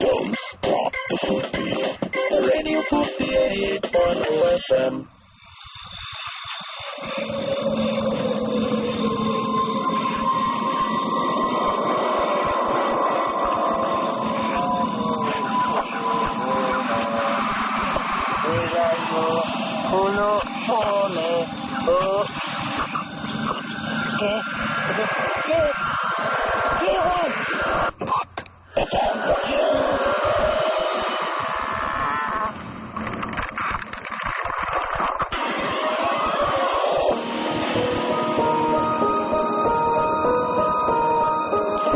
Don't stop the Futi. Radio Futi 88.0 FM.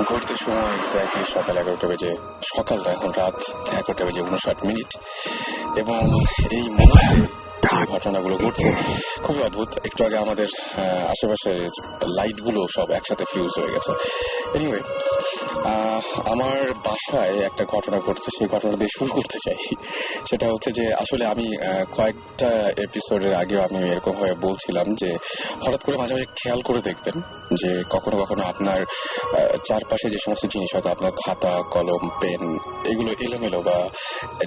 ঘুরতে সময় exactly সকাল 11টা বেজে, সকালটা এখন রাত 11টা বেজে 59 এবং এই মুহূর্তে যে ঘটনাগুলো ঘটছে খুবই অদ্ভুত। একটু আগে আমাদের আশেপাশের লাইটগুলো সব একসাথে ফিউজ হয়ে গেছে। এনিওয়ে, আমার বাসায় একটা ঘটনা ঘটছে, সেই ঘটনা দিয়ে শুরু করতে চাই। সেটা হচ্ছে যে আসলে আমি কয়েকটা এপিসোডের আগেও আমি এরকম ভাবে বলছিলাম যে হঠাৎ করে মাঝে মাঝে খেয়াল করে দেখবেন যে কখনো কখনো আপনার চারপাশে যে সমস্ত জিনিস, হয়তো আপনার খাতা, কলম, পেন, এগুলো এলোমেলো বা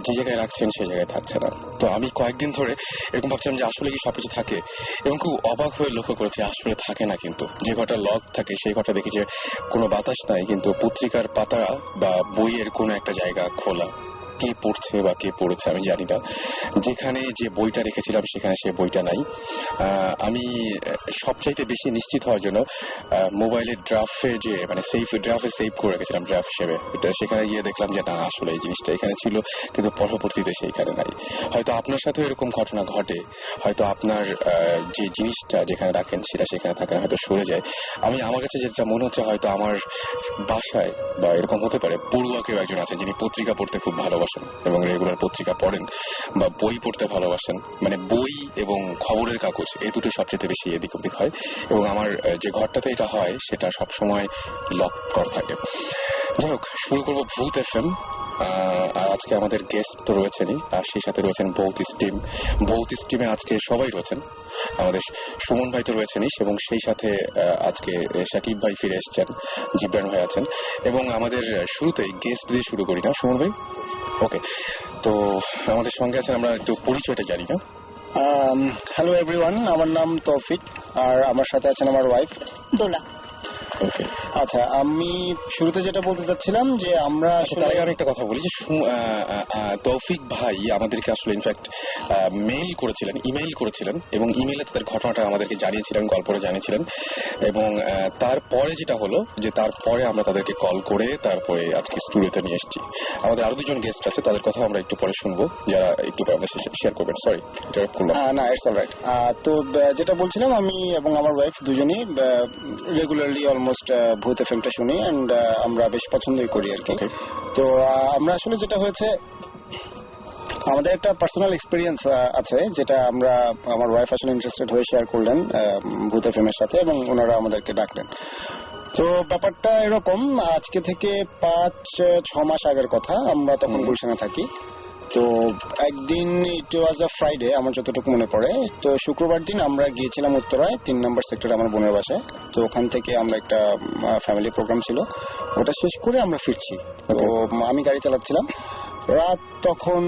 যে জায়গায় রাখছেন সেই জায়গায় থাকছে না। তো আমি কয়েকদিন ধরে এরকম ভাবছিলাম যে আসলে কি সবকিছু থাকে, এবং খুব অবাক হয়ে লক্ষ্য করেছি আসলে থাকে না। কিন্তু যে ঘরটা লক থাকে সেই ঘরটা দেখি যে কোনো বাতাস নাই, কিন্তু পত্রিকার পাতা বা বইয়ের কোনো একটা জায়গা খোলা। কে পড়ছে বা কে পড়েছে আমি জানি না। যেখানে যে বইটা রেখেছিলাম সেখানে সে বইটা নাই। আমি সবচাইতে বেশি নিশ্চিত হওয়ার জন্য মোবাইলের ড্রাফটে যে মানে ড্রাফটে সেভ করে রেখেছিলাম ড্রাফট হিসেবে, সেখানে গিয়ে দেখলাম যে না, আসলে এই জিনিসটা এখানে ছিল কিন্তু পরবর্তীতে সেইখানে নাই। হয়তো আপনার সাথেও এরকম ঘটনা ঘটে, হয়তো আপনার যে জিনিসটা যেখানে রাখেন সেটা সেখানে থাকে, হয়তো সরে যায়। আমার কাছে যেটা মনে হচ্ছে, হয়তো আমার বাসায় বা এরকম হতে পারে পড়ুয়া কেউ একজন আছে যিনি পত্রিকা পড়তে খুব ভালোবাসেন এবং রেগুলার পত্রিকা পড়েন বা বই পড়তে ভালোবাসেন। মানে বই এবং খবরের কাগজ, এই দুটো সবচেয়ে বেশি এদিক ওদিক হয়, এবং আমার যে ঘরটাতে এটা হয় সেটা সবসময় লক করা থাকে। যাই হোক, শুরু করবো ভূত এফএম। আর আজকে আমাদের গেস্ট তো রয়েছেনই, আর সেই সাথে রয়েছেন বৌথ স্টিমে আজকে সবাই রয়েছেন। আমাদের সুমন ভাই তো রয়েছেনই, এবং সেই সাথে আজকে শাকিব ভাই ফিরে এসেছেন, জিবরান ভাই আছেন, এবং আমাদের শুরুতেই গেস্ট দিয়ে শুরু করি না সুমন ভাই? ওকে, তো আমাদের সঙ্গে আছেন, আমরা একটু পরিচয়টা জানি না। হ্যালো এভরিওয়ান, আমার নাম তৌফিক, আর আমার সাথে আছেন আমার ওয়াইফ দোলা। আচ্ছা, আমি শুরুতে যেটা বলতে চাচ্ছিলাম যে আমরা আসলে আমি একটা কথা বলি যে তৌফিক ভাই আমাদেরকে আসলে ইনফ্যাক্ট ইমেইল করেছিলেন, এবং ইমেইলে তাদের ঘটনাটা আমাদেরকে জানিয়েছিলেন, গল্পটা জানিয়েছিলেন, এবং তারপরে যেটা হলো যে তারপরে আমরা তাদেরকে কল করে তারপরে আজকে স্টুডিওতে নিয়ে এসেছি। আমাদের আরো দুজন গেস্ট আছে, তাদের কথা আমরা একটু পরে শুনবো, যারা একটু শেয়ার করবেন। সরি, না, ইটস অলরাইট। তো যেটা বলছিলাম, আমি এবং আমার ওয়াইফ দুজনই রেগুলারলি অলমোস্ট ভূত এফএমটা শুনি, এন্ড আমরা বেশ পছন্দই করি আর কি। তো আমরা আসলে যেটা হয়েছে, আমাদের একটা পার্সোনাল এক্সপিরিয়েন্স আছে, যেটা আমার ওয়াইফ আসলে ইন্টারেস্টেড হয়ে শেয়ার করলেন ভূত এফএম এর সাথে, এবং ওনারা আমাদেরকে ডাকলেন। তো ব্যাপারটা এরকম, আজকে থেকে 5-6 মাস আগের কথা। আমরা তখন গুলশানে থাকি। তো একদিন, ইট ওয়াজ আ ফ্রাইডে আমার যতটুকু মনে পড়ে। তো শুক্রবার দিন আমরা গিয়েছিলাম উত্তরায় 3 নম্বর সেক্টরে আমার বোনের বাসায়। তো ওখান থেকে আমরা একটা ফ্যামিলি প্রোগ্রাম ছিল, ওটা শেষ করে আমরা ফিরছি। তো আমি গাড়ি চালাচ্ছিলাম, রাত তখন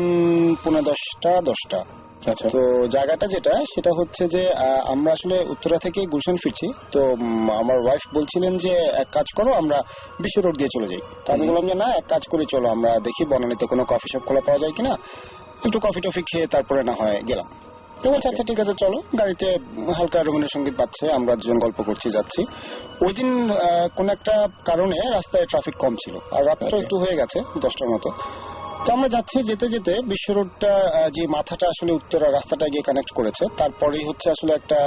10:15। আচ্ছা, তো জায়গাটা যেটা, সেটা হচ্ছে যে আমরা আসলে উত্তরা থেকে গুলশান ফিরছি। তো আমার ওয়াইফ বলছিলেন যে এক কাজ করো, আমরা বিশ্ব রোড দিয়ে চলে যাই। তো আমি বললাম যে না, এক কাজ করে চলো, আমরা দেখি বনানীতে কোনো কফি শপ খোলা পাওয়া যায় কিনা, একটু কফি টফি খেয়ে তারপরে না হয় গেলাম। তো বলছে আচ্ছা ঠিক আছে চলো। গাড়িতে হালকা রবীন্দ্র সঙ্গীত বাজছে, আমরা দুজন গল্প করছি, যাচ্ছি। ওই দিন কোন একটা কারণে রাস্তায় ট্রাফিক কম ছিল, আর রাতটা একটু হয়ে গেছে 10টার মতো। তো আমরা যাচ্ছি, যেতে যেতে বিশ্ব রোডটা যে মাথাটা আসলে উত্তরা রাস্তাটা গিয়ে কানেক্ট করেছে, তারপরেই হচ্ছে আসলে একটা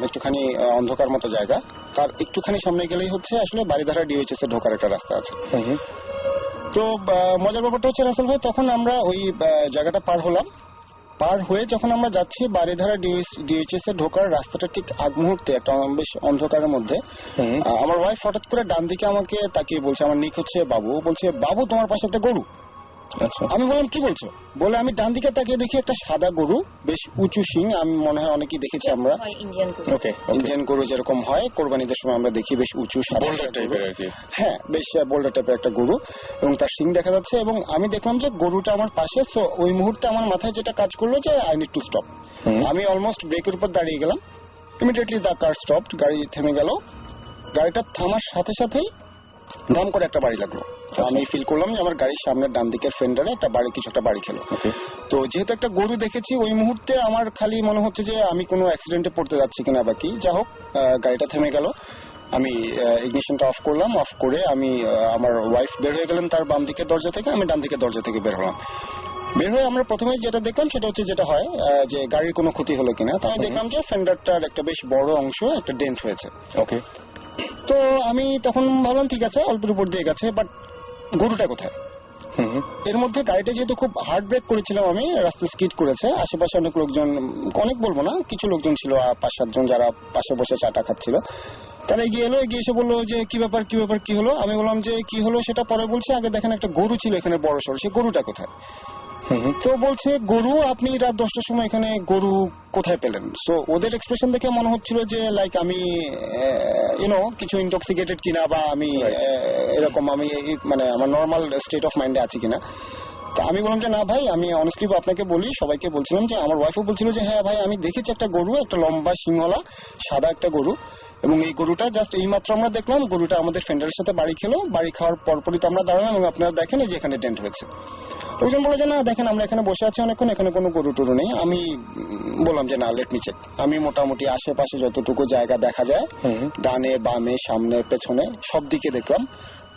একটুখানি অন্ধকার মতো জায়গা। তার একটুখানি সামনে গেলেই হচ্ছে আসলে বাড়িধারা ডিওএইচএস এর ঢোকার একটা রাস্তা আছে। তো মজার ব্যাপারটা হচ্ছে রাসেল ভাই, তখন আমরা ওই জায়গাটা পার হলাম। পার হয়ে যখন আমরা যাচ্ছি বাড়িধারা ডিওএইচএস এর ঢোকার রাস্তাটা ঠিক আগ মুহূর্তে একটা বেশ অন্ধকারের মধ্যে আমার ওয়াইফ হঠাৎ করে ডান দিকে আমাকে তাকিয়ে বলছে, আমার নিক হচ্ছে বাবু, বলছে বাবু তোমার পাশে একটা গরু। আচ্ছা। আমি বললাম কি বলছো, বলে আমি ডান দিকে তাকিয়ে দেখি একটা সাদা গরু, বেশ উঁচু শিং, আমি মনে হয় অনেকেই দেখেছি আমরা, ওকে ইন্ডিয়ান গরু যেরকম হয় কোরবানিদের সময় আমরা দেখি, বেশ উঁচু বোল্ডার টাইপের আর কি। হ্যাঁ, বেশ বোল্ডার টাইপের একটা গরু, এবং তার শিং দেখা যাচ্ছে, এবং আমি দেখলাম যে গরুটা আমার পাশে। সো ওই মুহূর্তে আমার মাথায় যেটা কাজ করলো যে আই নিড টু স্টপ। আমি অলমোস্ট ব্রেকের উপর দাঁড়িয়ে গেলাম, ইমিডিয়েটলি দ্য কার স্টপড, গাড়ি থেমে গেল। গাড়িটা থামার সাথে সাথেই ধাম করে একটা বাড়ি লাগলো। আমি ফিল করলাম যে আমার গাড়ির সামনের ডান দিকের ফেন্ডারে একটা বাড়ি, কিছু একটা বাড়ি খেলো। তো যেহেতু একটা গরু দেখেছি, ওই মুহূর্তে আমার খালি মনে হচ্ছে যে আমি কোনো অ্যাক্সিডেন্টে পড়তে যাচ্ছি কিনা বা কি। যা হোক, গাড়িটা থেমে গেল, আমি ইগনিশনটা অফ করলাম, অফ করে আমি আমার ওয়াইফ বের হয়ে গেলেন তার বাম দিকের দরজা থেকে, আমি ডান দিকের দরজা থেকে বের হলাম। বের হয়ে আমরা প্রথমে যেটা দেখলাম সেটা হচ্ছে যেটা হয় যে গাড়ির কোনো ক্ষতি হলো কিনা। তো আমি দেখলাম যে ফেন্ডারটার একটা বেশ বড় অংশ একটা ডেন্ট হয়েছে। ওকে। তো আমি তখন ভাবলাম ঠিক আছে, অল্পের উপর দিয়ে গেছে, বাট গরুটা কোথায়? এর মধ্যে গাড়িটা যেহেতু খুব হার্ড ব্রেক করেছিলাম আমি, রাস্তা স্কিড করেছে, আশেপাশে অনেক লোকজন, অনেক বলবো না, কিছু লোকজন ছিল 5-7 জন, যারা পাশে বসে চাটা খাচ্ছিল। তারা এগিয়ে এলো, এগিয়ে এসে বললো যে কি ব্যাপার কি ব্যাপার, কি হলো? আমি বললাম যে কি হলো সেটা পরে বলছি, আগে দেখেন একটা গরু ছিল এখানে বড় সড়, সে গরুটা কোথায়? তো বলছে গরু, আপনি রাত 10টার সময় এখানে গরু কোথায় পেলেন? সো ওদের এক্সপ্রেশন দেখে মনে হচ্ছিল যে লাইক আমি কিছু ইনটক্সিকেটেড কিনা, বা আমি এরকম আমি মানে আমার নর্মাল স্টেট অফ মাইন্ডে আছি কিনা। তো আমি বললাম যে না ভাই, আমি অনেস্টলি আপনাকে বলি, সবাইকে বলছিলাম যে, আমার ওয়াইফও বলছিল যে হ্যাঁ ভাই, আমি দেখেছি একটা গরু, একটা লম্বা সিংহলা সাদা একটা গরু, এবং এই গরুটা জাস্ট এইমাত্র আমরা দেখলাম, গরুটা আমাদের ফেন্ডারের সাথে বাড়ি খেলো, বাড়ি খাওয়ার পরপরই তো আমরা দাঁড়ালাম, এবং আপনারা দেখেন যে এখানে ডেন্ট হয়েছে। লোকজন বলে যে না দেখেন, আমরা এখানে বসে আছি অনেকক্ষণ, এখানে কোনো গরু টরু নেই। আমি বললাম যে না, লেট মি চেক। আমি মোটামুটি আশেপাশে যতটুকু জায়গা দেখা যায়, ডানে বামে সামনে পেছনে সব দিকে দেখলাম,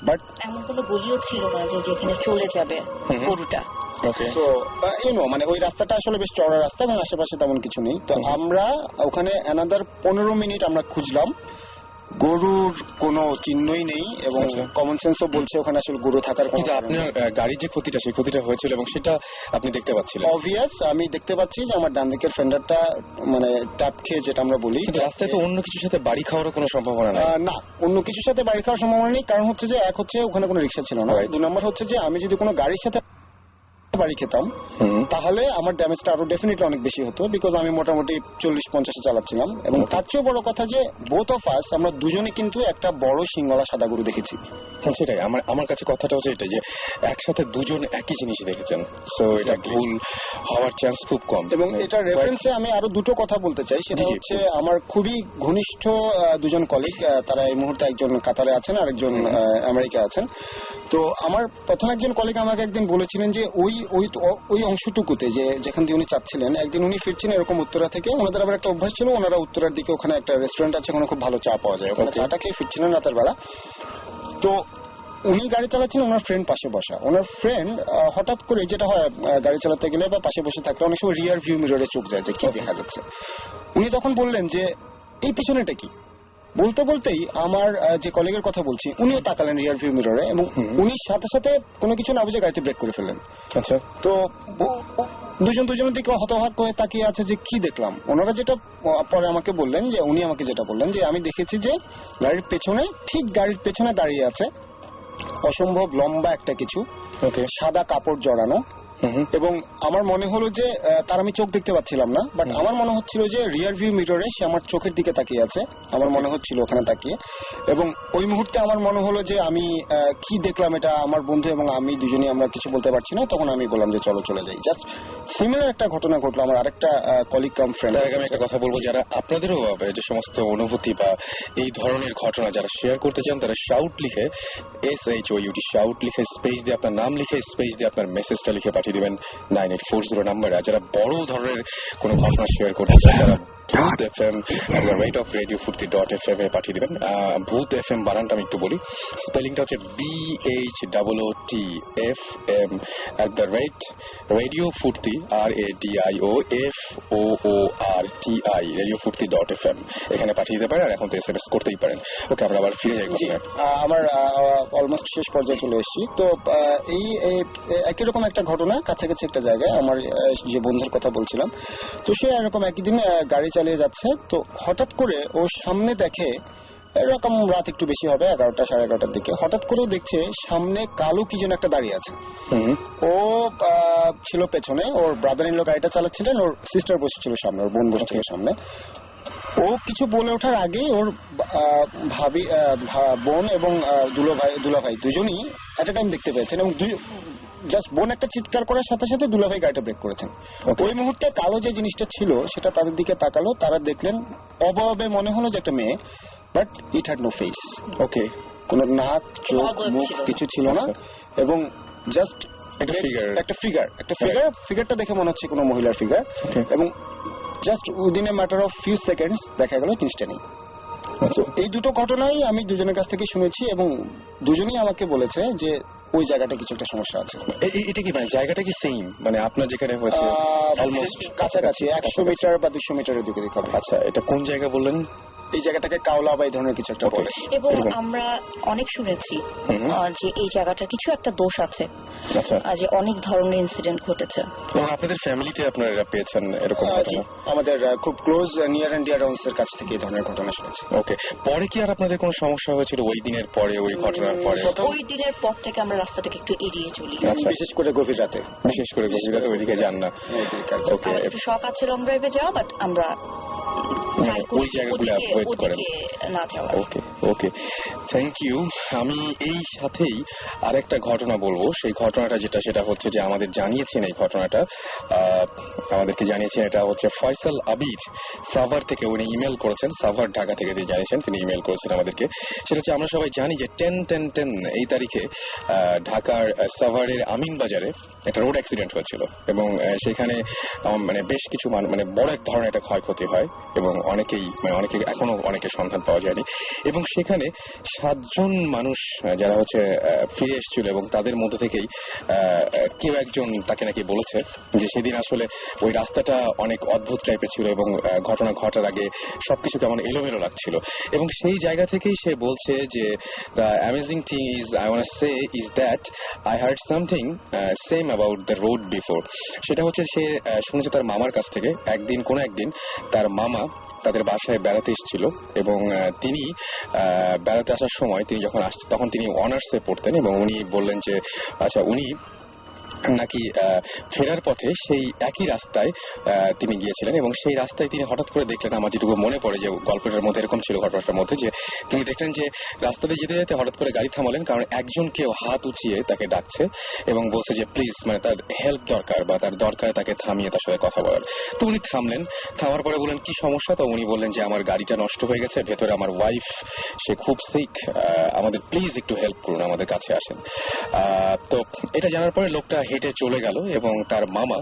বাট এমন কোনো গলিও ছিল না যে যেখানে চলে যাবে গরুটা। তো মানে ওই রাস্তাটা আসলে বেশ চওড়া রাস্তা, এবং আশেপাশে তেমন কিছু নেই। তো আমরা ওখানে অ্যানাদার 15 মিনিট আমরা খুঁজলাম, গরুর কোনো চিহ্নই নেই, এবং কমন সেন্সও বলছে ওখানে আসলে গরু থাকার কোনো। আপনার গাড়ির যে ক্ষতিটা, সেই ক্ষতিটা হয়েছিল এবং সেটা আপনি দেখতে পাচ্ছিলেন? অবভিয়াস, আমি দেখতে পাচ্ছি যে আমার ডান দিকের ফেন্ডারটা মানে ট্যাপ খেয়ে, যেটা আমরা বলি। রাস্তায় তো অন্য কিছুর সাথে বাড়ি খাওয়ারও কোনো সম্ভাবনা নেই? না, অন্য কিছুর সাথে বাড়ি খাওয়ার সম্ভাবনা নেই। কারণ হচ্ছে যে এক হচ্ছে ওখানে কোনো রিক্সা ছিল না, 2 নম্বর হচ্ছে যে আমি যদি কোনো গাড়ির সাথে বাড়ি খেতাম তাহলে আমার ড্যামেজটা আরো ডেফিনেটলি অনেক বেশি হতো, বিকজ আমি মোটামুটি 40-50 চালাচ্ছিলাম। এবং তার চেয়েও বড় কথা যে বোথ অফ আস, আমরা দুজনে কিন্তু একটা বড় সিংহলা সাদা গরু দেখেছি। সেটাই আমার কাছে কথাটা হচ্ছে এটা, যে একসাথে দুজন একই জিনিস দেখেছেন, সো এটা ভুল হওয়ার চান্স খুব কম। এবং এটা রেফারেন্সে আমি আরো দুটো কথা বলতে চাই, সেটা হচ্ছে আমার খুবই ঘনিষ্ঠ 2 জন কলিগ, তারা এই মুহূর্তে একজন কাতারে আছেন, আরেকজন আমেরিকা আছেন। তো আমার প্রথম একজন কলিগ আমাকে একদিন বলেছিলেন যে ওই অংশটুকুতে, যেখান দিয়ে উনি চাচ্ছিলেন, একদিন উনি ফিরছেন এরকম উত্তরা থেকে। ওনাদের আবার একটা অভ্যাস ছিল, ওনারা উত্তরার দিকে ওখানে একটা রেস্টুরেন্ট আছে, ওখানে খুব ভালো চা পাওয়া যায়, ওখানে চাটা খেয়ে ফিরছিলেন রাতের বেলা। তো উনি গাড়ি চালাচ্ছেন, ওনার ফ্রেন্ড পাশে বসা। ওনার ফ্রেন্ড হঠাৎ করে, যেটা হয় গাড়ি চালাতে গেলে বা পাশে বসে থাকলে অনেক সময় রিয়ার ভিউ মিররে চোখ যায় যে কি দেখা যাচ্ছে। উনি তখন বললেন যে এই পিছনেটা কি? বলতে বলতেই আমার যে কলিগের কথা বলছি, উনিও তাকালেন রিয়ার ভিউ মিররে, এবং উনি সাথে সাথে কোনো কিছু না বুঝে গাড়িতে ব্রেক করে ফেললেন। আচ্ছা। তো দুজনের দিকে হতবাক হয়ে তাকিয়ে আছে যে কি দেখলাম। ওনারা যেটা পরে আমাকে বললেন, যে উনি আমাকে যেটা বললেন, যে আমি দেখেছি যে গাড়ির পেছনে, ঠিক গাড়ির পেছনে দাঁড়িয়ে আছে অসম্ভব লম্বা একটা কিছু, সাদা কাপড় জড়ানো, এবং আমার মনে হলো যে তার আমি চোখ দেখতে পাচ্ছিলাম না, বাট আমার মনে হচ্ছিল যে রিয়ার ভিউ মিররে সে আমার চোখের দিকে তাকিয়ে আছে, আমার মনে হচ্ছিল ওখানে তাকিয়ে। এবং ওই মুহূর্তে আমার মনে হলো যে আমি কি দেখলাম, এটা আমার বন্ধু এবং আমি দুজনেই আমরা কিছু বলতে পারছি না। তখন আমি বললাম যে চলো চলে যাই। জাস্ট সিমিলার একটা ঘটনা ঘটলো আমার আরেকটা কলিগ কাম ফ্রেন্ড। আমি একটা কথা বলবো, যারা আপনাদেরও যে সমস্ত অনুভূতি বা এই ধরনের ঘটনা যারা শেয়ার করতে চান, তারা শাউট লিখে, SHOUT শাউট লিখে স্পেস দিয়ে আপনার নাম লিখে স্পেস দিয়ে আপনার মেসেজটা লিখে পাঠিয়ে দিবেন 9840 নাম্বারে। আর যারা বড় ধরনের কোনো ঘটনা শেয়ার করতে চান, তারা ভূত FM @radiofutti.fm এ পাঠিয়ে দিবেন। ভূত FM বানানটা আমি একটু বলি, স্পেলিংটা হচ্ছে BHOOTFM @radiofutti RADIOFOORTI radiofutti.fm এখানে পাঠিয়ে দিতে পারেন। আর এখন তো SMS করতেই পারেন। ওকে, আমরা আবার ফিরে যাই। আমার অলমোস্ট শেষ পর্যায়ে চলে এসেছি। তো এই একই রকম একটা ঘটনা, কাছাকাছি একটা জায়গায় আমার যে বন্ধুর কথা বলছিলাম, তো সে এরকম একই দিন গাড়ি চালিয়ে যাচ্ছে। তো হঠাৎ করে ও সামনে দেখে এরকম রাত একটু বেশি হবে, 11টা 11:30টার দিকে। হঠাৎ করেও দেখছে সামনে কালো কি যেন একটা দাঁড়িয়ে আছে। ও ছিল পেছনে, ওর ব্রাদার ইন ল গাড়িটা চালাচ্ছিলেন, ওর সিস্টার বসেছিল সামনে, ওর বোন বসেছিল সামনে। ও কিছু বলে ওঠার আগেই ওর ভাবি, বোন এবং দুলাভাই দুজনই এট এ টাইম দেখতে পেয়েছেন, এবং জাস্ট বোন একটা চিৎকার করার সাথে সাথে দুলাভাই গাড়িটা ব্রেক করেছেন। ওই মুহূর্তে কালো যে জিনিসটা ছিল সেটা তাদের দিকে তাকালো, তারা দেখলেন অবয়বে মনে হলো যে একটা মেয়ে, but it had no face. Okay, কোনো নাক, চোখ, মুখ কিছু ছিল না, এবং জাস্ট একটা ফিগারটা দেখে মনে হচ্ছে কোনো মহিলার ফিগার, এবং just within a matter of few seconds দেখা গেল জিনিসটা নেই। এই দুটো ঘটনাই আমি দুজনের কাছ থেকে শুনেছি, এবং দুজনেই আমাকে বলেছে যে ওই জায়গাটা কিছু একটা সমস্যা আছে। এটা কি মানে জায়গাটা কি সেম, মানে আপনার যেখানে হয়েছে অলমোস্ট কাছাকাছি 100 মিটার বা 200 মিটারের দিকে দিকে হবে। আচ্ছা, এটা কোন জায়গা বললেন? এই জায়গাটাকে কাওলা বা এই ধরনের কিছু একটা বলে। এবং আমরা অনেক শুনেছি যে এই জায়গাটা কিছু একটা দোষ আছে, যে অনেক ধরনের ইনসিডেন্ট ঘটেছে। আপনাদের ফ্যামিলিতে আপনারা এরা পেয়েছেন এরকম ঘটনা? আমাদের খুব close near and dear ones এর কাছ থেকে এই ধরনের ঘটনা শুনেছি। ওকে, পরে কি আর আপনাদের কোনো সমস্যা হয়েছিল ওই দিনের পরে, ওই ঘটনার পরে? ওই দিনের পর থেকে আমরা রাস্তাটাকে একটু এড়িয়ে চলি, বিশেষ করে গভীর রাতে। ওইদিকে যান না। ওকে, একটু শখ আছে লং ড্রাইভে যাওয়া, বাট আমরা ওই জায়গাগুলো অ্যাভয়েড করেন। না যাওয়া। ওকে ওকে, থ্যাংক ইউ। আমি এই সাথেই আরেকটা ঘটনা বলবো। সেই ঘটনাটা সেটা হচ্ছে যে আমাদের জানিয়েছেন এই ঘটনাটা, আমাদেরকে জানিয়েছেন, এটা হচ্ছে ফয়সাল আবির সাভার থেকে। উনি ইমেল করেছেন, সাভার ঢাকা থেকে তিনি জানিয়েছেন, তিনি ইমেল করেছেন আমাদেরকে। সেটা হচ্ছে আমরা সবাই জানি যে 10/10/10 এই তারিখে ঢাকার সাভারের আমিন বাজারে একটা রোড অ্যাক্সিডেন্ট হয়েছিল, এবং সেখানে মানে বেশ কিছু মানে বড় এক ধরনের একটা ক্ষয়ক্ষতি হয়, এবং অনেকে এখনো অনেকের সন্ধান পাওয়া যায়নি। এবং সেখানে 7 জন মানুষ যারা হচ্ছে ফিরে এসেছিল, এবং তাদের মধ্যে থেকেই কেউ একজন তাকে নাকি বলেছে যে সেদিন আসলে ওই রাস্তাটা অনেক অদ্ভুত টাইপের ছিল, এবং ঘটনা ঘটার আগে সবকিছু কেমন এলোমেলো লাগছিল। এবং সেই জায়গা থেকেই সে বলছে যে the amazing thing is I want to say is that I hard something same about the road before. সেটা হচ্ছে সে শুনেছে তার মামার কাছ থেকে। কোনো একদিন তার মামা তাদের বাসায় বেড়াতে এসেছিল, এবং তিনি বেড়াতে আসার সময় তিনি যখন আসছেন তখন তিনি অনার্সে পড়তেন, এবং উনি বললেন যে আচ্ছা উনি নাকি ফেরার পথে সেই একই রাস্তায় তিনি গিয়েছিলেন, এবং সেই রাস্তায় তিনি হঠাৎ করে দেখলেন, আমার যেটুকু মনে পড়ে যে গল্পটার মধ্যে এরকম ছিল, ঘটনাটার মধ্যে, যে তিনি দেখলেন যে রাস্তাতে যেতে যেতে হঠাৎ করে গাড়ি থামালেন, কারণ একজন কেউ হাত উঁচিয়ে তাকে ডাকছে এবং বলছে যে প্লিজ, মানে তার হেল্প দরকার বা তার দরকার তাকে থামিয়ে তার সাথে কথা বলার। তো উনি থামলেন, থামার পরে বললেন কি সমস্যা? তো উনি বললেন যে আমার গাড়িটা নষ্ট হয়ে গেছে, ভেতরে আমার ওয়াইফ, সে খুব সিক, আমাদের প্লিজ একটু হেল্প করুন, আমাদের কাছে আসেন। তো এটা জানার পরে লোকটা হেঁটে চলে গেল, এবং তার মামা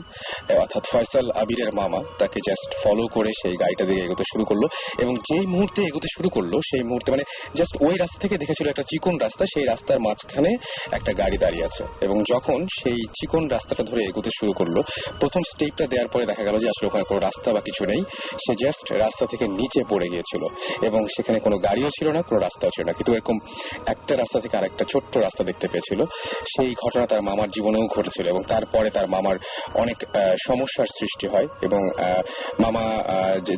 অর্থাৎ ফয়সাল আবিরের মামা তাকে জাস্ট ফলো করে সেই গাড়িটা দিকে এগোতে শুরু করলো, এবং যেই মুহূর্তে এগোতে শুরু করলো সেই মুহূর্তে মানে জাস্ট ওই রাস্তা থেকে দেখেছিল একটা চিকন রাস্তা, সেই রাস্তার মাঝখানে একটা গাড়ি দাঁড়িয়ে আছে, এবং যখন সেই চিকন রাস্তাটা ধরে এগোতে শুরু করলো, প্রথম স্টেপটা দেওয়ার পরে দেখা গেল যে আসলে ওখানে কোনো রাস্তা বা কিছু নেই, সে জাস্ট রাস্তা থেকে নিচে পড়ে গিয়েছিল, এবং সেখানে কোনো গাড়িও ছিল না, কোনো রাস্তাও ছিল না, কিন্তু এরকম একটা রাস্তা থেকে আরেকটা ছোট্ট রাস্তা দেখতে পেয়েছিল। সেই ঘটনা তার মামার জীবনেও ঘটেছিল, এবং তারপরে তার মামার অনেক সমস্যার সৃষ্টি হয়, এবং মামা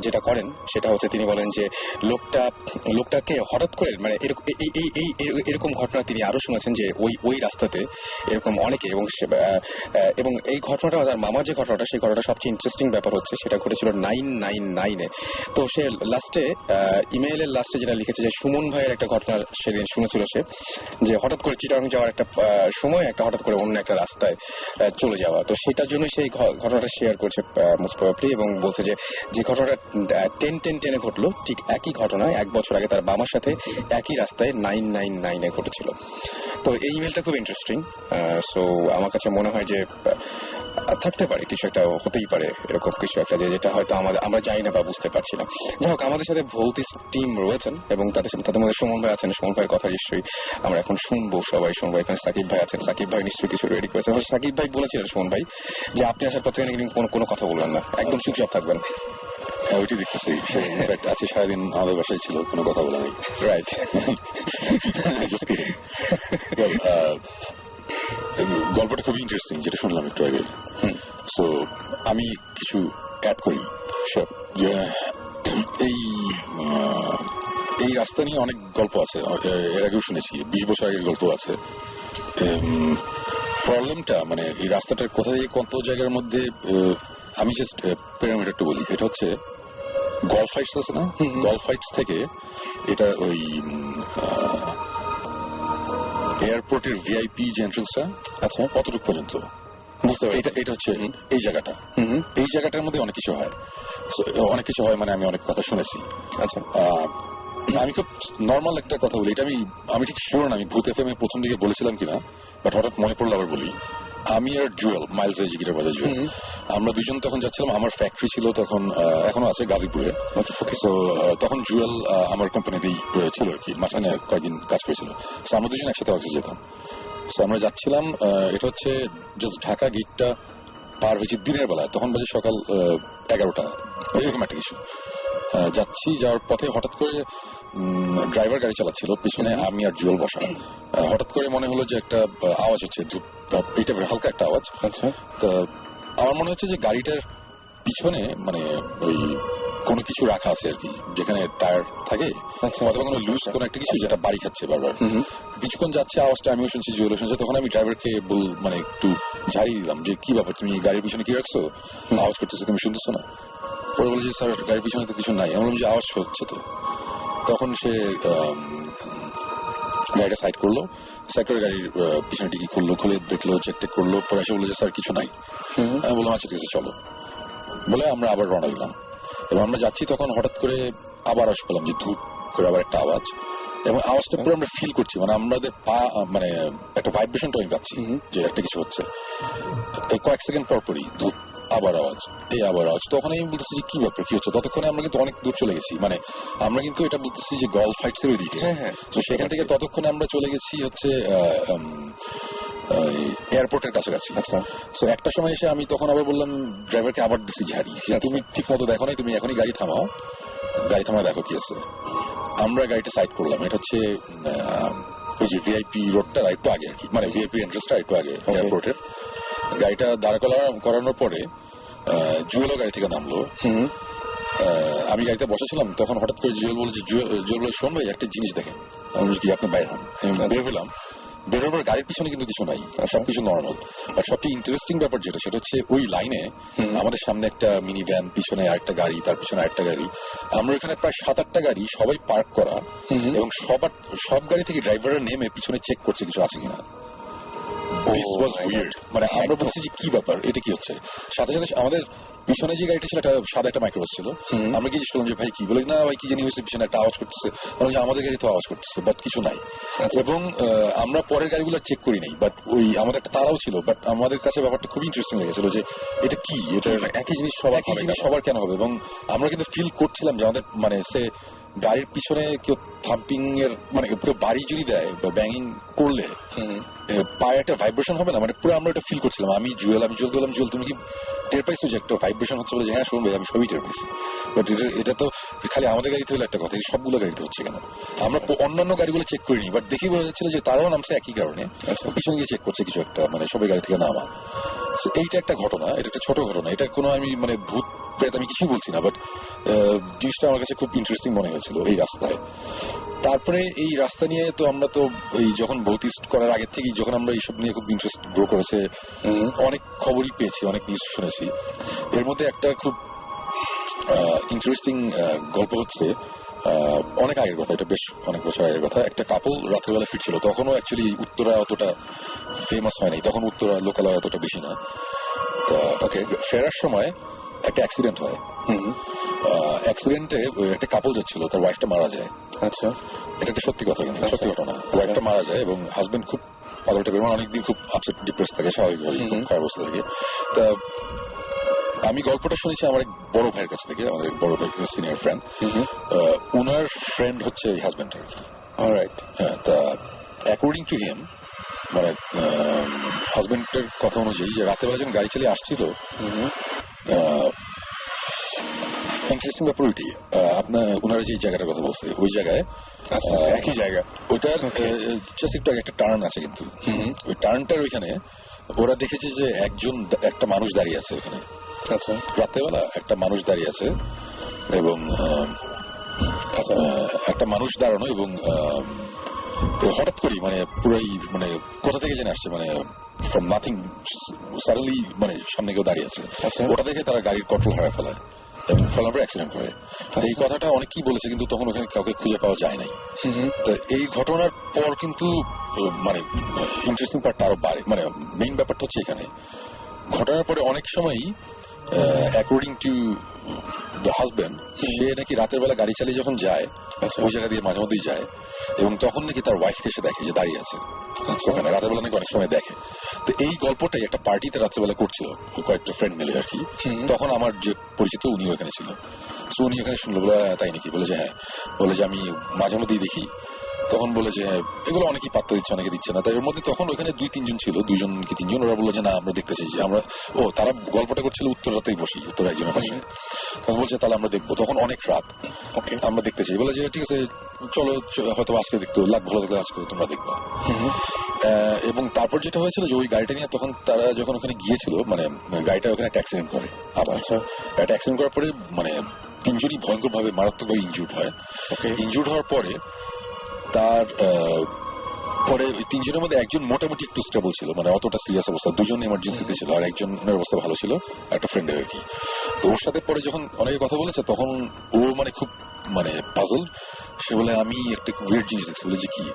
যেটা করেন সেটা হচ্ছে তিনি বলেন যে লোকটাকে হঠাৎ করে মানে এরকম ঘটনা তিনি আরো শুনেছেন যে ওই রাস্তাতে এরকম অনেকে, এবং এই ঘটনাটা তার মামার যে ঘটনাটা, সেই ঘটনাটা সবচেয়ে ইন্টারেস্টিং ব্যাপার হচ্ছে সেটা ঘটেছিল 999-এ। তো সে লাস্টে ইমেইলের লাস্টে যেটা লিখেছে যে সুমন ভাইয়ের একটা ঘটনা সেদিন শুনেছিল সে, যে হঠাৎ করে চিটাগাং যাওয়ার একটা সময় হঠাৎ করে অন্য একটা রাস্তায় চলে যাওয়া। তো সেটার জন্য সেই ঘটনাটা শেয়ার করছে মোস্ট প্রবাবলি, এবং বলছে যে ঘটনাটা 10-10-10-এ ঘটলো, ঠিক একই ঘটনা 1 বছর আগে তার বাবার সাথে একই রাস্তায় 999-এ ঘটেছিল। তো এই ইমেলটা খুব ইন্টারেস্টিং। সো আমার কাছে মনে হয় যে থাকতে পারে কিছু একটা, হতেই পারে এরকম কিছু একটা, যেটা হয়তো আমরা জানি না বা বুঝতে পারছি না। যাই হোক, আমাদের সাথে ভৌতিক টিম রয়েছেন, এবং তাদের মধ্যে সুমন ভাই আছেন। সুমন ভাইয়ের কথা নিশ্চয়ই আমরা এখন শুনবো, সবাই শুনবো। এখানে সাকিব ভাই আছেন, সাকিব ভাই নিশ্চয়ই কিছু রেডি করেছেন। সাকিব ভাই বলেছিলেন সুমন ভাই যে আপনি আসার পর থেকে কোনো কথা বলবেন না, একদম চুপচাপ থাকবেন। ওইটি দেখতেছি আছে, সারাদিন আমাদের বাসায় ছিল, কোনো কথা বলা নেই। রাইট। গল্পটা খুবই ইন্টারেস্টিং, যেটা শুনলাম একটু আগে। সো আমি কিছু অ্যাড করি। এই এই রাস্তা নিয়ে অনেক গল্প আছে, এর আগেও শুনেছি, 20 বছর আগের গল্প আছে। প্রবলেমটা মানে এই রাস্তাটার কোথা থেকে কত জায়গার মধ্যে, আমি জাস্ট প্যারামিটার একটু বলি। এটা হচ্ছে গলফ হাইটস আছে না, গলফ হাইটস থেকে এটা ওই এয়ারপোর্টের ভিআইপি যে এন্ট্রান্সটা আচ্ছা কতটুকু পর্যন্ত বুঝতে পারি। এটা হচ্ছে এই জায়গাটা, এই জায়গাটার মধ্যে অনেক কিছু হয়, অনেক কিছু হয় মানে আমি অনেক কথা শুনেছি। আচ্ছা আমি খুব নর্মাল একটা কথা বলি, এটা আমি ঠিক শিওর না আমি ভূত এফএম এ প্রথম দিকে বলেছিলাম কিনা, বাট হঠাৎ মনে পড়লো আবার বলি। আমি আর জুয়েল, মাইলস জিগিরা বাজার জুয়েল, আমরা দুজন তখন যাচ্ছিলাম, আমার ফ্যাক্টরি ছিল তখন, এখনো আছে গাজীপুরে। তো তখন জুয়েল আমার কোম্পানিতেই ছিল আর কি, মাঝখানে কয়েকদিন কাজ করেছিল। তো আমরা দুজন একসাথে অফিসে যেতাম। তো আমরা যাচ্ছিলাম, এটা হচ্ছে জাস্ট ঢাকা গেটটা পার হয়েছি দিনের বেলা, তখন বাজে সকাল 11টা, এরকম একটা কিছু। যাচ্ছি, যাওয়ার পথে হঠাৎ করে ড্রাইভার গাড়ি চালাচ্ছিল, পিছনে আমি আর জুয়েল বসা। হঠাৎ করে মনে হলো যে একটা আওয়াজ হচ্ছে, এটা হালকা একটা আওয়াজ। আচ্ছা, তো আমার মনে হচ্ছে যে গাড়িটার পিছনে মানে ওই কোনো কিছু রাখা আছে আর কি, যেখানে টায়ার থাকে অথবা কোনো লুজ কোনো একটা কিছু যেটা বাড়ি খাচ্ছে বারবার। কিছুক্ষণ যাচ্ছে, আওয়াজটা আমিও শুনছি, জুয়েলও শুনছে। তখন আমি ড্রাইভারকে মানে একটু ঝাড়িয়ে দিলাম যে কি ব্যাপার, তুমি গাড়ির পিছনে কি রাখছো, আওয়াজ করতেছো, তুমি শুনতেছো না? পরে বলে যে স্যার গাড়ির পিছনে তো কিছু নাই। আমি বললাম যে আওয়াজ হচ্ছে তো। তখন সে গাড়িটা সাইড করলো, সাইড করে গাড়ির পিছনে ডিকি খুললো, খুলে দেখলো, চেক টেক করলো, পরে এসে বললো যে স্যার কিছু নাই। আমি বললাম আচ্ছা ঠিক আছে চলো, বলে আমরা আবার রওনা দিলাম। এবং আমরা যাচ্ছি, তখন হঠাৎ করে আবার আওয়াজ পেলাম যে ধূপ করে আবার একটা আওয়াজ, এবং আওয়াজটা পুরো আমরা ফিল করছি, মানে আমাদের পা মানে একটা ভাইব্রেশনটা আমি পাচ্ছি যে একটা কিছু হচ্ছে। কয়েক সেকেন্ড পর পরই ধূপ, আবার আওয়াজ, এই আবার আওয়াজ। তখন আমি বলতেছি যে কি ব্যাপার, কি হচ্ছে? ততক্ষণে আমরা কিন্তু অনেক দূর চলে গেছি, মানে আমরা কিন্তু এটা বলতেছি যে গলফ হাইটস এর ওইদিকে। তো সেখান থেকে ততক্ষণে আমরা চলে গেছি হচ্ছে এয়ারপোর্টের কাছাকাছি। আচ্ছা, তো একটা সময় এসে আমি তখন আবার বললাম ড্রাইভারকে, আবার দিচ্ছি ঝাড়ি, তুমি ঠিক মতো দেখো নাই, তুমি এখনই গাড়ি থামাও, গাড়ি থামা দেখো কি আছে। আমরা গাড়িটা সাইড করলাম, এটা হচ্ছে ওই যে ভিআইপি রোডটা একটু আগে আর কি, মানে ভিআইপি এন্ট্রান্সটা একটু আগে এয়ারপোর্টের। গাড়িটা দাঁড় করানোর পরে জুয়েলও গাড়ি থেকে নামলো। আমি গাড়িতে বসেছিলাম, তখন হঠাৎ করে জুয়েল বলে, জুয়েল বলে শোন ভাই একটা জিনিস দেখেন। আমি কি আপনি বাইরে হন? বের হলাম, বেরোবার গাড়ির পিছনে কিন্তু কিছু নাই, সবকিছু নর্মাল। আর সবচেয়ে ইন্টারেস্টিং ব্যাপার যেটা, সেটা হচ্ছে ওই লাইনে আমাদের সামনে একটা মিনি ভ্যান, পিছনে আরেকটা গাড়ি, তার পিছনে আরেকটা গাড়ি, আমরা এখানে প্রায় 7-8টা গাড়ি সবাই পার্ক করা, এবং সব গাড়ি থেকে ড্রাইভাররা নেমে পিছনে চেক করছে কিছু আছে কিনা। মানে আমরা বলছি যে কি ব্যাপার, এটা কি হচ্ছে? সাথে সাথে আমাদের পিছনে যে গাড়িটা ছিল একটা সাদা একটা মাইক্রোবাস ছিল, আমরা জিজ্ঞেস করলাম যে ভাই কি, বলে না ভাই কি জানি হয়েছে, পিছনে একটা আওয়াজ করতেছে। আমাদের গাড়ি তো আওয়াজ করতেছে, বাট কিছু নাই। এবং আমরা পরের গাড়িগুলো চেক করি নাই, বাট ওই আমাদের একটা তারাও ছিল, বাট আমাদের কাছে ব্যাপারটা খুব ইন্টারেস্টিং লেগেছিল যে এটা কি, এটা একই জিনিস সবার কেন হবে। এবং আমরা কিন্তু ফিল করছিলাম যে আমাদের মানে সে গাড়ির পিছনে কেউ থাম্পিং এর মানে পুরো বাড়ি যদি দেয় বা ব্যাঙিং করলে পায়ে একটা ভাইব্রেশন হবে না, মানে পুরো আমরা এটা ফিল করছিলাম। আমি জুয়েল বললাম জুয়েল তুমি কি টের পাইছো যে একটা ভাইব্রেশন হচ্ছে? বলে হ্যাঁ শুনবে, আমি সবই টের পাইছি। বাট এটা তো খালি আমাদের গাড়িতে হলো একটা কথা, এই সবগুলো গাড়িতে হচ্ছে কেন? আমরা অন্যান্য গাড়িগুলো চেক করিনি, বাট দেখি বোঝা যাচ্ছিল যে তারাও নামছে একই কারণে, পিছনে গিয়ে চেক করছে কিছু একটা, মানে সবাই গাড়ি থেকে নামা। এইটা একটা ঘটনা, এটা একটা ছোট ঘটনা, এটা কোনো আমি মানে ভূত প্রেত আমি কিছুই বলছি না, বাট জিনিসটা আমার কাছে খুব ইন্টারেস্টিং মনে হয়েছিল এই রাস্তায়। তারপরে এই রাস্তা নিয়ে তো আমরা তো এই যখন ভৌতিস্ট করার আগের থেকেই যখন আমরা এইসব নিয়ে খুব ইন্টারেস্ট গ্রো করেছে, অনেক খবরই পেয়েছি, অনেক নিউজ শুনেছি। এর মধ্যে একটা খুব ইন্টারেস্টিং গল্প হচ্ছে, অনেক আগের কথা, এটা বেশ অনেক বছর আগের কথা। একটা কাপল রাত্রেবেলা ফিরছিল, তখনও অ্যাকচুয়ালি উত্তরা অতটা ফেমাস হয় নাই, তখন উত্তরা লোকালয় অতটা বেশি না। ওকে, ফেরার সময় একটা অ্যাক্সিডেন্ট হয়। অ্যাক্সিডেন্টে একটা কাপল যাচ্ছিল, তার ওয়াইফটা মারা যায়। আচ্ছা, এটা একটা সত্যি কথা, কিন্তু সত্যি ঘটনা। ওয়াইফটা মারা যায় এবং হাজবেন্ড খুব পাগল টাইপের, মানে অনেকদিন খুব আপসেট ডিপ্রেস থাকে, স্বাভাবিকভাবেই খুব খারাপ অবস্থা থাকে। তা আমি গল্পটা শুনেছি আমার এক বড় ভাইয়ের কাছ থেকে, আমাদের বড় ভাই সিনিয়র ফ্রেন্ড, উনার ফ্রেন্ড হচ্ছে এই হাজবেন্ডের। অলরাইট, হ্যাঁ। তা অ্যাকর্ডিং টু হিম, মানে হাজবেন্ডের কথা অনুযায়ী, যে রাতেবেলা যখন গাড়ি চালিয়ে আসছিল, ইন্টারেস্টিং ব্যাপার ওইটি, আপনার ওনারা যে জায়গাটার কথা বলছে ওই জায়গায় একই জায়গা, ওইটার জাস্ট একটু আগে একটা টার্ন আছে, কিন্তু ওই টার্নটার ওইখানে ওরা দেখেছে যে একটা মানুষ দাঁড়িয়ে আছে ওখানে। আচ্ছা, রাতেবেলা একটা মানুষ দাঁড়িয়ে আছে, এবং একটা মানুষ দাঁড়ানো এবং হঠাৎ করেই মানে পুরাই মানে কোথা থেকে জেনে আসছে মানে ফ্রম নাথিং সাডেনলি মানে সামনে কেউ দাঁড়িয়ে আছে, ওটা দেখে তারা গাড়ির কন্ট্রোল হারিয়ে ফেলায় এবং ফলার পরে অ্যাক্সিডেন্ট করে। এই কথাটা অনেকেই বলেছে কিন্তু তখন ওখানে কাউকে খুঁজে পাওয়া যায় নাই। তো এই ঘটনার পর কিন্তু মানে ইন্টারেস্টিং পার্টটা আরো বাড়ে, মানে মেইন ব্যাপারটা হচ্ছে এখানে ঘটনার পরে অনেক সময়ই অ্যাকর্ডিং টু দ্য হাজব্যান্ড সে নাকি রাতের বেলা গাড়ি চালিয়ে যখন যায় ওই জায়গা দিয়ে মাঝে মধ্যেই যায় এবং তখন নাকি তার ওয়াইফকে এসে দেখে যে দাঁড়িয়ে আছে ওখানে, রাতের বেলা নাকি অনেক সময় দেখে। তো এই গল্পটাই একটা পার্টিতে রাত্রেবেলা করছিল কয়েকটা ফ্রেন্ড মিলে আর কি, তখন আমার যে পরিচিত উনিও এখানে ছিল, তো উনি এখানে শুনলো বলে তাই নাকি, বলে যে হ্যাঁ, বলে যে আমি মাঝে মধ্যেই দেখি। তখন বলে যে এগুলো অনেকেই পাত্তা দিচ্ছে অনেকে দিচ্ছে না, তাই এর মধ্যে তখন ওখানে 2-3 জন ছিল, 2 কি 3 জন, ওরা বললো যে না আমরা দেখতে চাই যে আমরা তারা গল্পটা করছিল উত্তরাতেই বসি, উত্তর একজনের পাশে, তখন বলছে তাহলে আমরা দেখবো, তখন অনেক রাত, ওকে আমরা দেখতে চাই, বলে যে ঠিক আছে চলো হয়তো আজকে দেখতে লাগ ভালো থাকলে আজকে তোমরা দেখবো। এবং তারপর যেটা হয়েছিল যে ওই গাড়িটা নিয়ে তখন তারা যখন ওখানে গিয়েছিল মানে গাড়িটা ওখানে একটা অ্যাক্সিডেন্ট করে, আবার একটা অ্যাক্সিডেন্ট করার পরে মানে 3 জনই ভয়ঙ্কর ভাবে মারাত্মকভাবে ইনজুর্ড হয়। ইনজুর্ড হওয়ার পরে তার পরে 3 জনের মধ্যে একজন মোটামুটি একটু স্টেবল ছিল, মানে অতটা সিরিয়াস অবস্থা, 2 জন ইমার্জেন্সিতে ছিল আর একজনের অবস্থা ভালো ছিল, একটা ফ্রেন্ডের আর কি। তো ওর সাথে পরে যখন অনেকে কথা বলেছে তখন ও মানে খুব মানে পাজল, সে বলে আমি একটা ওয়েট জিনিস দেখছি, বলে যে কি,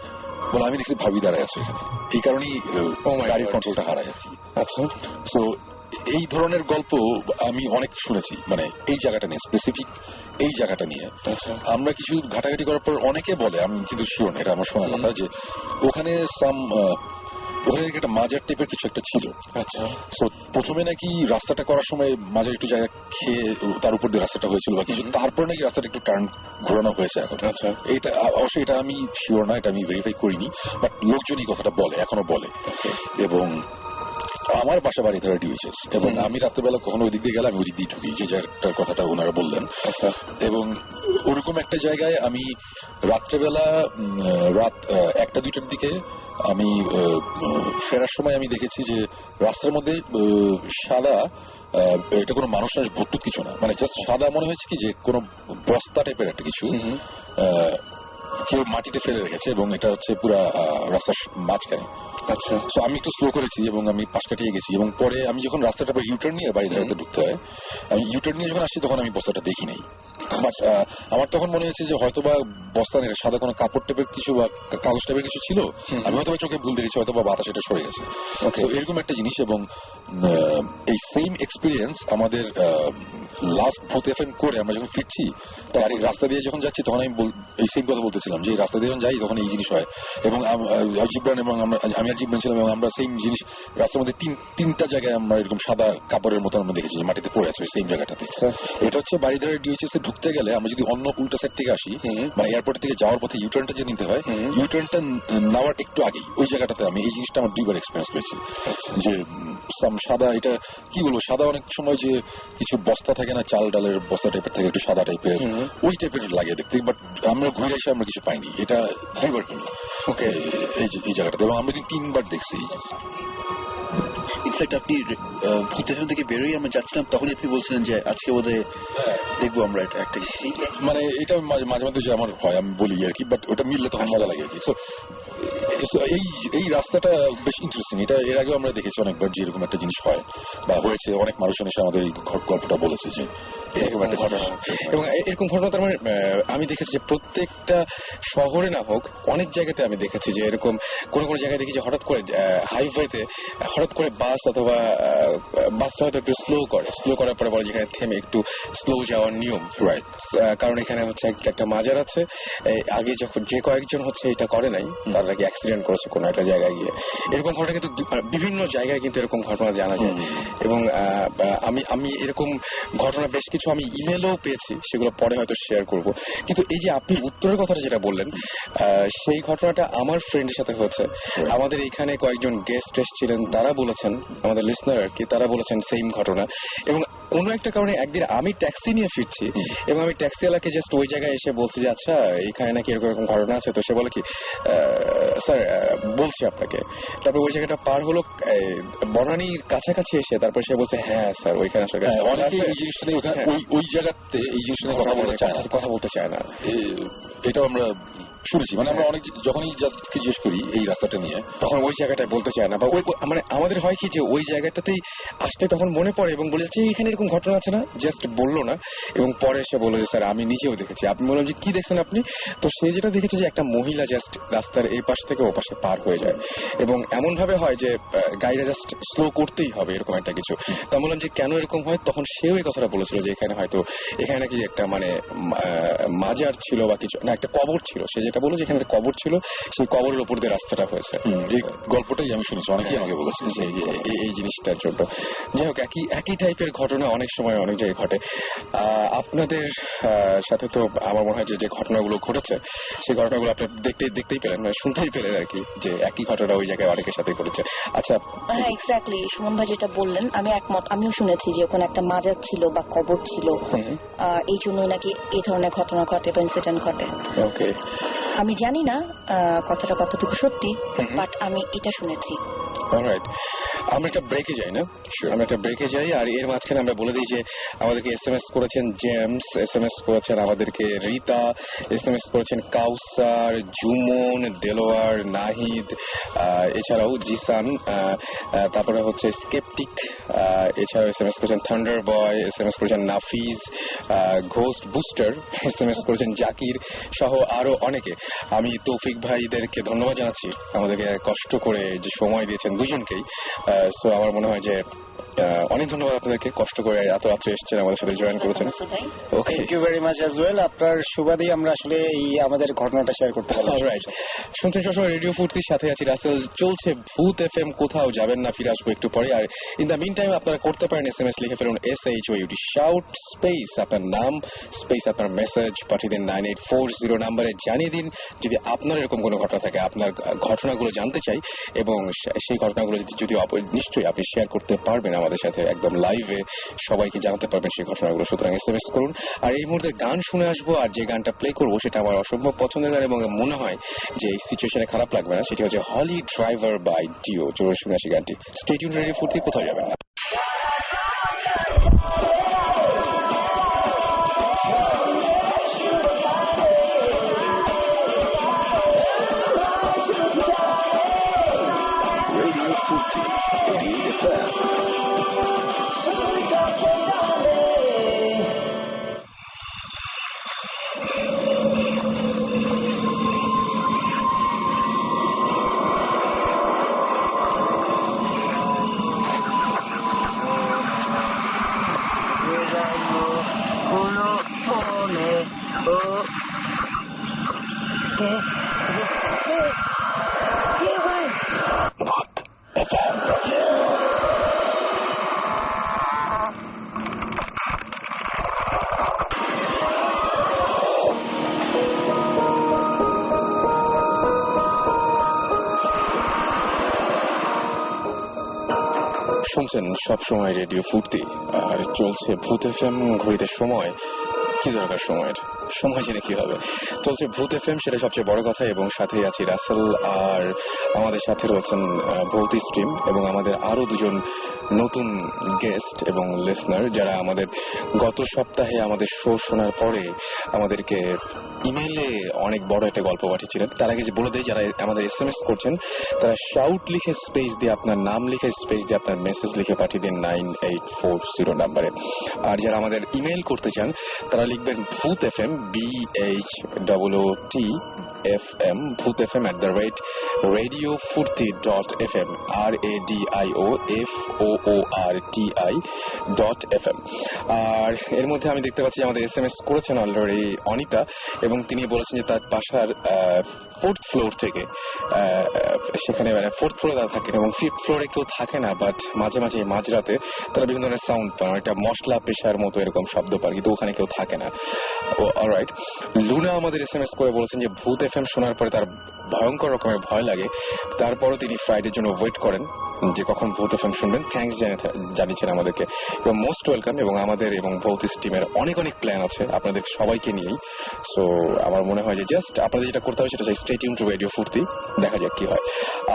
বলে আমি দেখছি ভাবি দাঁড়ায় আছে এখানে, এই কারণেই গাড়ির কন্ট্রোলটা হারায় আর কি। আচ্ছা, তো এই ধরনের গল্প আমি অনেক শুনেছি, মানে এই জায়গাটা নিয়ে স্পেসিফিক এই জায়গাটা নিয়ে আমরা কিছু ঘাটাঘাটি করার পর অনেকে বলে, আমি কিন্তু শিওর না, এটা আমার শোনা কথা, যে ওখানে ওখানে একটা মাজার টাইপের কিছু একটা ছিল। আচ্ছা, তো প্রথমে নাকি রাস্তাটা করার সময় মাজার একটু জায়গা খেয়ে তার উপর দিয়ে রাস্তাটা হয়েছিল বা কিছু, তারপরে নাকি রাস্তাটা একটু টার্ন ঘোরানো হয়েছে এখন। আচ্ছা, এটা অবশ্যই এটা আমি শিওর না, এটা আমি ভেরিফাই করিনি, বাট লোকজন এই কথাটা বলে, এখনো বলে। এবং আমার বাসা বাড়ি ধরে ডিউএইচএস, এবং আমি রাত্রেবেলা কখনো ওই দিক দিয়ে গেলে আমি ওই দিক দিয়ে ঢুকি, যে জায়গাটার কথাটা ওনারা বললেন। এবং ওরকম একটা জায়গায় আমি রাত্রেবেলা রাত 1টা-2টার দিকে আমি ফেরার সময় আমি দেখেছি যে রাস্তার মধ্যে সাদা, এটা কোনো মানুষ না, ভর্তুক কিছু না, মানে জাস্ট সাদা মনে হয়েছে কি যে কোনো বস্তা টাইপের একটা কিছু কেউ মাটিতে ফেলে রেখেছে, এবং এটা হচ্ছে পুরা রাস্তার মাঝখানে। আচ্ছা, তো আমি একটু স্লো করেছি এবং আমি পাশ কাটিয়ে গেছি, এবং পরে আমি যখন রাস্তাটা ইউটার্ন নিয়ে বাড়ি ধারাতে ঢুকতে হয়, আমি ইউটার্ন নিয়ে যখন আসছি তখন আমি বস্তাটা দেখি নাই। আমার তখন মনে হয়েছে যে হয়তো বা বস্তা নেই, সাদা কোনো কাপড় টাইপের কিছু বা কাগজ টাইপের কিছু ছিল, আমি হয়তো চোখে ভুল দেখেছি, হয়তো বা বাতাস এটা সরে গেছে, এরকম একটা জিনিস। এবং এই সেম এক্সপিরিয়েন্স আমাদের লাস্ট ভূত এফএম করে আমরা যখন ফিরছি, তার এই রাস্তা দিয়ে যখন যাচ্ছি তখন আমি এই সেম কথা বলতেছিলাম যে এই রাস্তা দিয়ে যখন যাই তখন এই জিনিস হয়। এবং জিব্রান এবং আমি আর জিব্রান ছিলাম, এবং আমরা সেম জিনিস রাস্তার মধ্যে 3টা জায়গায় আমরা এরকম সাদা কাপড়ের মতো আমরা দেখেছি যে মাটিতে পড়ে আছে সেম জায়গাটাতে। এটা হচ্ছে বাড়িধারে ডিউএইচএস এ ঢুকতে গেলে আমরা যদি অন্য উল্টা সাইড থেকে আসি, মানে এয়ারপোর্ট থেকে যাওয়ার পথে ইউটার্নটা যে নিতে হয়, ইউটার্নটা নেওয়ার একটু আগেই ওই জায়গাটাতে আমি এই জিনিসটা আমার 2বার এক্সপিরিয়েন্স করেছি, যে সাদা, এটা কি বলবো, সাদা অনেক সময় যে কিছু বস্তা থাকে না, চাল ডালের বস্তা টাইপের থাকে, একটু সাদা টাইপের, ওই টাইপের লাগে দেখতে, বাট আমরা ঘুরে এসে আমরা কিছু পাইনি, এটা 2বার কিনি এই জায়গাটাতে, এবং আমরা 3বার দেখছি। ইনফ্যাক্ট আপনি ভূতের থেকে বেরোই আমরা যাচ্ছিলাম, তখন আপনি বলছিলেন যে আজকে বোধহয় দেখবো আমরা এটা একটা, মানে এটা মাঝে মাঝে যে আমার হয় আমি বলি আর কি, বাট ওটা মিললে তখন মজা লাগে আর কি। এই রাস্তাটা বেশ ইন্টারেস্টিং, এটা এর আগেও আমরা দেখেছি অনেকবার যে এরকম একটা জিনিস হয় বা হয়েছে, অনেক মানুষজন এসে আমাদের এই গল্পটা বলেছে যে এরকম একটা ঘটনা। এবং এরকম ঘটনা তার মানে আমি দেখেছি যে প্রত্যেকটা শহরে না হোক, অনেক জায়গাতে আমি দেখেছি যে এরকম কোনো কোনো জায়গায় দেখি যে হঠাৎ করে হাইওয়েতে হঠাৎ করে বাস অথবা বাসটা হয়তো একটু স্লো করার পরে বলে যেখানে থেমে একটু স্লো যাওয়ার নিয়ম, রাইট? কারণ এখানে হচ্ছে একটা মাজার আছে, আগে যখন যে কয়েকজন হচ্ছে এটা করে নাই তারা নাকি অ্যাক্সিডেন্ট করেছে কোনো একটা জায়গায় গিয়ে, এরকম ঘটনা কিন্তু বিভিন্ন জায়গায় কিন্তু এরকম ঘটনা জানা যায়। এবং আমি এরকম ঘটনা বেশ কিছু আমি ইমেলও পেয়েছি, সেগুলো পরে হয়তো শেয়ার করব। কিন্তু এই যে আপনি উত্তরের কথাটা যেটা বললেন, সেই ঘটনাটা আমার ফ্রেন্ডের সাথে হয়েছে। আমাদের এখানে কয়েকজন গেস্ট এসেছিলেন, তারা বলেছেন আমাদের লিসনার আর কি, তারা বলেছেন সেম ঘটনা। এবং কোনো একটা কারণে একদিন আমি ট্যাক্সি নিয়ে ফিরছি এবং আমি ট্যাক্সিওয়ালাকে জাস্ট ওই জায়গায় এসে বলছি যে আচ্ছা এখানে নাকি এরকম এরকম ঘটনা আছে। তো সে বলে কি স্যার বলছি আপনাকে। তারপর ওই জায়গাটা পার হলো বনানীর কাছাকাছি এসে তারপর সে বলছে হ্যাঁ স্যার ওইখানে আসলে অনেকে এই জিনিসটা নিয়ে ওই জায়গাতে এই জিনিসটা নিয়ে কথা বলতে চায় না। এটাও আমরা শুনেছি, মানে আমরা অনেক যখনই যাত্রীকে জিজ্ঞেস করি এই রাস্তাটা নিয়ে তখন ওই জায়গাটায় বলতে চায় না, বা ওই মানে আমাদের হয় কি যে ওই জায়গাটাতেই আসতে তখন মনে পড়ে এবং বলে যে এখানে এরকম ঘটনা আছে না, জাস্ট বললো না এবং পরে এসে বললো যে স্যার আমি নিজেও দেখেছি। আপনি বললাম যে কি দেখছেন আপনি? তো সে যেটা দেখেছে যে একটা মহিলা জাস্ট রাস্তার এই পাশ থেকে ও পাশে পার হয়ে যায় এবং এমন ভাবে হয় যে গাড়িটা জাস্ট স্লো করতেই হবে এরকম একটা কিছু। তো আমি বললাম যে কেন এরকম হয়, তখন সেও এই কথাটা বলেছিল যে এখানে হয়তো এখানে নাকি একটা মানে মাজার ছিল বা কিছু না, একটা কবর ছিল। সে যেটা বললো যে এখানে একটা কবর ছিল, সেই কবরের উপর দিয়ে রাস্তাটা হয়েছে। এই গল্পটাই আমি শুনেছি, অনেকেই আমাকে বলেছে এই জিনিসটার জন্য। যাই হোক একই টাইপের ঘটনা অনেক সময় অনেক জায়গায় ঘটে। আপনাদের সাথে তো আমার মনে হয় যে ঘটনাগুলো ঘটেছে সেই ঘটনাগুলো আপনি দেখতেই পেলেন, মানে শুনতেই পেলেন আর কি, যে একই ঘটনা ওই জায়গায় অনেকের সাথে ঘটেছে। আচ্ছা হ্যাঁ এক্স্যাক্টলি, সুমন ভাই যেটা বললেন আমি একমত। আমিও শুনেছি যে ওখানে একটা মাজার ছিল বা কবর ছিল, এই জন্যই নাকি এই ধরনের ঘটনা ঘটে বা ইনসিডেন্ট ঘটে। ওকে, আমি জানি না কথাটা কতটুকু সত্যি, বাট আমি এটা শুনেছি। অলরাইট, আমরা একটা ব্রেকে যাই না? আমরা একটা ব্রেকে যাই, আর এর মাঝখানে আমরা বলে দিই যে আমাদেরকে এসএমএস করেছেন জেমস, এসএমএস করেছেন আমাদেরকে রিতা, এসএমএস করেছেন কাউসার, জুমন, দেলোয়ার, নাহিদ, এছাড়াও জিসান, তারপরে হচ্ছে স্কেপটিক, এছাড়াও এসএমএস করেছেন থান্ডার বয়, এসএমএস করেছেন নাফিজ, ঘোস্ট বুস্টার, এসএমএস করেছেন জাকির সহ আরো অনেকে। আমি তৌফিক ভাইদেরকে ধন্যবাদ জানাচ্ছি, আমাদেরকে কষ্ট করে যে সময় দিয়েছেন দুজনকেই। সো আমার মনে হয় যে অনেক ধন্যবাদ আপনাদেরকে, কষ্ট করে এত রাত্রে এসেছেন আমাদের সাথে জয়েন করেছেন। Okay, thank you very much as well. আপনার সুবাদেই আমরা আসলে এই আমাদের ঘটনাটা শেয়ার করতে পারলাম। অলরাইট, শুনছেন সবসময় রেডিও ফুর্তির সাথে আছি রাসেল, চলছে ভূত এফএম, কোথাও যাবেন না, ফিরে আসবো একটু পরে। আর ইন দ্য মিন টাইম আপনারা করতে পারেন এসএমএস লিখে ফেলুন SHOUT শাউট স্পেস আপনার নাম স্পেস আপনার মেসেজ পাঠিয়ে দিন 9840 নাম্বারে, জানিয়ে দিন যদি আপনার এরকম কোনো ঘটনা থাকে, আপনার ঘটনাগুলো জানতে চাই এবং সেই ঘটনাগুলো যদি নিশ্চয়ই আপনি শেয়ার করতে পারবেন আমাদের সাথে একদম লাইভে, সবাইকে জানাতে পারবেন সেই ঘটনাগুলো। সুতরাং এসএমএস করুন। আর এই মুহূর্তে গান শুনে আসবো, আর যে গানটা প্লে করবো সেটা আমার অসম্ভব পছন্দের গান এবং মনে হয় যে এই সিচুয়েশনে খারাপ লাগবে না, সেটি হচ্ছে হলি ড্রাইভার বাই ডিও। জোরে শুনে আসি গানটি। স্টে টিউন, রেডিও ফুর্তি, কোথাও যাবেন না। শুনছেন সবসময় রেডিও ফুর্তি, আর চলছে ভূত এফএম। ঘড়িতে সময় কি দরকার, সময় জেনে কি হবে। চলছে ভূত এফএম, সেটা সবচেয়ে বড় কথা। এবং সাথেই আছি রাসেল, আর আমাদের সাথে রয়েছেন ভৌতি স্ট্রিম এবং আমাদের আরো দুজন নতুন গেস্ট এবং লিসনার, যারা আমাদের গত সপ্তাহে আমাদের শো শোনার পরে আমাদেরকে ইমেইলে অনেক বড় একটা গল্প পাঠিয়েছিলেন। তার আগে যে বলে দেয়, যারা আমাদের এসএমএস করছেন তারা শাউট লিখে স্পেস দিয়ে আপনার নাম লিখে স্পেস দিয়ে আপনার মেসেজ লিখে পাঠিয়ে দিন 9840 নাম্বারে। আর যারা আমাদের ইমেইল করতে চান তারা লিখবেন ভূত এফএম BHOOTFM ভূত এফএম @radiofurti.fm RADIOFOORTI.fm। আর এর মধ্যে আমি দেখতে পাচ্ছি আমাদের এসএমএস করেছেন অলরেডি অনিতা, এবং তিনি বলেছেন যে তার বাসার 4th ফ্লোর থেকে, সেখানে মানে 4th ফ্লোরে তারা থাকেন এবং 5th ফ্লোরে কেউ থাকে না, বাট মাঝে মাঝে মাঝরাতে তারা বিভিন্ন ধরনের সাউন্ড পান, একটা মশলা পেশার মতো এরকম শব্দ পান, কিন্তু ওখানে কেউ থাকে না। অলরাইট, লুনা আমাদের এসএমএস করে বলেছেন যে ভূত এফএম শোনার পরে তার ভয়ঙ্কর রকমের ভয় লাগে, তারপরও তিনি ফ্রাইডের জন্য ওয়েট করেন। যে কখন ভৌত এফএম শুনবেন, থ্যাঙ্কস জানিয়েছেন আমাদেরকে এবং মোস্ট ওয়েলকাম। এবং আমাদের এবং ভৌতিস টিমের অনেক অনেক প্ল্যান আছে আপনাদের সবাইকে নিয়েই। সো আমার মনে হয় যে জাস্ট আপনাদের যেটা করতে হবে সেটা হচ্ছে স্টে টিউন টু রেডিও ফুর্তি, দেখা যাক কি হয়।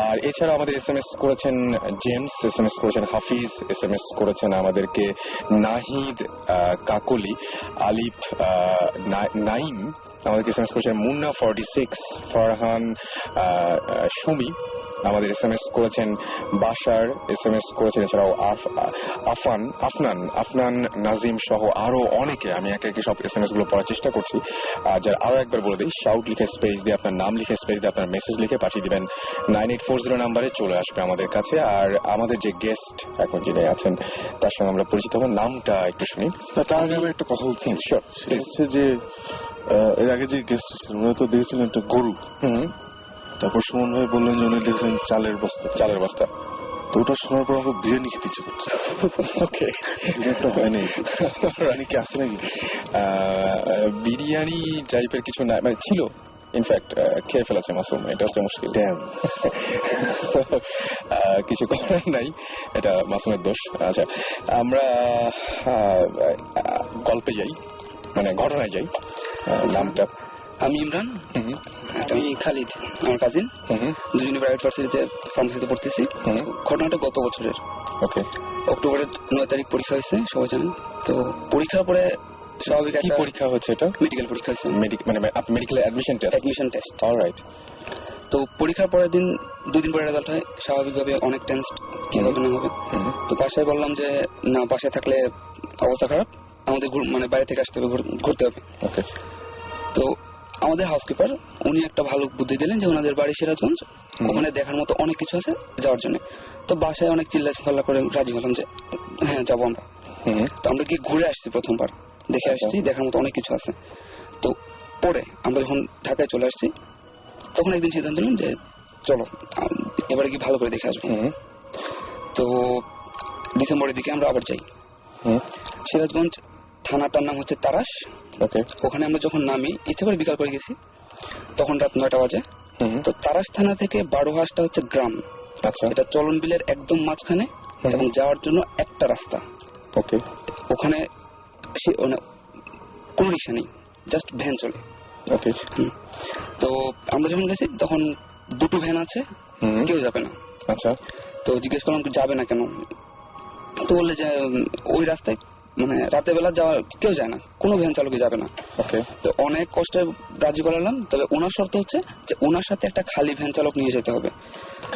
আর এছাড়া আমাদের SMS করেছেন জেমস, SMS করেছেন হাফিজ, SMS করেছেন আমাদেরকে নাহিদ, কাকলি, আলিফ, নাইম, আমাদেরকে SMS করেছেন মুন্না 46, ফারহান, সুমি, আমাদের SMS করেছেন বাশার, SMS করেছেন এছাড়াও আফনান, নাজিম সহ আরো অনেকে। আমি একে একে সব SMS গুলো পড়ার চেষ্টা করছি। যার আরো একবার বলে দিই, শাউট লিখে স্পেস দিয়ে আপনার নাম লিখে স্পেস দিয়ে আপনার মেসেজ লিখে পাঠিয়ে দিবেন 9840 নাম্বারে, চলে আসবে আমাদের কাছে। আর আমাদের যে গেস্ট এখন যিনি আছেন তার সঙ্গে আমরা পরিচিত হব, নামটা একটু শুনি। তার আগে আমি একটা কথা বলছি, শিওর, হচ্ছে যে এর আগে যে গেস্ট ছিলেন উনি তো দেখেছিলেন একটা গরু, তারপর সুমন ভাই বললেন যে উনি দেখেছেন চালের বস্তা। তো ওটা শোনার পর আমাকে বিরিয়ানি খেতে ইচ্ছে করছে। ওকে, একটা হয় নাই, বিরিয়ানি কি আছে নাকি? বিরিয়ানি টাইপের কিছু না, মানে ছিল, ইনফ্যাক্ট খেয়ে ফেলেছে মাসুম, এটা হচ্ছে মুশকিল। So, কিছু করার নাই, এটা মাসুমের দোষ। আচ্ছা, আমরা গল্পে যাই, মানে ঘটনায় যাই। নামটা? আমি ইমরান, আমি খালিদ, আমার কাজিন, দুজনে প্রাইভেট ভার্সিটিতে ফার্মেসিতে পড়তেছি। ঘটনাটা গত বছরের। ওকে, অক্টোবরের 9 তারিখ পরীক্ষা হয়েছে, সবাই জানেন। তো পরীক্ষার পরে স্বাভাবিক কি পরীক্ষা হচ্ছে এটা? মেডিকেল পরীক্ষা হয়েছে, মানে মেডিকেল অ্যাডমিশন টেস্ট। অলরাইট। তো পরীক্ষার পরের দিন, 2 দিন পরে রেজাল্ট হয়। স্বাভাবিকভাবে অনেক টেন্স, কি হবে না হবে। তো বাসায় বললাম যে না, বাসায় থাকলে অবস্থা খারাপ, আমাদের মানে বাইরে থেকে আসতে হবে, ঘুরতে হবে। ওকে। তো আমাদের হাউসকিপার উনি একটা ভালো বুদ্ধি দিলেন যে ওনাদের বাড়ি সিরাজগঞ্জ, ওখানে দেখার মতো অনেক কিছু আছে যাওয়ার জন্য। তো বাসায় অনেক চিল্লা করে রাজি হলাম যে হ্যাঁ যাবো আমরা। তো আমরা গিয়ে ঘুরে আসছি, প্রথমবার দেখে আসছি, দেখার মতো অনেক কিছু আছে। তো পরে আমরা যখন ঢাকায় চলে আসছি, তখন একদিন সিদ্ধান্ত নিলাম যে চলো এবারে কি ভালো করে দেখে আসবো। তো ডিসেম্বরের দিকে আমরা আবার যাই। সিরাজগঞ্জ থানাটার নাম হচ্ছে তারাস। ওকে। ওখানে আমরা যখন নামি, ইচ্ছে করে বিকাল করে গেছি, তখন রাত 9টা বাজে। তো তারাস থানা থেকে বারোহাঁসটা হচ্ছে গ্রাম। আচ্ছা। এটা চলন বিলের একদম মাঝখানে এবং যাওয়ার জন্য একটা রাস্তা। ওকে। ওখানে কোনো রিক্সা নেই, জাস্ট ভ্যান চলে। ওকে। তো আমরা যখন গেছি তখন 2টো ভ্যান আছে, কেউ যাবে না। আচ্ছা। তো জিজ্ঞেস করলাম যাবে না কেন, তো বললে যে ওই রাস্তায় মানে রাতের বেলা যাওয়া কেউ যায় না, কোনো ভ্যান চালকই যাবে না। ওকে। তো অনেক কষ্টে রাজি করালাম, তবে ওনার শর্ত হচ্ছে যে ওনার সাথে একটা খালি ভ্যান চালক নিয়ে যেতে হবে।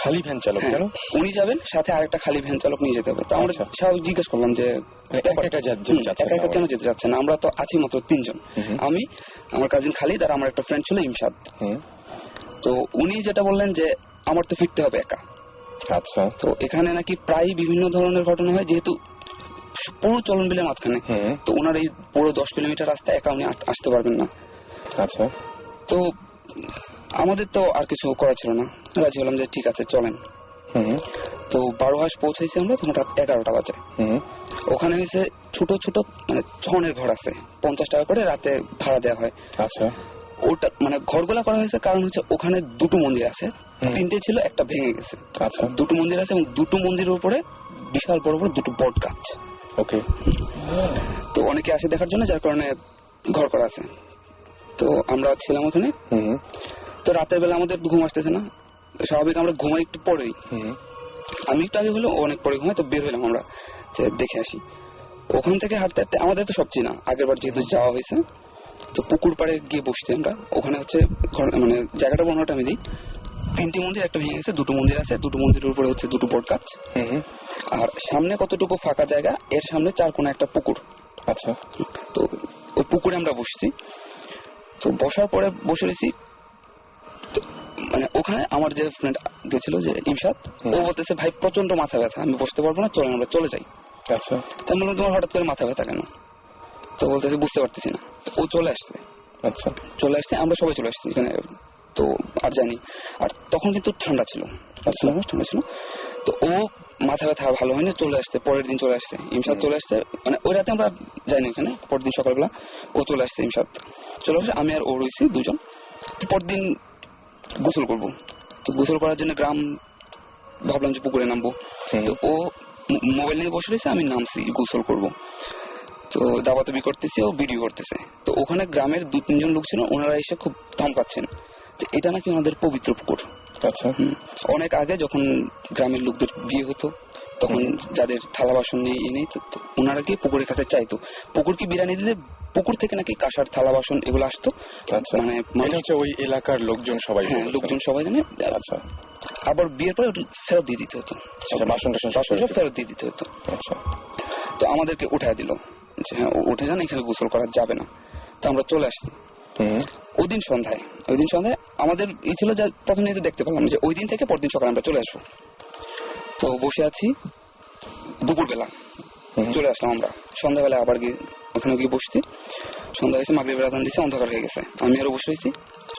খালি ভ্যান চালক? কেন? উনি যাবেন, সাথে আরেকটা খালি ভ্যান চালক নিয়ে যেতে হবে। তো আমরা সবাই জিজ্ঞেস করলাম যে একা একা কেন যেতে যাচ্ছে না, আমরা তো আছি মাত্র 3 জন, আমি, আমার কাজিন খালিদ আর আমার একটা ফ্রেন্ড ছিল ইমশাদ। তো উনি যেটা বললেন যে আমার তো ফিরতে হবে একা। আচ্ছা। তো এখানে নাকি প্রায় বিভিন্ন ধরনের ঘটনা হয়, যেহেতু পুরো চলন বিলের মাঝখানে, তো ওনার এই পুরো 10 কিলোমিটার রাস্তা একা উনি আসতে পারবেন না। আচ্ছা। তো আমাদের তো আর কিছু করা ছিল না, রাজি হলাম যে ঠিক আছে চলেন। তো বারোহাঁস পৌঁছাইছি আমরা তখন রাত 11টা বাজে। ওখানে হয়েছে ছোট ছোট মানে ছনের ঘর আছে, 50 টাকা করে রাতে ভাড়া দেওয়া হয়। আচ্ছা। ওটা মানে ঘরগুলা করা হয়েছে কারণ হচ্ছে ওখানে 2টো মন্দির আছে, 3টে ছিল, একটা ভেঙে গেছে। আচ্ছা। 2টো মন্দির আছে এবং 2টো মন্দিরের উপরে বিশাল বড় বড় 2টো বট গাছ। ওকে। তো অনেকে আসে দেখার জন্য, যার কারণে ঘর করা আছে। তো আমরা ছিলাম ওখানে। তো রাতের বেলা আমাদের ঘুম আসতেছে না, স্বাভাবিক আমরা ঘুমাই একটু পরেই, আমি একটু আগে হলো অনেক পরে ঘুমাই। তো বের হলাম আমরা যে দেখে আসি। ওখান থেকে হাঁটতে হাঁটতে আমাদের তো সব চিনা, আগের বার যেহেতু যাওয়া হয়েছে, তো পুকুর পাড়ে গিয়ে বসছি আমরা। ওখানে হচ্ছে মানে জায়গাটা বর্ণনাটা আমি দিই, 3টি মন্দির, একটা ভেঙে গেছে, 2টো মন্দির আছে, 2টো মন্দিরের উপরে হচ্ছে 2টো বট গাছ, আর সামনে কতটুকু ফাঁকা জায়গা, এর সামনে 4 কোণে একটা পুকুর। আচ্ছা। তো ওই পুকুরে আমরা বসছি। তো বসার পরে বসে রয়েছি, মানে ওখানে আমার যে ফ্রেন্ড গেছিল যে ইমশাদ, ও বলতেছে ভাই প্রচন্ড মাথা ব্যথা, আমি বসতে পারবো না, চলেন আমরা চলে যাই। আচ্ছা। তাই বললাম তোমার হঠাৎ করে মাথা ব্যথা কেন? তো বলতেছে বুঝতে পারতেছি না। ও চলে আসছে। আচ্ছা। চলে আসছে, আমরা সবাই চলে আসছি এখানে। তো আর জানি, আর তখন কিন্তু ঠান্ডা ছিল, ঠান্ডা ছিল। তো ও মাথা ব্যথা ভালো হয়নি, চলে আসছে, পরের দিন চলে আসছে। ইমশাদ চলে আসছে, মানে ওই রাতে আমরা যাইনি ওখানে, পরের দিন সকালবেলা ও চলে আসছে। ইমশাদ চলে আসছে, আমি আর ও রয়েছি 2 জন। পরদিন গোসল করবো। তো গোসল করার জন্য গ্রাম ভাবলাম যে পুকুরে নামবো। তো ও মোবাইল নিয়ে বসে রয়েছে, আমি নামছি গোসল করব। তো দাবাদাবি করতেছি, ও ভিডিও করতেছে। তো ওখানে গ্রামের 2-3 জন লোক ছিল, ওনারা এসে খুব ধমকাচ্ছেন যে এটা নাকি ওনাদের পবিত্র পুকুর। আচ্ছা। অনেক আগে যখন গ্রামের লোকদের বিয়ে হতো তখন যাদের থালা বাসন নেই নেই তো ওনারা কি পুকুরের কাছে চাইতো, পুকুর কি বিরানি দিলে পুকুর থেকে নাকি কাঁসার থালা বাসন এগুলো আসতো। আচ্ছা। মানে এটা হচ্ছে ওই এলাকার লোকজন সবাই হ্যাঁ, বলেছেন। লোকজন সবাই জানে। আচ্ছা আবার বিয়ের পরে ওটা ফেরত দিয়ে দিতে হতো, আচ্ছা, বাসন টাসন সব সব ফেরত দিয়ে দিতে হতো। আচ্ছা। তো আমাদেরকে উঠায় দিল যে হ্যাঁ উঠে যান, এখানে গোসল করা যাবে না। তো আমরা চলে আসছি। ওই দিন সন্ধ্যায় আমাদের ই ছিল যে প্রথমে তো দেখতে পেলাম যে ওই দিন থেকে পরদিন সকালে আমরা চলে আসবো। তো বসে আছি, দুপুরবেলা চলে আসলাম আমরা। সন্ধ্যাবেলা আবার গিয়ে ওখানে গিয়ে বসছি, সন্ধ্যা হয়েছে, মাগরিবের আজান দিচ্ছে, অন্ধকার হয়ে গেছে। আমি আরো বসে রয়েছি,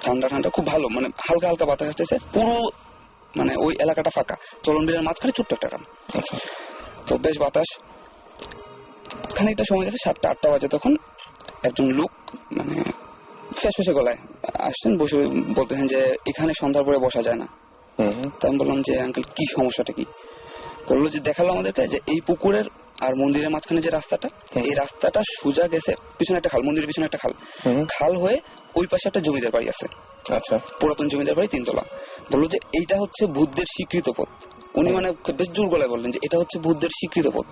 ঠান্ডা ঠান্ডা খুব ভালো, মানে হালকা হালকা বাতাস আসতেছে, পুরো মানে ওই এলাকাটা ফাঁকা, চলনবিলের মাঝখানে ছোট্ট একটা গ্রাম। তো বেশ বাতাস। খানিকটা সময় গেছে, 7টা-8টা বাজে, তখন একজন লোক মানে ফেসে গলায় আসছেন, বসে বলতেছেন যে এখানে সন্ধ্যার পরে বসা যায় না। তো আমি বললাম যে আঙ্কেল কি সমস্যাটা কি? বললো যে দেখালো আমাদেরকে যে এই পুকুরের আর মন্দিরের মাঝখানে যে রাস্তাটা, এই রাস্তাটা সোজা গেছে পিছনে একটা খাল, মন্দিরের পিছনে একটা খাল, খাল হয়ে ওই পাশে একটা জমিদার বাড়ি আছে। আচ্ছা। পুরাতন জমিদার বাড়ি, 3 তলা। বললো যে এইটা হচ্ছে বুদ্ধের স্বীকৃত পথ। উনি মানে বেশ জোর গলায় বললেন যে এটা হচ্ছে বুদ্ধের স্বীকৃত পথ।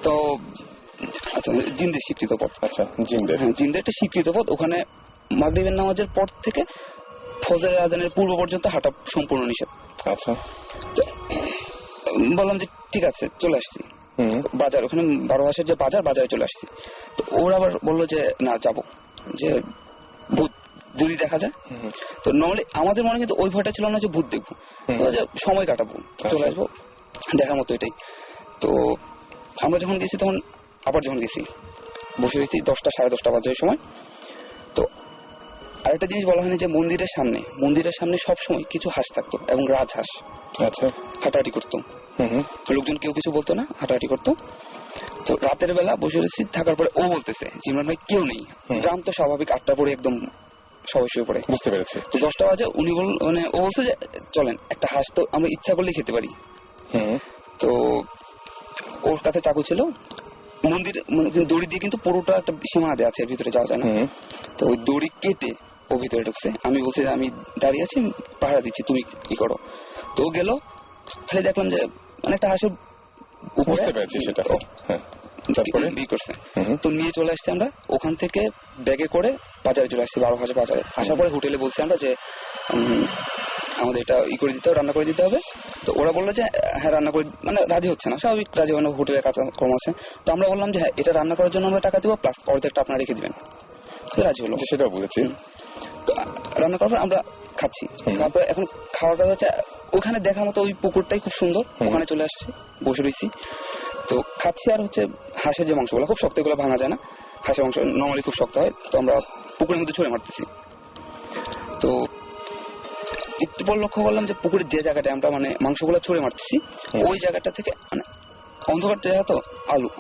তো আচ্ছা, জিন্দের স্বীকৃত পথ। আচ্ছা, জিন্দের। হ্যাঁ, জিন্দের একটা স্বীকৃত পথ। ওখানে মাগরিবের নামাজের পর থেকে ফজরের আজানের পূর্ব পর্যন্ত হাঁটা সম্পূর্ণ নিষেধ। আচ্ছা। বললাম যে ঠিক আছে, চলে আসছি। বাজার ওখানে 12 মাসের যে বাজারে চলে আসছি। তো ওরা আবার বললো যে না যাবো, যে ভূত যদি দেখা যায়। তো নর্মালি আমাদের মনে কিন্তু ওই ভয়টা ছিল না যে ভূত দেখবো, যে সময় কাটাবো, চলে আসবো, দেখার মতো এটাই। তো আমরা যখন গেছি তখন আবার যখন গেছি বসে হয়েছি 10টা সাড়ে 10টা বাজে ওই সময়। তো আরেকটা জিনিস বলা হয়নি যে মন্দিরের সামনে সবসময় কিছু হাঁস থাকতো এবং রাজহাঁস। আচ্ছা। হাঁটাহাঁটি করতো, লোকজন কেউ কিছু বলতো না, হাঁটাহাঁটি করতো। তো রাতের বেলা বসে রয়েছি, থাকার পরে ও বলতেছে ইমরান ভাই কেউ নেই, গ্রাম তো স্বাভাবিক 8টা পরে একদম সবাই শুয়ে পড়ে। বুঝতে পেরেছি। তো 10টা বাজে উনি মানে ও বলছে যে চলেন একটা হাঁস তো আমরা ইচ্ছা করলেই খেতে পারি। তো ওর কাছে চাকু ছিল, মন্দির দড়ি দিয়ে কিন্তু পুরোটা একটা সীমানা দেওয়া আছে, এর ভিতরে যাওয়া যায় না। তো ওই দড়ি কেটে ও ভিতরে ঢুকছে। আমি বলছি যে আমি দাঁড়িয়ে আছি, পাহারা দিচ্ছি, তুমি কি করো। তো ও গেল, খালি দেখলাম যে মানে একটা হাঁসের বুঝতে পেরেছি সেটা। করছে। তো নিয়ে চলে আসছি আমরা ওখান থেকে ব্যাগে করে বাজারে চলে আসছি, 12 বাজে বাজারে আসার পরে হোটেলে বলছি আমরা যে আমাদের এটা করে দিতে হবে, রান্না করে দিতে হবে। তো ওরা বললো যে হ্যাঁ রান্না করে, মানে রাজি হচ্ছে না, স্বাভাবিক রাজি হয় না, হোটেলের কাজকর্ম আছে। তো আমরা বললাম যে হ্যাঁ এটা রান্না করার জন্য আমরা টাকা দেবো, প্লাস অর্ধেকটা আপনারা রেখে দিবেন। রাজি হলো, সেটাও বুঝেছি। তো রান্না করার পর আমরা খাচ্ছি। তারপরে এখন খাওয়ার কাজ হচ্ছে ওখানে দেখার মতো ওই পুকুরটাই খুব সুন্দর, ওখানে চলে আসছি, বসে রয়েছি। তো খাচ্ছি, আর হচ্ছে হাঁসের যে মাংসগুলো খুব শক্ত, এগুলো ভাঙা যায় না, হাঁসের মাংস নর্মালি খুব শক্ত হয়। তো আমরা পুকুরের মধ্যে ছুঁড়ে মারতেছি। তো একটু পর লক্ষ্য করলাম যে পুকুরের যে জায়গাটা আমরা মানে মাংসগুলো ছুঁড়ে মারতেছি, ওই জায়গাটা থেকে মানে অন্ধকার জায়গা তো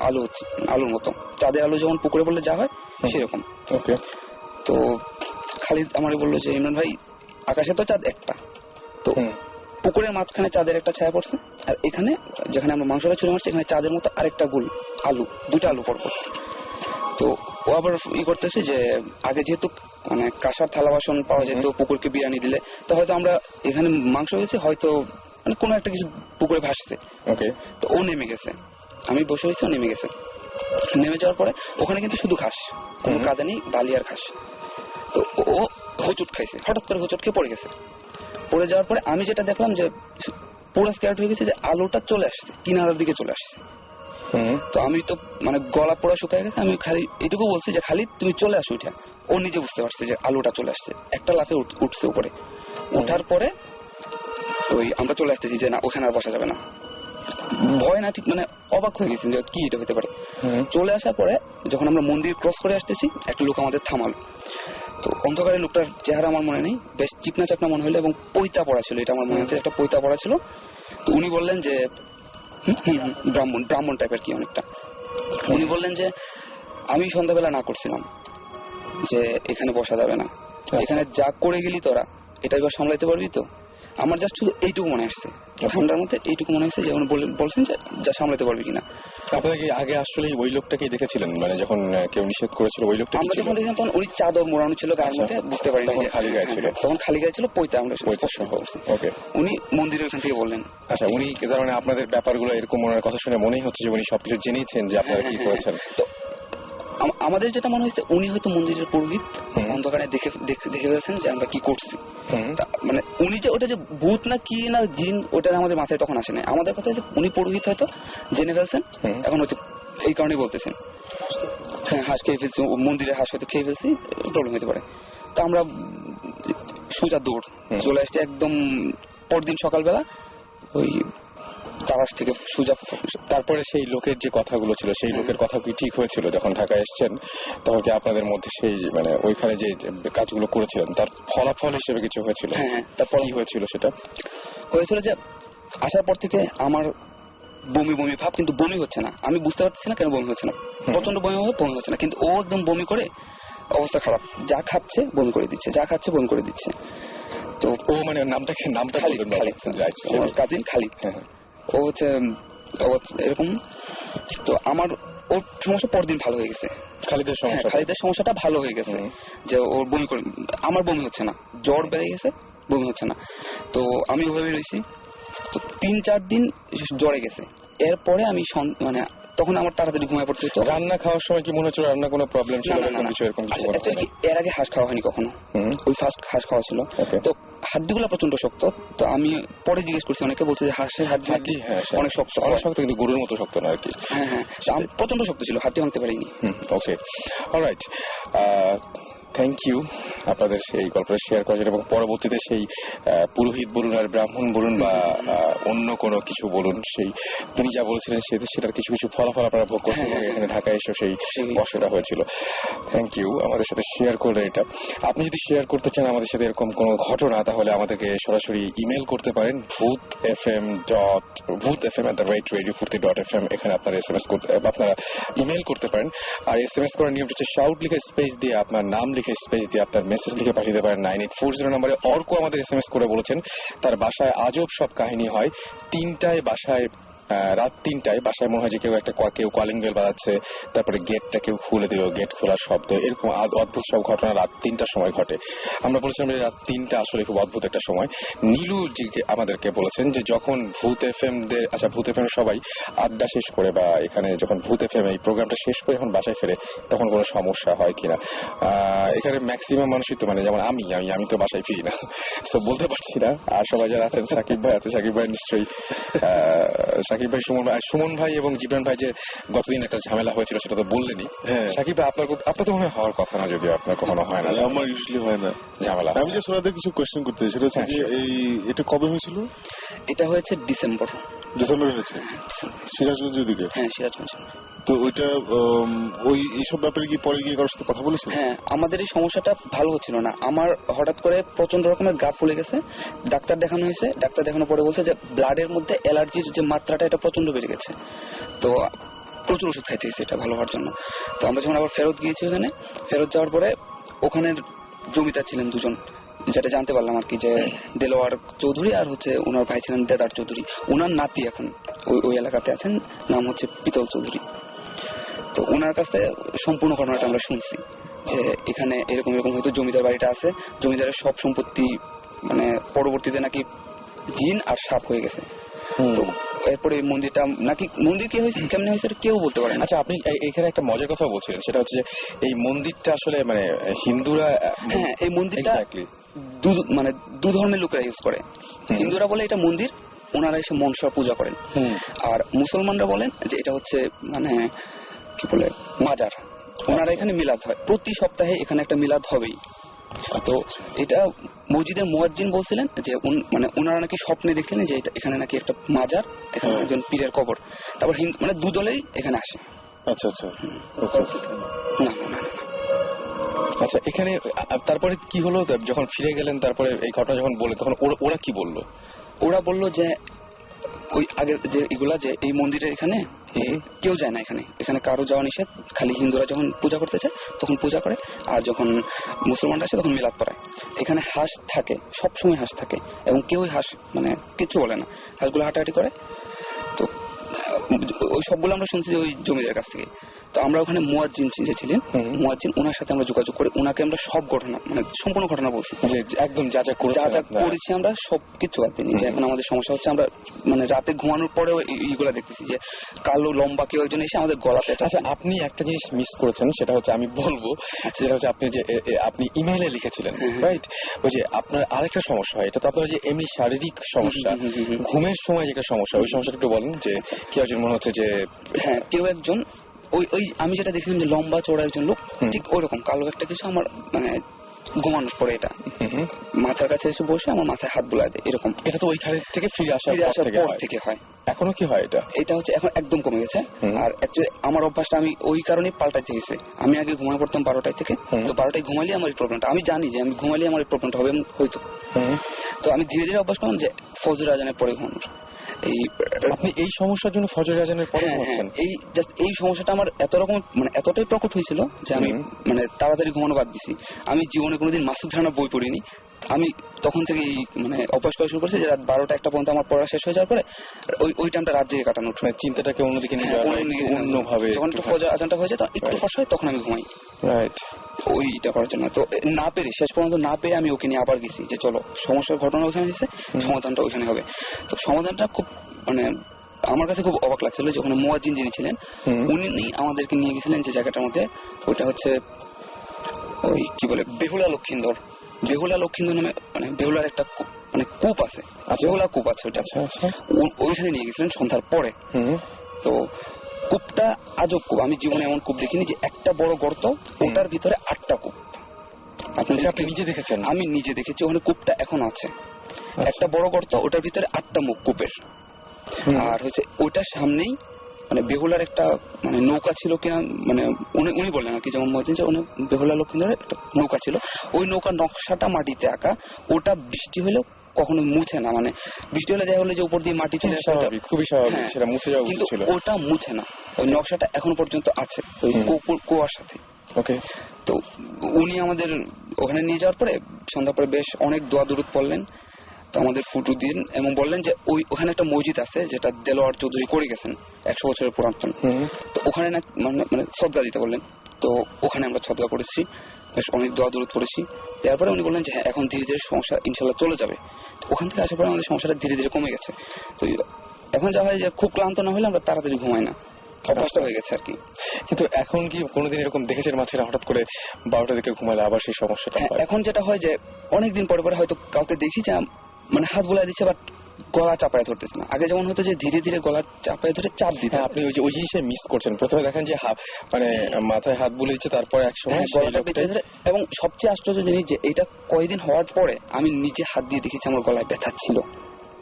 আলু হচ্ছে, আলুর মতো চাঁদের আলু যেমন পুকুরে বললে যা হয় সেরকম। তো খালিদ আমারে বললো যে ইমরান ভাই আকাশে তো চাঁদ একটা, তো পুকুরের মাঝখানে চাঁদের একটা ছায়া পড়ছে, আর এখানে যেখানে আমরা মাংসটা ছুঁড়ে মারছি এখানে চাঁদের মতো আরেকটা গোল আলু, 2টা আলু পরপর। তো ও আবার করতেছে যে আগে যেহেতু মানে কাঁসার থালা বাসন পাওয়া যেত পুকুরকে বিরিয়ানি দিলে, তো হয়তো আমরা এখানে মাংস হয়েছে, হয়তো মানে কোনো একটা কিছু পুকুরে ভাসছে। তো ও নেমে গেছে, আমি বসে হয়েছি, ও নেমে গেছে। নেমে যাওয়ার পরে ওখানে কিন্তু শুধু ঘাস, কোনো কাদা নেই, বালি আর ঘাস। তো ও হোঁচট খাইছে, হঠাৎ করে হোঁচট খেয়ে পড়ে গেছে। পড়ে যাওয়ার পরে আমি যেটা দেখলাম যে পুরো স্ক্যার্ট হয়ে গেছে, যে আলুটা চলে আসছে, কিনারার দিকে চলে আসছে। তো আমি তো মানে গলা পোড়া শুকায় গেছে, আমি খালি এটুকু বলছি যে খালি তুমি চলে আসো উঠে। ও নিজে বুঝতে পারছে যে আলুটা চলে আসছে, একটা লাফে উঠছে উপরে। ওঠার পরে ওই আমরা চলে আসতেছি যে না ওখানে আর বসা যাবে না, ভয় না ঠিক মানে অবাক হয়ে গেছি যে কি এটা হতে পারে। চলে আসার পরে যখন আমরা মন্দির ক্রস করে আসতেছি, একটা লোক আমাদের থামালো। তো অন্ধকারে লোকটার চেহারা আমার মনে নেই, বেশ চিকনা চাকনা মনে হলো, এবং পৈতা পড়া ছিল, এটা আমার মনে আছে, একটা পৈতা পড়া ছিল। তো উনি বললেন যে ব্রাহ্মণ টাইপের কি অনেকটা। উনি বললেন যে আমি সন্ধ্যাবেলা না করছিলাম যে এখানে বসা যাবে না, এখানে যা করে গেলি তোরা এটা এবার সামলাইতে পারবি তো। আমার জাস্ট শুধু এইটুকু মনে আসছে, ঠান্ডার মধ্যে এইটুকু মনে আসছে, যেমন বলছেন যে যা সামলাতে পারবে কিনা। আপনারা কি আগে আসলে ওই লোকটাকেই দেখেছিলেন, মানে যখন কেউ নিষেধ করেছিল ওই লোকটা? আমরা যখন দেখলাম তখন ওই চাদর মোড়ানো ছিল গায়ের মধ্যে, বুঝতে পারিনি। তখন খালি গায়ে ছিল? তখন খালি গায়ে ছিল, পৈতা আমরা পৈতা সহ। ওকে। উনি মন্দিরের ওখান থেকে বললেন। আচ্ছা, উনি তার মানে আপনাদের ব্যাপারগুলো এরকম ওনার কথা শুনে মনেই হচ্ছে যে উনি সবকিছু জেনেছেন যে আপনারা কি করেছেন। তো আমাদের যেটা মনে হয়েছে উনি হয়তো মন্দিরের পুরোহিত, অন্ধকারে দেখে ফেলেছেন যে আমরা কি করছি। মানে উনি যে ওটা যে ভূত না কি না জিন, ওটা আমাদের মাথায় তখন আসে না। আমাদের কথা হচ্ছে উনি পুরোহিত হয়তো জেনে ফেলছেন, এখন হয়তো এই কারণেই বলতেছেন। হ্যাঁ, হাঁস খেয়ে ফেলছি, মন্দিরে হাঁস হয়তো খেয়ে ফেলছি, প্রবলেম হতে পারে। তো আমরা সোজা দৌড় চলে আসছি একদম পরদিন সকালবেলা ওই তারাস থেকে সোজা। তারপরে সেই লোকের যে কথাগুলো ছিল সেই লোকের কথা কি ঠিক হয়েছিল? যখন ঢাকায় এসেছেন তখন কি আপনাদের মধ্যে সেই মানে ওইখানে যে কাজগুলো করেছিলেন তার ফলাফল হিসেবে কিছু হয়েছিল? হ্যাঁ, তারপর কি হয়েছিল সেটা? হয়েছিল যে আসার পর থেকে আমার বমি বমি ভাব, কিন্তু বমি হচ্ছে না। আমি বুঝতে পারছি না কেন বমি হচ্ছে না, প্রচন্ড বমি হচ্ছে না, কিন্তু ও একদম বমি করে অবস্থা খারাপ, যা খাচ্ছে বমি করে দিচ্ছে, যা খাচ্ছে বমি করে দিচ্ছে। তো ও মানে নামটা কাজিন খালিদ, ও হচ্ছে এরকম। তো আমার ওর সমস্যা পরদিন ভালো হয়ে গেছে, খালিদের সমস্যাটা ভালো হয়ে গেছে, যে ওর বমি করে, আমার বমি হচ্ছে না, জ্বর বেড়ে গেছে, বমি হচ্ছে না। তো আমি ওভাবে রয়েছি, তো 3-4 দিন জ্বরে গেছে। এরপরে আমি মানে তখন আমার তাড়াতাড়ি ঘুমায় পড়তে হতো। রান্না খাওয়ার সময় কি মনে হচ্ছে রান্না কোনো প্রবলেম ছিল? এর আগে হাঁস খাওয়া হয়নি কখনো, ওই ফার্স্ট হাঁস খাওয়া ছিল। তো হাড্ডিগুলো প্রচন্ড শক্ত। তো আমি পরে জিজ্ঞেস করছি, অনেকে বলছে যে হাঁসের হাড্ডি অনেক শক্ত, কিন্তু গরুর মতো শক্ত না আর কি। হ্যাঁ, প্রচন্ড শক্ত ছিল, হাড্ডি ভাঙতে পারিনি। ওকে, অলরাইট, থ্যাংক ইউ আপনাদের সেই গল্পটা শেয়ার করার জন্য। এবং পরবর্তীতে সেই পুরোহিত বলুন আর ব্রাহ্মণ বলুন বা অন্য কোনো কিছু বলুন, সেই তিনি যা বলেছিলেন সেটার কিছু কিছু ফলাফল আপনারা ভোগ করছেন, এখানে ঢাকায় এসে সেই বর্ষটা হয়েছিল। থ্যাংক ইউ আমাদের সাথে শেয়ার করলেন এটা। আপনি যদি শেয়ার করতে চান আমাদের সাথে এরকম কোনো ঘটনা, তাহলে আমাদেরকে সরাসরি ইমেল করতে পারেন bhutfm@radiofurti.fm। এখানে আপনারা SMS করতে, আপনারা ইমেল করতে পারেন। আর SMS করার নিয়ম হচ্ছে শাউট লিখে স্পেস দিয়ে আপনার নাম লিখে স্পেস দিয়ে আপনার মেসেজ লিখে পাঠিয়ে দিতে পারেন 9840 নম্বরে। অর্ক আমাদের SMS করে বলেছেন তার বাসায় আজব সব কাহিনী হয়। 3টায় বাসায়, রাত 3টায় বাসায় মনে হয় যে কেউ কলিং বেল বাজাচ্ছে, তারপরে গেটটা কেউ খুলে দিল, গেট খোলার শব্দ, এরকম অদ্ভুত সব ঘটনা রাত 3টার সময় ঘটে। আমরা বলেছিলাম যে রাত 3টা আসলে খুব অদ্ভুত একটা সময়। নীলু জি আমাদেরকে বলেছেন যে যখন ভূত এফএম সবাই আড্ডা শেষ করে বা এখানে যখন ভূত এফএম এই প্রোগ্রামটা শেষ করে এখন বাসায় ফেরে তখন কোনো সমস্যা হয় কিনা। এখানে ম্যাক্সিমাম মানুষই তো মানে যেমন আমি তো বাসায় ফিরি না, তো বলতে পারছি না। আর সবাই যারা আছেন, সাকিব ভাই আছে, সাকিব ভাই নিশ্চয়ই, সাকিব ভাই, সুমন ভাই এবং জীবন ভাই যে গতদিন একটা ঝামেলা হয়েছিল সেটা তো বললেনই। সাকিব ভাই আপনার তো মনে হয় হওয়ার কথা না, যদিও আপনার কখনো হয় না। আমার ইউজুয়ালি হয় না ঝামেলা। আমি যে সোনাদের কিছু কোয়েশ্চেন করতে চাই, সেটা হচ্ছে যে এটা কবে হয়েছিল? এটা হয়েছে ডিসেম্বরে হয়েছে সিরাজগঞ্জের দিকে। হ্যাঁ, সিরাজগঞ্জ। তো ওইটা এইসব ব্যাপারে কি পরে গিয়ে কারোর সাথে কথা বলেছিল? হ্যাঁ, আমাদের এই সমস্যাটা ভালো হচ্ছিল না। আমার হঠাৎ করে প্রচন্ড রকমের গা ফুলে গেছে, ডাক্তার দেখানো হয়েছে। ডাক্তার দেখানোর পরে বলছে যে ব্লাডের মধ্যে অ্যালার্জির যে মাত্রাটা এটা প্রচন্ড বেড়ে গেছে, তো প্রচুর ওষুধ খাইতে হয়েছে এটা ভালো হওয়ার জন্য। তো আমরা যখন আবার ফেরত গিয়েছি, ফেরত যাওয়ার পরে ওখানের জমিদার ছিলেন 2জন, যেটা জানতে পারলাম আর কি, যে দেলোয়ার চৌধুরী আর হচ্ছে ওনার ভাই ছিলেন দেদার চৌধুরী। ওনার নাতি এখন ওই এলাকাতে আছেন, নাম হচ্ছে পিতল চৌধুরী। তো ওনার কাছে সম্পূর্ণ ঘটনাটা আমরা শুনছি যে এখানে এরকম হয়তো জমিদার বাড়িটা আছে, জমিদারের সব সম্পত্তি মানে পরবর্তীতে নাকি জিন আর সাপ হয়ে গেছে। তো এরপরে মন্দিরটা নাকি, মন্দির কি হয়েছে কেমনে হয়েছে কেউ বলতে পারে না। আচ্ছা, আপনি এখানে একটা মজার কথা বলছিলেন, সেটা হচ্ছে যে এই মন্দিরটা আসলে মানে হিন্দুরা, হ্যাঁ, এই মন্দিরটা মানে 2 ধর্মের লোকেরা ইউজ করে। হিন্দুরা বলে এটা মন্দির, ওনারা এসে মনসা পূজা করেন। আর মুসলমানরা বলেন যে এটা হচ্ছে মানে কি বলে মাজার। ওনারা এখানে মিলাদ হয়, প্রতি সপ্তাহে এখানে একটা মিলাদ হবেই। তো এটা মসজিদের মুয়াজ্জিন বলছিলেন যে মানে ওনারা নাকি স্বপ্নে দেখছিলেন যে এখানে নাকি একটা মাজার, এখানে একজন পীরের কবর। তারপর মানে 2 দলেই এখানে আসে। আচ্ছা আচ্ছা, না। আচ্ছা, এখানে তারপরে কি হলো যখন ফিরে গেলেন? তারপরে এই ঘটনা যখন বলে তখন ওরা কি বললো? ওরা বললো যে ওই আগের যে এগুলা, যে এই মন্দিরের এখানে কেউ যায় না এখানে কারো যাওয়া নিষেধ। খালি হিন্দুরা যখন পূজা করতে চায় তখন পূজা করে, আর যখন মুসলমানরা আসে তখন মিলাদ পড়ায়। এখানে হাঁস থাকে, সবসময় হাঁস থাকে, এবং কেউই হাঁস মানে কিছু বলে না, হাঁসগুলো হাঁটাহাঁটি করে। তো ওই সবগুলো আমরা শুনছি ওই জমিদারের কাছ থেকে। তো আমরা ওখানে মুয়াজ্জিন যে ছিলেন, মুয়াজ্জিন ওনার সাথে আমরা যোগাযোগ করে ওনাকে আমরা সব ঘটনা মানে সম্পূর্ণ ঘটনা বলছি, একদম যা যা করেছি আমরা সবকিছু বাদ দিই। যে এখন আমাদের সমস্যা হচ্ছে আমরা মানে রাতে ঘুমানোর পরেও এইগুলা দেখতেছি যে কালো লম্বা কেউ একজন এসে আমাদের গলাতে। আচ্ছা, আপনি একটা জিনিস মিস করেছেন, সেটা হচ্ছে আমি বলবো, সেটা হচ্ছে আপনি ইমেইলে লিখেছিলেন, রাইট? ওই যে আপনার আরেকটা সমস্যা হয়, এটা তো আপনার যে এমনি শারীরিক সমস্যা, ঘুমের সময় যে একটা সমস্যা, ওই সমস্যাটা একটু বলেন। যে কেউ একজন মনে হচ্ছে যে হ্যাঁ কেউ একজন ওই আমি যেটা দেখছিলাম যে লম্বা চওড়া একজন লোক, ঠিক ওইরকম কালো একটা কিছু আমার মানে ঘুমানোর পরে এটা মাথার কাছে এসে বসে আমার মাথায় হাত বুলায় দেয় এরকম। এটা তো ওইখানে থেকে ফিরে আসার পর থেকে হয়। এখনো কি হয় এটা হচ্ছে এখন একদম কমে গেছে। আর অ্যাকচুয়ালি আমার অভ্যাসটা আমি ওই কারণেই পাল্টাতে গেছে। আমি আগে ঘুমায় পড়তাম 12টায় থেকে, তো 12টায় ঘুমাইলে আমার এই প্রবলেমটা, আমি জানি যে আমি ঘুমাইলে আমার এই প্রবলেমটা হবে হয়তো। তো আমি ধীরে ধীরে অভ্যাস করলাম যে ফজর আজানের পরে ঘুমানোর। আপনি এই সমস্যার জন্য ফজর আজানের পরে এই সমস্যাটা আমার এত রকম মানে এতটাই প্রকট হয়েছিল যে আমি মানে তাড়াতাড়ি ঘুমানো বাদ দিছি। আমি জীবনে কোনোদিন মাসুদ রানা বই পড়িনি। আমি তখন থেকে মানে অভ্যাস করা শুরু করেছি যে রাত 12টা 1টা পর্যন্ত আমার পড়া শেষ হয়ে যাওয়ার পরে ওই টাইমটা রাত জেগে কাটানোর, চিন্তাটাকে অন্যদিকে নিয়ে যাওয়া, অন্যভাবে যখন একটু ফজর আজানটা হয়ে যায় একটু ফাঁস হয় তখন আমি ঘুমাই, রাইট, ওইটা করার জন্য। তো না পেরে শেষ পর্যন্ত না পেরে আমি ওকে নিয়ে আবার গেছি যে চলো সমস্যার ঘটনা ওখানে হয়েছে, সমাধানটা ওইখানে হবে। তো সমাধানটা খুব মানে আমার কাছে খুব অবাক লাগছিল যে ওখানে মুয়াজ্জিন যিনি ছিলেন উনি আমাদেরকে নিয়ে গেছিলেন যে জায়গাটার মধ্যে, ওইটা হচ্ছে ওই কি বলে বেহুলা লক্ষিন্দর নামে মানে বেহুলার একটা মানে কূপ আছে, বেহুলা কূপ আছে ওইটা। ওইখানে নিয়ে গেছিলেন সন্ধ্যার পরে। তো কূপটা আজব কূপ, আমি জীবনে এমন কূপ দেখিনি যে একটা বড় গর্ত, ওটার ভিতরে 8টা কূপ। আপনি নিজে দেখেছেন? আমি নিজে দেখেছি, ওখানে কূপটা এখন আছে। একটা বড় গর্ত, ওটার ভিতরে 8টা মুখ কূপের। আর হচ্ছে ওইটার সামনেই মানে বেহুলার একটা মানে নৌকা ছিল কিনা মানে উনি বললেন আর কি, যেমন মজা যে উনি বেহুলা লক্ষিন্দরের একটা নৌকা ছিল, ওই নৌকার নকশাটা মাটিতে আঁকা, ওটা বৃষ্টি হলেও কখনো মুছে না, মানে বৃষ্টি হলে দেখা হলো যে উপর দিয়ে মাটি চলে আসে, খুবই স্বাভাবিক, সেটা মুছে যাওয়া উচিত ছিল, ওটা মুছে না, ওই নকশাটা এখনো পর্যন্ত আছে ওই কুয়ার সাথে। ওকে, তো উনি আমাদের ওখানে নিয়ে যাওয়ার পরে সন্ধ্যা পরে বেশ অনেক দোয়া দুরুদ পড়লেন, তো আমাদের ফুটু দিন এবং বললেন যে ওখানে একটা মসজিদ আছে যেটা দেলোয়ার চৌধুরী করে গেছেন 100 বছরের পুরাতন, তো ওখানে না মানে শ্রদ্ধা দিতে বললেন। তো ওখানে আমরা শ্রদ্ধা করেছি, বেশ অনেক দোয়া দূরত করেছি। তারপরে উনি বললেন যে হ্যাঁ এখন ধীরে ধীরে সমস্যা ইনশাল্লাহ চলে যাবে। তো ওখান থেকে আসার পরে আমাদের সমস্যাটা ধীরে ধীরে কমে গেছে। তো এখন যা হয় যে খুব ক্লান্ত না হলে আমরা তাড়াতাড়ি ঘুমাই না, অভ্যাসটা হয়ে গেছে আর কি। কিন্তু এখন কি কোনোদিন এরকম দেখেছেন মাঝখানে হঠাৎ করে 12টার দিকে ঘুমালে আবার সেই সমস্যাটা হয়? এখন যেটা হয় যে অনেকদিন পরে পরে হয়তো কাউকে দেখি যে মানে হাত বুলাই দিচ্ছে বাট গলা চাপায় ধরতেছে না। আগে যেমন হতো যে ধীরে ধীরে গলা চাপায় ধরে চাপ দিতে। আপনি ওই জিনিসটা মিস করছেন। প্রথমে দেখেন যে মানে মাথায় হাত বুলে দিচ্ছে, তারপরে এক সময় গলাটা পেঁচে ধরে। এবং সবচেয়ে আশ্চর্য জিনিস যে এটা কয়েকদিন হওয়ার পরে আমি নিজে হাত দিয়ে দেখেছি আমার গলায় ব্যথা ছিল।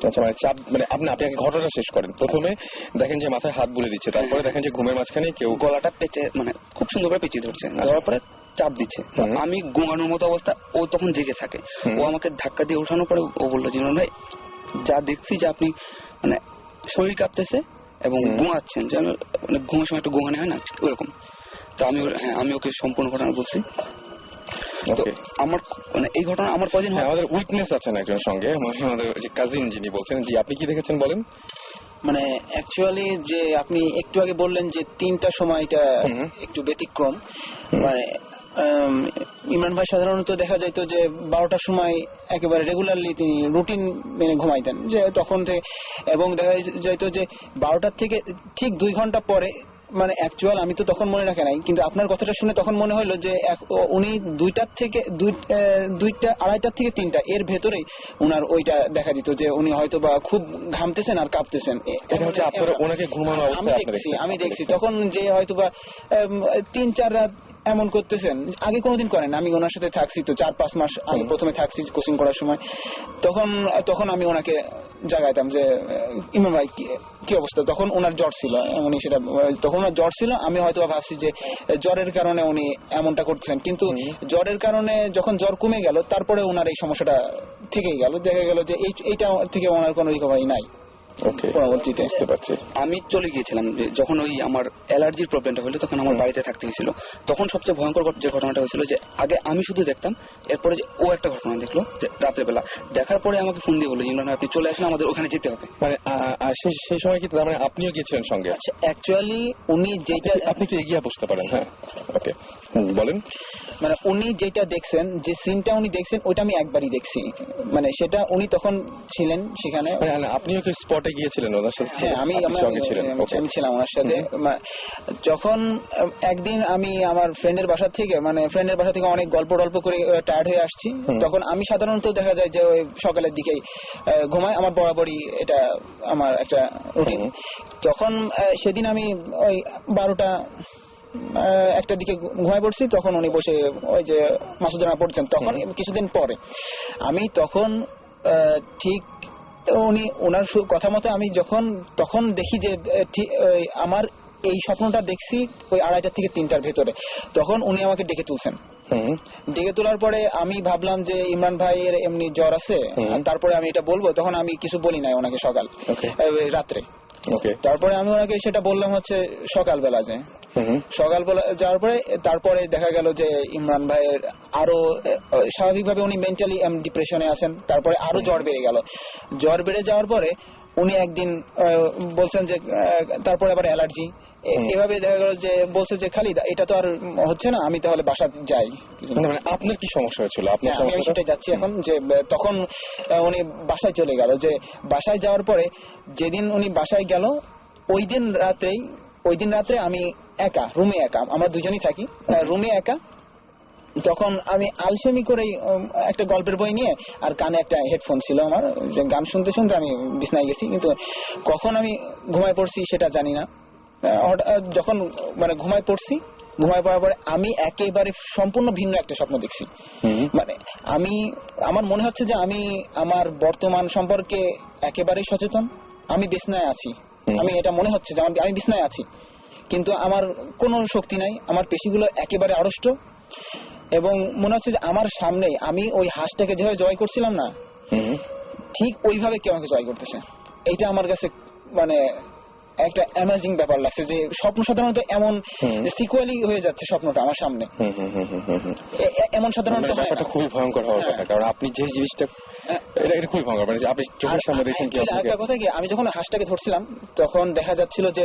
আচ্ছা, মানে চাপ মানে আপনাকে ঘটনা শেষ করেন। প্রথমে দেখেন যে মাথায় হাত বুলে দিচ্ছে, তারপরে দেখেন যে ঘুমের মাঝখানে কেউ গলাটা পেঁচে মানে খুব সুন্দর করে পেঁচিয়ে ধরছে, ধরার পরে চাপ দিচ্ছে। আমি ঘুমানোর মতো অবস্থা, ও তখন জেগে থাকে। ও আমাকে ধাক্কা দিয়ে ওঠানোর পরে ও বললো জীবন ভাই যা দেখছি যে আপনি মানে শরীর কাঁপতেছে এবং ঘুমাচ্ছেন, যেন মানে ঘুমের সময় একটু ঘুমানো হয় না ওরকম। তো আমি ওকে সম্পূর্ণ ঘটনা বলছি। আমার মানে এই ঘটনা আমার কদিন আমাদের উইটনেস আছেন একজন সঙ্গে, আমাদের যে কাজিন যিনি বলছেন। জি, আপনি কি দেখেছেন বলেন? মানে অ্যাকচুয়ালি যে আপনি একটু আগে বললেন যে 3টার সময়টা একটু ব্যতিক্রম, মানে ইমরান ভাই সাধারণত দেখা যাইতো যে 12টার সময় একেবারে রেগুলারলি তিনি রুটিন মেনে ঘুমাইতেন, যে তখন থেকে, এবং দেখা যাইতো যে 12টার থেকে ঠিক 2 ঘন্টা পরে, মানে অ্যাকচুয়াল আমি তো তখন মনে রাখে নাই, কিন্তু আপনার কথাটা শুনে তখন মনে হলো যে উনি 2টার থেকে 2:30 থেকে 3টা এর ভেতরেই উনার ওইটা দেখা দিত যে উনি হয়তো বা খুব ঘামতেছেন আর কাঁপতেছেন। ওনাকে ঘুমানো আমি দেখছি তখন যে হয়তো বা 3-4 রাত এমন করতেছেন, আগে কোনোদিন করেন। আমি ওনার সাথে থাকছি তো 4-5 মাস আমি প্রথমে থাকছি কোচিং করার সময়, তখন আমি ওনাকে জাগাইতাম যে ইমরান ভাই কি অবস্থা। তখন ওনার জ্বর ছিল, উনি সেটা তখন ওনার জ্বর ছিল। আমি হয়তো ভাবছি যে জ্বরের কারণে উনি এমনটা করতেছেন, কিন্তু জ্বরের কারণে যখন জ্বর কমে গেল তারপরে ওনার এই সমস্যাটা থেকেই গেল, দেখা গেল যে এইটা থেকে ওনার কোনো রিকভারি নাই। ওকে, পরবর্তীতে বুঝতে পারছি। আমি চলে গিয়েছিলাম যে যখন ওই আমার অ্যালার্জির প্রবলেমটা হলো তখন আমার বাড়িতে থাকতে হয়েছিল। তখন সবচেয়ে ভয়ঙ্কর যে ঘটনাটা হয়েছিল যে আগে আমি শুধু দেখতাম, এরপরে যে ও একটা ঘটনা দেখলো যে রাতের বেলা দেখার পরে আমাকে ফোন দিয়ে বললো ইমরান আপনি চলে আসেন, আমাদের ওখানে যেতে হবে। মানে সেই সময় কি তার মানে আপনিও গিয়েছিলেন সঙ্গে? আচ্ছা, অ্যাকচুয়ালি উনি যেটা আপনি একটু এগিয়ে বসতে পারেন। হ্যাঁ, ওকে, বলেন। মানে উনি যেটা দেখছেন, যে সিনটা উনি দেখছেন ওইটা আমি একবারই দেখছি, মানে সেটা উনি তখন ছিলেন সেখানে। মানে আপনিও কি স্পটে গিয়েছিলেন ওনার সাথে? হ্যাঁ, আমি সঙ্গে ছিলেন। আমি ছিলাম ওনার সাথে। যখন একদিন আমি আমার ফ্রেন্ডের বাসা থেকে অনেক গল্প করে টায়ার্ড হয়ে আসছি, তখন আমি সাধারণত দেখা যায় যে ওই সকালের দিকেই ঘুমাই, আমার বরাবরই এটা আমার একটা রুটিন। তখন সেদিন আমি ওই 12টা একটার দিকে ঘুমায় পড়ছি, তখন উনি বসে ওই যে মাসুদ রানা পড়ছেন। তখন কিছুদিন পরে আমি তখন ঠিক উনি ওনার কথা মতো আমি তখন দেখি যে আমার এই স্বপ্নটা দেখছি ওই 2:30 থেকে 3টার ভেতরে। তখন উনি আমাকে ডেকে তুলছেন। ডেকে তোলার পরে আমি ভাবলাম যে ইমরান ভাইয়ের এমনি জ্বর আছে, তারপরে আমি এটা বলবো, তখন আমি কিছু বলি নাই ওনাকে রাত্রে। তারপরে আমি ওনাকে সেটা বললাম হচ্ছে সকালবেলা, যে সকালবেলা যাওয়ার পরে তারপরে দেখা গেল যে ইমরান ভাইয়ের আরো স্বাভাবিকভাবে উনি মেন্টালি ডিপ্রেশনে আছেন। তারপরে আরো জ্বর বেড়ে গেল। জ্বর বেড়ে যাওয়ার পরে উনি একদিন বলছেন যে তারপরে আবার অ্যালার্জি, এভাবে দেখা গেল যে বলছে যে খালিদ এটা তো আর হচ্ছে না, আমি তাহলে বাসা যাই। মানে আপনার কি সমস্যা হয়েছিল? আমি সেটাই যাচ্ছি এখন। যে তখন উনি বাসায় চলে গেল। যে বাসায় যাওয়ার পরে যেদিন উনি বাসায় গেল ওই দিন রাত্রে আমি একা রুমে, আমরা দুজনই থাকি রুমে একা। তখন আমি আলসেমি করে একটা গল্পের বই নিয়ে আর কানে একটা হেডফোন ছিল আমার, যে গান শুনতে শুনতে আমি বিছনায় গেছি, কিন্তু কখন আমি ঘুমায় পড়ছি সেটা জানি না। যখন মানে ঘুমায় পড়ার পরে আমি একেবারে সম্পূর্ণ ভিন্ন একটা স্বপ্ন দেখছি। মানে আমার মনে হচ্ছে যে আমি আমার বর্তমান সম্পর্কে একেবারেই সচেতন, আমি বিছনায় আছি, আমি এটা মনে হচ্ছে যে আমি বিছনায় আছি, কিন্তু আমার কোনো শক্তি নাই, আমার পেশিগুলো একেবারে আড়ষ্ট, এবং মনে হচ্ছে যে আমার সামনে আমি ওই হাঁসটাকে যেভাবে জয় করছিলাম না, ঠিক ওইভাবে কেউ আমাকে জয় করতেছে। এইটা আমার কাছে মানে একটা অ্যামেজিং ব্যাপার লাগছে, যে স্বপ্ন সাধারণত এমন সিকুয়েলি হয়ে যাচ্ছে স্বপ্নটা আমার সামনে, এমন সাধারণত ব্যাপারটা খুবই ভয়ঙ্কর হওয়ার কথা, কারণ আপনি যে জিনিসটা এটা খুবই ভয়ঙ্কর, মানে আপনি চোখের সামনে দেখেন কি। একটা কথা কি, আমি যখন হাঁসটাকে ধরছিলাম তখন দেখা যাচ্ছিল যে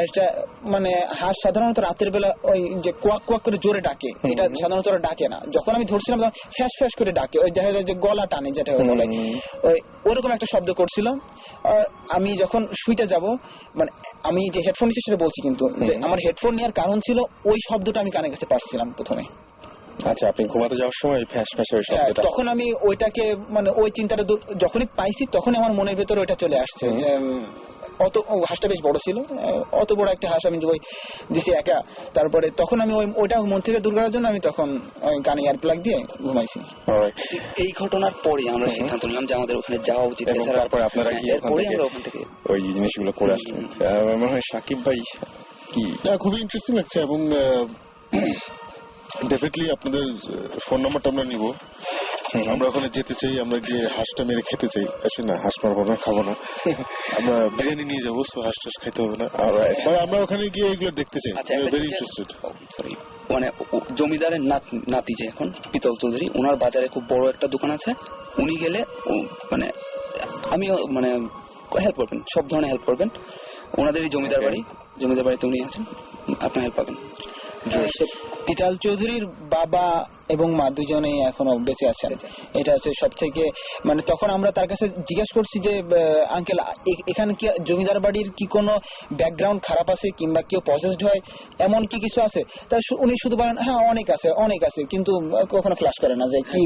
একটা মানে হাঁস সাধারণত রাতের বেলা ওই যে কোয়াক কোয়াক করে জোরে ডাকে, এটা সাধারণত ডাকে না। যখন আমি ধরছিলাম তখন ফ্যাস ফ্যাস করে ডাকে, ওই দেখা যায় যে গলা টানে, যেটা বলে ওইরকম একটা শব্দ করছিল। আমি যখন শুইতে যাব, মানে আমি যে হেডফোন নিচ্ছি সেটা বলছি, কিন্তু আমার হেডফোন নেওয়ার কারণ ছিল ওই শব্দটা আমি কানে কাছে পাচ্ছিলাম প্রথমে। আচ্ছা, আপনি ঘুমাতে যাওয়ার সময় ফ্যাস ফ্যাস ওই শব্দটা, তখন আমি ওইটাকে মানে ওই চিন্তাটা যখনই পাইছি তখনই আমার মনের ভেতরে ওইটা চলে আসছে যে হাঁসটা বেশ বড় ছিল, অত বড় একটা হাঁস আমি দিছি একা। তারপরে তখন আমি ওইটা মন থেকে দূর করার জন্য আমি তখন কানে এয়ার প্লাগ দিয়ে ঘুমাইছি। এই ঘটনার পরে আমরা সিদ্ধান্ত নিলাম যে আমাদের ওখানে যাওয়া উচিত। তারপরে আপনারা গিয়ে ওখান থেকে ওই জিনিসগুলো করে আসলেন। মনে হয় সাকিব ভাই কি খুবই ইন্টারেস্টিং লাগছে, এবং ডেফিনেটলি আপনাদের ফোন নাম্বারটা আমরা নিব। আমরা ওখানে যেতে চাই, আমরা গিয়ে হাঁসটা মেরে খেতে চাই। আসলে না, হাঁস মারবো না, খাবো না, আমরা বিরিয়ানি নিয়ে যাবো, হাঁস টাস খাইতে হবে না, আমরা ওখানে গিয়ে এগুলো দেখতে চাই। Very interested. মানে জমিদারের নাতি যে এখন পিতল চৌধুরী, ওনার বাজারে খুব বড় একটা দোকান আছে, উনি গেলে মানে আমিও মানে হেল্প করবেন, সব ধরনের হেল্প করবেন। ওনাদের এই জমিদার বাড়িতে উনি আছেন, আপনার হেল্প পাবেন। পিতাল চৌধুরীর বাবা এবং মা দুজনেই এখনো বেঁচে আছেন, এটা হচ্ছে সব থেকে মানে। তখন আমরা তার কাছে জিজ্ঞেস করছি যে আঙ্কেল এখানে কি জমিদার বাড়ির কি কোনো ব্যাকগ্রাউন্ড খারাপ আছে, কিংবা কেউ পজেসড হয়, এমন কি কিছু আছে? তা উনি শুধু বলেন হ্যাঁ অনেক আছে, কিন্তু কখনো ফ্ল্যাশ করে না যে কি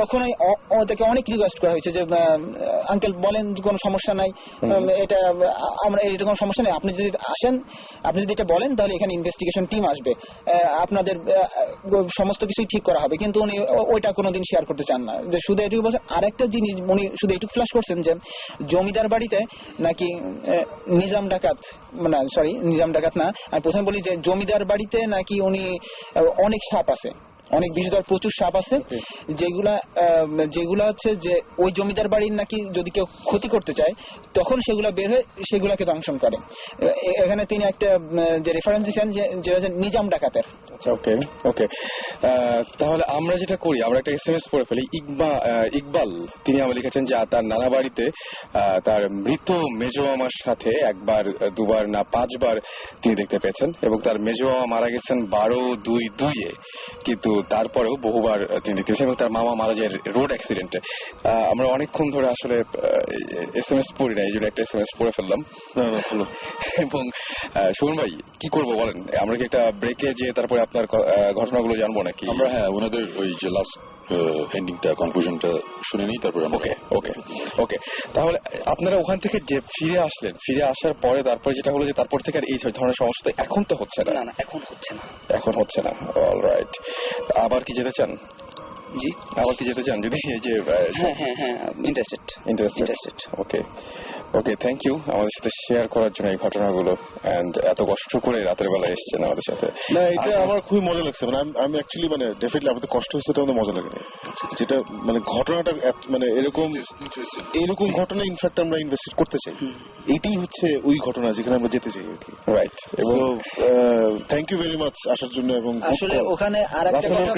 কখনোই। ওদেরকে অনেক রিকোয়েস্ট করা হয়েছে যে আঙ্কেল বলেন কোনো সমস্যা নাই, এটা আমরা এটা কোনো সমস্যা নেই, আপনি যদি আসেন, আপনি যদি এটা বলেন তাহলে এখানে ইনভেস্টিগেশন টিম আসবে, আপনাদের সমস্ত কিছুই ঠিক করা হবে। কিন্তু উনি ওইটা কোনোদিন শেয়ার করতে চান না, যে শুধু এটুকু বলছেন। আরেকটা জিনিস উনি শুধু এটুকু ফ্ল্যাশ করছেন যে জমিদার বাড়িতে নাকি নিজাম ডাকাত না, আমি প্রথমে বলি যে জমিদার বাড়িতে নাকি উনি অনেক সাপ আছে, অনেক বিষধর প্রচুর সাপ আছে, যেগুলা হচ্ছে যে ওই জমিদার বাড়ির নাকি যদি কেউ ক্ষতি করতে চায় তখন সেগুলা বের হয়ে সেগুলাকে দংশন করে। এখানে তিনি একটা যে রেফারেন্স দিয়েছেন যে হচ্ছে নিজাম ডাকাতের। আচ্ছা, ওকে ওকে। তাহলে আমরা যেটা করি, আমরা একটা SMS পড়ে ফেলি। ইকবাল তিনি আমাকে লিখেছেন যে তার নানা বাড়িতে তার মৃত মেজো মামার সাথে একবার, দুবার না 5 বার তিনি দেখতে পেয়েছেন, এবং তার মেজো মামা মারা গেছেন 12/2/2-এ, কিন্তু তারপরেও বহুবার তিনি দেখতে পেয়েছেন, এবং তার মামা মারা যায় রোড অ্যাক্সিডেন্টে। আমরা অনেকক্ষণ ধরে আসলে SMS পড়ি না, এই জন্য একটা SMS পড়ে ফেললাম। এবং সুমন ভাই কি করবো বলেন, আমরা কি একটা ব্রেকে যে তারপরে আপনার ঘটনাগুলো জানবো নাকি? আমরা হ্যাঁ ওনাদের ওই যে লাস্ট এন্ডিংটা, কনক্লুশনটা শুনে নিই, তারপরে আমরা। ওকে ওকে ওকে। তাহলে আপনারা ওখান থেকে যে ফিরে আসলেন, ফিরে আসার পরে তারপরে যেটা হলো যে তারপর থেকে আর এই ধরনের সমস্যা এখন তো হচ্ছে না? না এখন হচ্ছে না। এখন হচ্ছে না, অলরাইট। আবার কি যেতে চান? জি, আবার কি যেতে চান যদি এই যে? হ্যাঁ interested. Okay okay, thank you আমাদের সাথে শেয়ার করার জন্য এই ঘটনাগুলো, এন্ড এত কষ্ট করে রাতের বেলা এসেছেন আমাদের সাথে। না, এটা আমার খুবই মজা লাগছে। মানে আমি অ্যাকচুয়ালি মানে ডেফিনেটলি আমাদের কষ্ট হচ্ছে, এটা আমাদের মজা লাগে না। যেটা মানে ঘটনাটা মানে এরকম ঘটনা ইনফ্যাক্ট আমরা ইনভেস্টিগেট করতে চাই। এটাই হচ্ছে ওই ঘটনা যেখানে আমরা যেতে চাই আর কি। রাইট। এবং থ্যাংক ইউ ভেরি মাচ আসার জন্য। এবং আসলে ওখানে আরেকটা কথা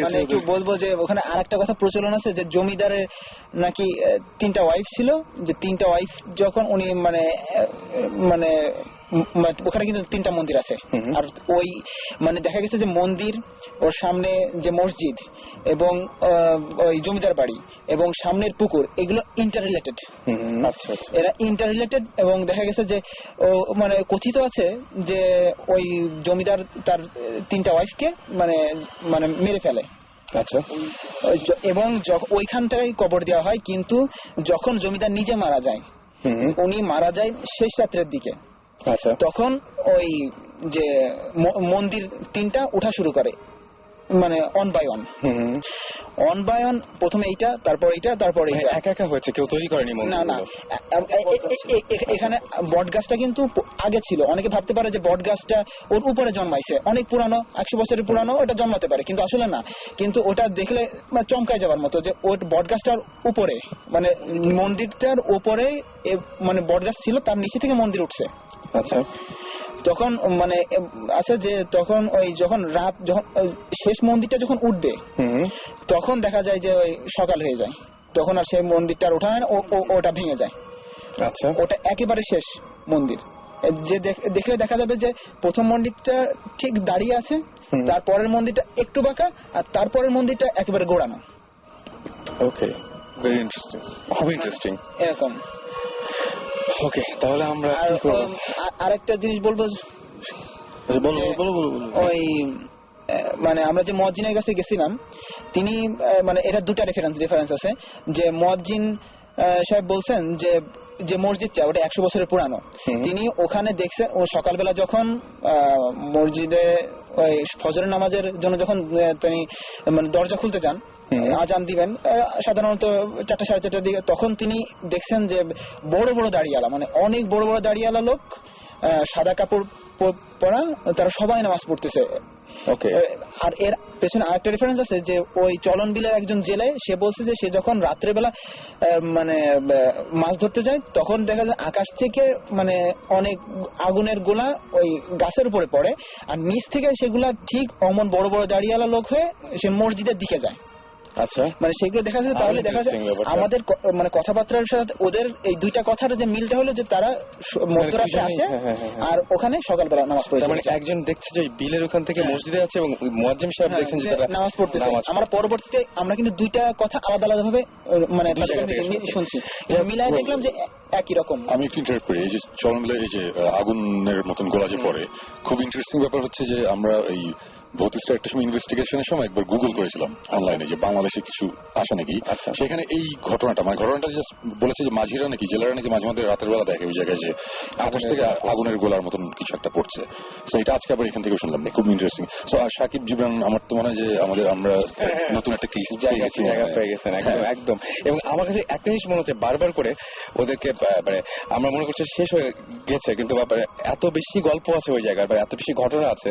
মানে একটু বলবো যে ওখানে আরেকটা কথা প্রচলন আছে যে জমিদারের নাকি 3টা ওয়াইফ ছিল, যে 3টা ওয়াইফ যখন উনি মানে ওখানে কিন্তু 3টা মন্দির আছে, আর ওই মানে দেখা গেছে যে মন্দির, ওর সামনে যে মসজিদ এবং ওই জমিদার বাড়ি এবং সামনের পুকুর, এগুলো ইন্টার রিলেটেড। এরা ইন্টার রিলেটেড, এবং দেখা গেছে যে মানে কথিত আছে যে ওই জমিদার তার 3টা ওয়াইফকে মানে মেরে ফেলে। আচ্ছা। এবং ওইখানটাই কবর দেওয়া হয়, কিন্তু যখন জমিদার নিজে মারা যায়, উনি মারা যায় শেষ রাত্রের দিকে, আচ্ছা, তখন ওই যে মন্দির 3টা উঠা শুরু করে, মানে অন বাই অন, প্রথমে এইটা, তারপর এইটা, তারপর এইটা। একা একা হয়েছে, কেউ তৈরি করেনি? না, এখানে বট গাছটা কিন্তু আগে ছিল। অনেকে ভাবতে পারে যে বট গাছটা ওর উপরে জন্মাইছে, অনেক পুরানো, 100 বছরের পুরানো, ওটা জন্মাতে পারে, কিন্তু আসলে না। কিন্তু ওটা দেখলে চমকায় যাওয়ার মতো যে ওই বট গাছটার উপরে, মানে মন্দিরটার উপরে মানে বট গাছ ছিল, তার নিচে থেকে মন্দির উঠছে। আচ্ছা। তখন মানে আছে যে তখন ওই যখন রাত, যখন শেষ মন্দিরটা যখন উঠবে, তখন দেখা যায় যে ওই সকাল হয়ে যায়, তখন আর সেই মন্দিরটা ওঠা হয় না, ওটা ভেঙে যায়। আচ্ছা। ওটা একেবারে শেষ মন্দির। যে দেখলে দেখা যাবে যে প্রথম মন্দিরটা ঠিক দাঁড়িয়ে আছে, তারপরের মন্দিরটা একটু বাঁকা, আর তারপরের মন্দিরটা একেবারে গোড়ানো। ওকে, ভেরি ইন্টারেস্টিং, খুব ইন্টারেস্টিং এরকম। ওকে, তাহলে আমরা আরেকটা জিনিস বলবো, ওই মানে আমরা যে মুয়াজ্জিনের কাছে গেছিলাম, তিনি মানে এটা 2টা রেফারেন্স আছে, যে মুয়াজ্জিন সাহেব বলছেন যে মসজিদটা ওটা 100 বছরের পুরানো। তিনি ওখানে দেখছেন, ও সকালবেলা যখন মসজিদে ওই ফজরের নামাজের জন্য যখন তিনি মানে দরজা খুলতে যান, আজান দিবেন সাধারণত 4টা 4:30 দিকে, তখন তিনি দেখছেন যে বড় বড় দাড়িওয়ালা, মানে অনেক বড় বড় দাড়িওয়ালা লোক, সাদা কাপড় পরা, তারা সবাই নামাজ পড়তেছে। ওকে। আর এর পেছনে আরেকটা রেফারেন্স আছে যে ওই চলন বিলের একজন জেলে, সে বলছে যে সে যখন রাত্রেবেলা মানে মাছ ধরতে যায়, তখন দেখা যায় আকাশ থেকে মানে অনেক আগুনের গোলা ওই গাছের উপরে পড়ে, আর নিচ থেকে সেগুলা ঠিক অমন বড় বড় দাড়িওয়ালা লোক হয়ে সে মসজিদের দিকে যায়। আচ্ছা, মানে সেগুলো দেখা যায়। তাহলে দেখা যায় আমাদের মানে কথাবার্তার সাথে ওদের এই 2টা কথার যে মিলটা হলো যে তারা মধ্যরাতে আসে আর ওখানে সকালবেলা নামাজ পড়ে। মানে একজন দেখছে যে বিলের ওখান থেকে মসজিদে আছে, এবং মুয়াজ্জিন সাহেব দেখছেন যে তারা নামাজ পড়তেছে। আমরা পরবর্তীতে আমরা কিন্তু 2টা কথা আলাদা আলাদা ভাবে মানে শুনছি, মিলাই দেখলাম যে একই রকম। আমি একটু ইন্টারেক্ট করি, এই যে চলন বিলে এই যে আগুনের মতন গোলা যে পড়ে, খুব ইন্টারেস্টিং ব্যাপার হচ্ছে যে আমরা এই ভৌতিকটা একটা সময় ইনভেস্টিগেশনের সময় একবার গুগল করেছিলাম অনলাইনে যে বাংলাদেশে কিছু আসে নাকি। সেখানে এই ঘটনাটা মানে ঘটনাটা জাস্ট বলেছে যে মাঝিরা নাকি, জেলারা নাকি মাঝে মধ্যে রাতের বেলা দেখে ওই জায়গায় যে আকাশ থেকে আগুনের গোলার মতন কিছু একটা পড়ছে। তো এটা আজকে আবার এখান থেকে শুনলাম, খুব ইন্টারেস্টিং। সো সাকিব জিবরান, আমার তো মনে হয় যে আমরা নতুন একটা কেস জায়গা পেয়ে গেছেন। একদম। এবং আমার কাছে একটা জিনিস মনে হচ্ছে, বারবার করে ওদেরকে মানে আমরা মনে করছি শেষ হয়ে গেছে, কিন্তু ব্যাপারে এত বেশি গল্প আছে ওই জায়গার, এত বেশি ঘটনা আছে,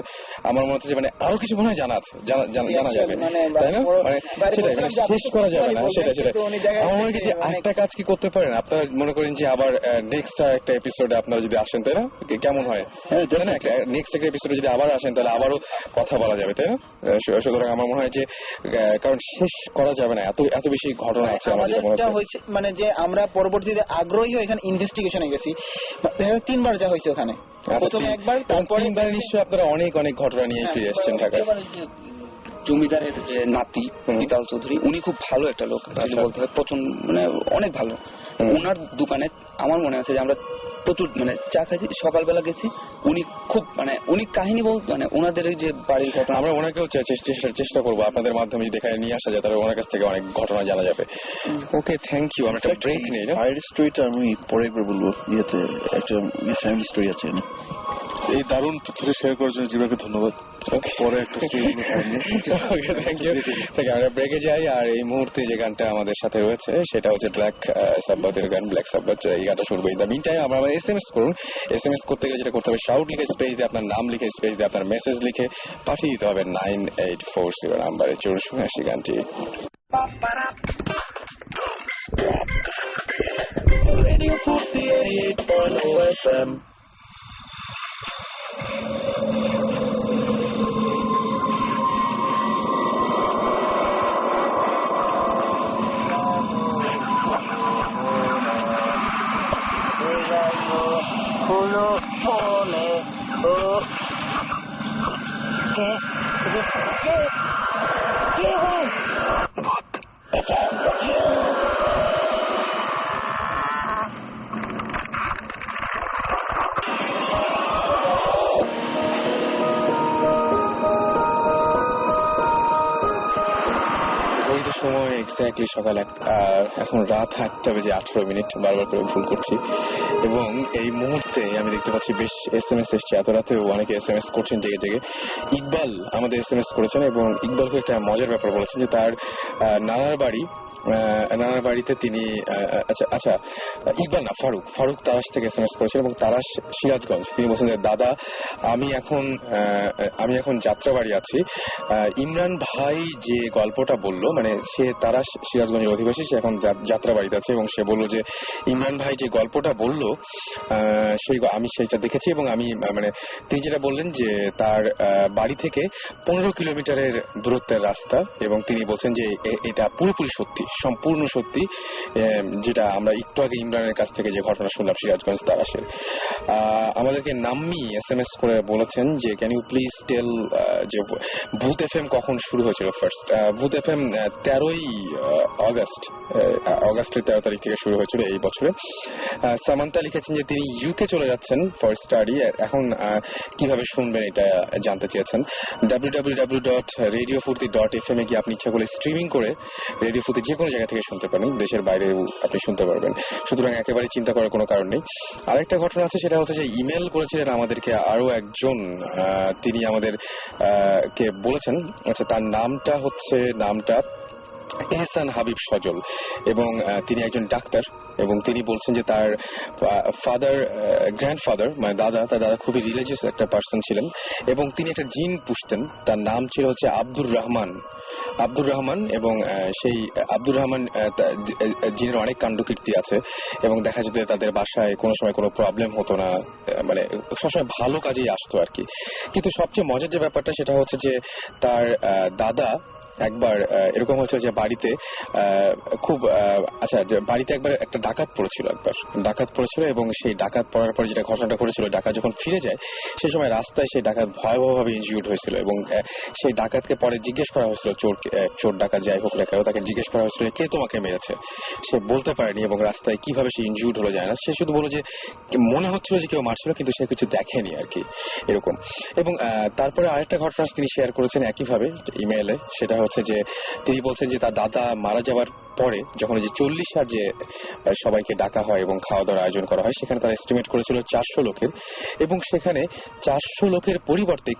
আমার মনে হচ্ছে যে মানে আরো কিছু মনে হয় জানা আছে, জানা যাবে, মানে তাই না? বড়- মানে বাইরে সেটাই, বলছিলাম যে শেষ করা যাবে না, আপনি সেটাই বলবেন, কিন্তু উনি জায়গায় আমার মনে হয় যে অনেক- একটা কাজ কি করতে পারেন আপনারা, মনে করেন যে আবার নেক্সট একটা এপিসোডে আপনারা যদি আসেন, তাই না? কেমন হয়? তাই না? নেক্সট একটা এপিসোডে যদি আবার আসেন তাহলে আবারও কথা বলা যাবে, তাই না? সুতরাং আমার মনে হয় যে কারণ শেষ করা যাবে না, এত এত বেশি ঘটনা আছে আমার যেটা মনে আমাদেরটা হচ্ছে। হয়েছে মানে যে আমরা পরবর্তীতে আগ্রহী হয়ে এখানে ইনভেস্টিগেশনে গেছি, 3বার যা হয়েছে ওখানে, প্রথমে একবার, তারপরে তিনবার নিশ্চয়ই আপনারা অনেক অনেক ঘটনা নিয়ে ফিরে এসেছেন ঢাকায়। জমিদারের যে নাতি বিতাল চৌধুরী, উনি খুব ভালো একটা লোক, তাকে বলতে হয়, প্রচন্ড মানে অনেক ভালো। ওনার দোকানে আমার মনে আছে যে আমরা প্রচুর মানে চা খাইছি, সকালবেলা গেছি, উনি খুব মানে উনি কাহিনী মানে ওনাদের এই যে বাড়ির ঘটনা, আমরা ওনাকেও চেষ্টা করবো আপনাদের মাধ্যমে যদি এখানে নিয়ে আসা যায়, তাহলে ওনার কাছ থেকে অনেক ঘটনা জানা যাবে। ওকে, থ্যাংক ইউ। আমরা একটা ব্রেক নেই না? ফায়ার স্টোরিটা আমি পরে একবার বলবো, ইয়েতে একটা ফ্যামিলি স্টোরি আছে। এই দারুণ তথ্যটা শেয়ার করার জন্য জীবাকে ধন্যবাদ। পরে একটা স্টোরি থ্যাংক ইউ। আমরা ব্রেকে যাই, আর এই মুহূর্তে যে গানটা আমাদের সাথে রয়েছে সেটা হচ্ছে ব্ল্যাক সাব্বাতের গান, ব্ল্যাক সাব্বাত। এই গানটা শুনবো। ইন দ্য মিন টাইম আমরা SMS করুন। SMS করতে গেলে যেটা করতে হবে, শাউট লিখে স্পেস দিয়ে আপনার নাম লিখে স্পেস দিয়ে আপনার মেসেজ লিখে পাঠিয়ে দিতে হবে 9840 নাম্বারে। চলুন শুনে আসি গানটি। Radio 48.0 FM. সময় এক্স্যাক্টলি সকাল এখন রাত 8:18, বারবার করে ভুল করছি। এবং এই মুহূর্তে আমি দেখতে পাচ্ছি বেশ SMS এসছে, এত রাতেও অনেকে SMS করছেন জেগে জেগে। ইকবাল আমাদের SMS করেছেন, এবং ইকবাল একটা মজার ব্যাপার বলেছেন যে তার নানার বাড়িতে তিনি আচ্ছা ইকবাল না, ফারুক তারাশ থেকে SMS করেছেন, এবং তারাশ সিরাজগঞ্জ। তিনি বলছেন যে দাদা, আমি এখন যাত্রাবাড়ি আছি। ইমরান ভাই যে গল্পটা বললো, মানে সে তারাশ সিরাজগঞ্জের অধিবাসী, সে এখন যাত্রাবাড়িতে আছে, এবং সে বললো যে ইমরান ভাই যে গল্পটা বললো আমি সেইটা দেখেছি, এবং আমি মানে তিনি যেটা বললেন যে তার বাড়ি থেকে 15 কিলোমিটারের দূরত্বের রাস্তা, এবং তিনি বলছেন যে এটা পুরোপুরি সত্যি, সম্পূর্ণ সত্যি, যেটা আমরা একটু আগে ইমরানের কাছ থেকে যে ঘটনা শুনলাম সিরাজগঞ্জ তারাশের। আমাদেরকে নাম্মি SMS করে বলেছেন যে ক্যান ইউ প্লিজ টেল যে ভূত FM কখন শুরু হয়েছিল ফার্স্ট। ভূত FM 13ই অগাস্টের 13 তারিখ থেকে শুরু হয়েছিল এই বছরে। সামান্তা লিখেছেন যে তিনি UK চলে যাচ্ছেন ফর স্টাডি, এখন কিভাবে শুনবেন এটা জানতে চেয়েছেন। www.radiofurti.fm এ গিয়ে আপনি ইচ্ছা করলে স্ট্রিমিং করে রেডিও ফুর্তি যে কোনো জায়গা থেকে শুনতে পারেন, দেশের বাইরেও আপনি শুনতে পারবেন, সুতরাং একেবারে চিন্তা করার কোনো কারণ নেই। আরেকটা ঘটনা আছে, সেটা হচ্ছে যে ইমেল করেছিলেন আমাদেরকে আরো একজন, তিনি আমাদের কে বলেছেন, আচ্ছা তার নামটা এহসান হাবিব সজল, এবং তিনি একজন ডাক্তার, এবং তিনি বলছেন যে তার গ্র্যান্ডফাদার মানে তার দাদা খুবই রিলিজিয়াস একটা পার্সন ছিলেন, এবং তিনি একটা জিন পুষতেন, তার নাম ছিল হচ্ছে আব্দুর রহমান, এবং সেই আব্দুর রহমান জিনের অনেক কাণ্ডকীর্তি আছে, এবং দেখা যেত তাদের বাসায় কোনো সময় কোনো প্রবলেম হতো না, মানে সবসময় ভালো কাজেই আসতো আর কি। কিন্তু সবচেয়ে মজার যে ব্যাপারটা সেটা হচ্ছে যে তার দাদা একবার এরকম হয়েছিল যে বাড়িতে বাড়িতে একবার একটা ডাকাত পড়েছিল, এবং সেই ডাকাত পড়ার পর যেটা ঘটনাটা করেছিল, ডাকাত যখন ফিরে যায় সেই সময় রাস্তায় সেই ডাকাত ভয়াবহভাবে ইনজিউর্ড হয়েছিল, এবং সেই ডাকাতকে পরে জিজ্ঞেস করা হয়েছিল, চোর ডাকাত যাই হোক না কেন, তাকে জিজ্ঞেস করা হয়েছিল কে তোমাকে মেরেছে, সে বলতে পারেনি, এবং রাস্তায় কিভাবে সে ইনজিউর্ড হলো যায় না, সে শুধু বলল যে মনে হচ্ছিল যে কেউ মারছিল, কিন্তু সে কিছু দেখেনি আর কি, এরকম। এবং তারপরে আরেকটা ঘটনা তিনি শেয়ার করেছেন একইভাবে ইমেইলে, সেটা হচ্ছে যে তিনি বলছেন যে তার দাদা মারা যাওয়ার পরে যখন যে 40 যে সবাইকে ডাকা হয় এবং খাওয়া দাওয়ার আয়োজন করা হয়, সেখানে তারা এস্টিমেট করেছিল 400 লোকের, এবং সেখানে 400 লোকের পরিবর্তে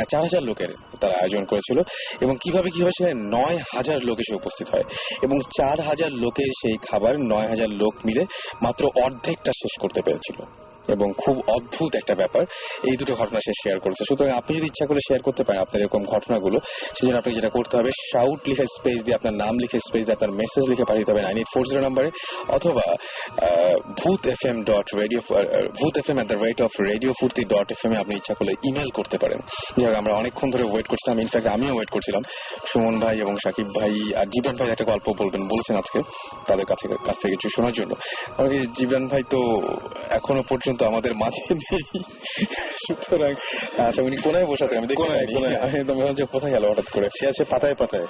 4000 লোকের তারা আয়োজন করেছিল, এবং কিভাবে সেখানে 9000 লোক এসে উপস্থিত হয়, এবং 4000 লোকের সেই খাবার 9000 লোক মিলে মাত্র অর্ধেকটা শেষ করতে পেরেছিল। এবং খুব অদ্ভুত একটা ব্যাপার, এই দুটো ঘটনা সে শেয়ার করেছে। সুতরাং আপনি যদি ইচ্ছা করে শেয়ার করতে পারেন আপনার এরকম ঘটনাগুলো, সেজন্য আপনি যেটা করতে হবে, শাউট লিখে স্পেস দিয়ে আপনার নাম লিখে স্পেস দিয়ে আপনার মেসেজ লিখে পাঠিয়ে হবে 9840 নম্বরে, অথবা bhutfm.radio@radiofurti.fm এ আপনি ইচ্ছা করলে ইমেল করতে পারেন। যাই হোক, আমরা অনেকক্ষণ ধরে ওয়েট করছিলাম, ইনফ্যাক্ট আমিও ওয়েট করছিলাম। সুমন ভাই এবং সাকিব ভাই আর জিবরান ভাই একটা গল্প বলেছেন আজকে তাদের কাছ থেকে কিছু শোনার জন্য। আমাকে জিবরান ভাই তো এখনো পর্যন্ত আমাদের মাঝে নেই, সুতরাং আচ্ছা উনি কোনায় বসে আছে, আমি দেখি কোথায় গেল হঠাৎ করে। সে আছে পাতায় পাতায়।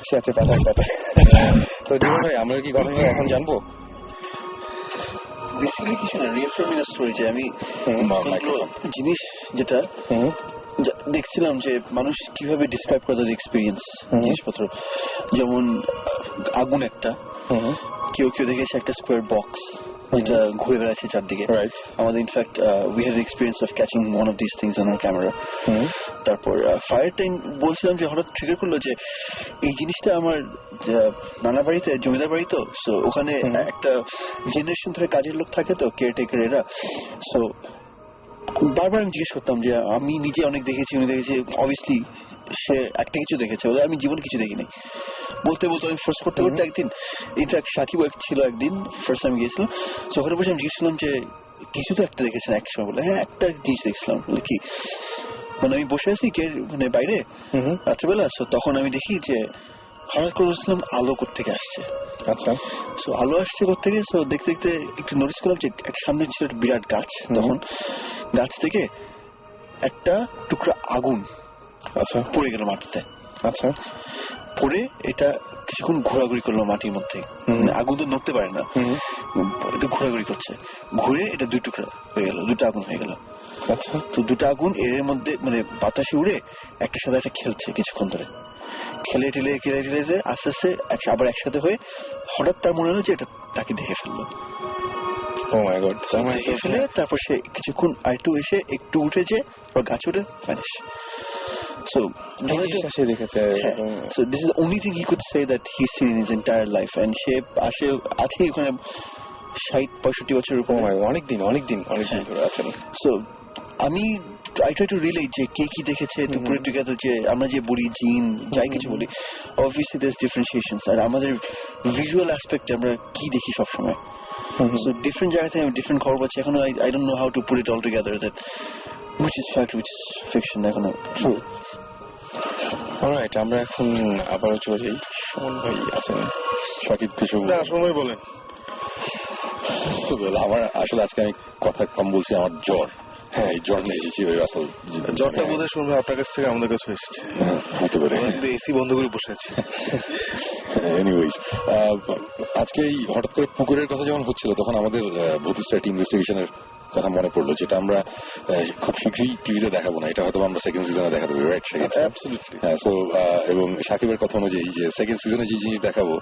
তো জিবরান ভাই, আমরা কি ঘটনা এখন জানবো? বেসিক্যালি কিছু না, রিএফার্মিং স্টোরি যে আমি জিনিস যেটা দেখছিলাম যে মানুষ কিভাবে ডিসক্রাইব করে তাদের এক্সপিরিয়েন্স জিনিসপত্র, যেমন আগুন একটা, কেউ দেখেছে একটা স্কোয়ার বক্স যেটা ঘুরে বেড়াচ্ছে চারদিকে। আমাদের in fact we had experience of catching one of this things on our camera. তারপর ফায়ার টাইম বলছিলাম যে হঠাৎ ট্রিগার করলো যে এই জিনিসটা আমার নানা বাড়িতে, জমিদার বাড়ি তো, সো ওখানে একটা জেনারেশন ধরে কাজের লোক থাকে তো, কেয়ারটেকার এরা। সো বারবার আমি জিজ্ঞেস করতাম যে আমি নিজে অনেক দেখেছি, উনি দেখেছি, অবভিয়াসলি সে একটা কিছু দেখেছে, ওদের আমি জীবনে কিছু দেখিনি। বলতে আমি ফোর্স করতে একদিন, ইনফ্যাক্ট সাকিব ছিল একদিন, ফার্স্ট টাইম গিয়েছিলাম, ওখানে বসে আমি জিজ্ঞেস করলাম যে কিছু তো একটা দেখেছেন এক সময়। বলে হ্যাঁ একটা জিনিস দেখছিলাম। বলে কি? মানে আমি বসে আছি মানে বাইরে রাত্রেবেলা, তখন আমি দেখি যে হঠাৎ করে বলছিলাম আলো কোত্থেকে আসছে। আচ্ছা, আলো আসছে কোত্থেকে, দেখতে দেখতে একটু নোটিস করলাম যে সামনে ছিল একটা বিরাট গাছ, তখন গাছ থেকে একটা টুকরা আগুন পড়ে গেল মাটিতে। আচ্ছা, পড়ে এটা কিছুক্ষণ ঘোরাঘুরি করলো মাটির মধ্যে, আগুন তো নড়তে পারে না, এটা ঘোরাঘুরি করছে, ঘুরে এটা দুই টুকরা হয়ে গেল, দুটো আগুন হয়ে গেল। আচ্ছা, তো দুটো আগুন এর মধ্যে মানে বাতাসে উড়ে একটা সাথে একটা খেলছে কিছুক্ষণ ধরে, খেলে ঠেলে আস্তে আস্তে আবার একসাথে হয়ে হঠাৎ তার মনে হলো যে এটা তাকে দেখে ফেললো। দেখে ফেলে তারপর সে কিছুক্ষণ আরেকটু এসে একটু উঠেছে, গাছ উঠে vanish. So this is the only thing he could say that he's seen in his entire life, and সে আছে ওখানে 60-65 বছরের উপর, অনেকদিন ধরে আছেন। So আমি I try to relate যে কে কি দেখেছে, to put it together, যে আমরা যে বলি জিন যাই কিছু বলি, obviously there's differentiations, আর আমাদের visual aspect আমরা কি দেখি সবসময়। So different জায়গা থেকে different খবর পাচ্ছি। এখনো I don't know how to put it all together, that which is fact, which is fiction, এখনো true. অলরাইট, আমরা এখন আবারও চলে যাই। সুমন ভাই আছেন, সাকিব কিছু সময় বলেন। আমার আসলে আজকে আমি কথা কম বলছি, আমার জ্বর। হ্যাঁ, এই জ্বর নিয়ে এসেছি। ওই আসল জ্বরটা বোধহয় শুনবে আপনার কাছ থেকে আমাদের কাছে এসেছে, হতে পারে। এসি বন্ধ করে বসে আছি। এনিওয়েজ, আজকে এই হঠাৎ করে পুকুরের কথা যখন হচ্ছিল, তখন আমাদের ভূত স্টাইট ইনভেস্টিগেশনের কথা মনে পড়লো, যেটা আমরা খুব শীঘ্রই টিভিতে দেখাবো না, এটা হয়তো আমরা সেকেন্ড সিজনে দেখাতে পারি, রাইট? হ্যাঁ, সো এবং সাকিবের কথা অনুযায়ী যে সেকেন্ড সিজনে যে জিনিস দেখাবো,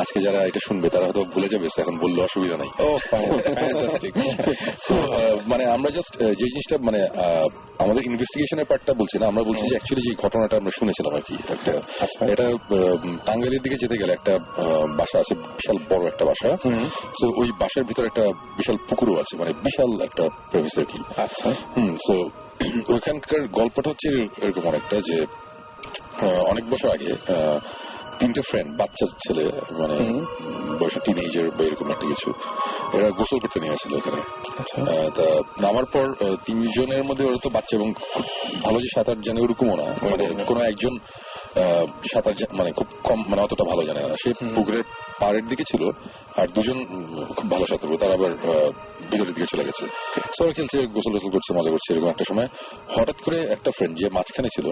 আজকে যারা এটা শুনবে তারা হয়তো ভুলে যাবে, এখন বললে অসুবিধা নাই। মানে আমরা জাস্ট যে জিনিসটা মানে আমাদের ইনভেস্টিগেশনের পার্টটা বলছি না, আমরা বলছি যে অ্যাকচুয়ালি যে ঘটনাটা আমরা শুনেছিলাম আর কি, একটা এটা টাঙ্গাইলের দিকে যেতে গেলে একটা বাসা আছে, বিশাল বড় একটা বাসা। সো ওই বাসার ভিতরে একটা বিশাল পুকুরও আছে, মানে বিশাল একটা প্রেমিস আর কি। আচ্ছা, সো ওইখানকার গল্পটা হচ্ছে এরকম অনেকটা, যে অনেক বছর আগে 3টে ফ্রেন্ড, বাচ্চা ছেলে, মানে বয়স টিনেজার বা এরকম একটা কিছু, এরা গোসল করতে নিয়ে আসছিল এখানে। তা নামার পর 3 জনের মধ্যে ওরা তো বাচ্চা এবং ভালো যে সাঁতার জানে ওরকমও না, মানে কোনো একজন সাঁতার মানে খুব কম, মানে অতটা ভালো জানে না, সে পুকুরের পাড়ের দিকে ছিল, আর 2 জন খুব ভালো সাঁতার, তারা আবার ভিতরের দিকে চলে গেছে। সবাই খেলছে, গোসল করছে, মজা করছে। এরকম একটা সময় হঠাৎ করে একটা ফ্রেন্ড যে মাঝখানে ছিল,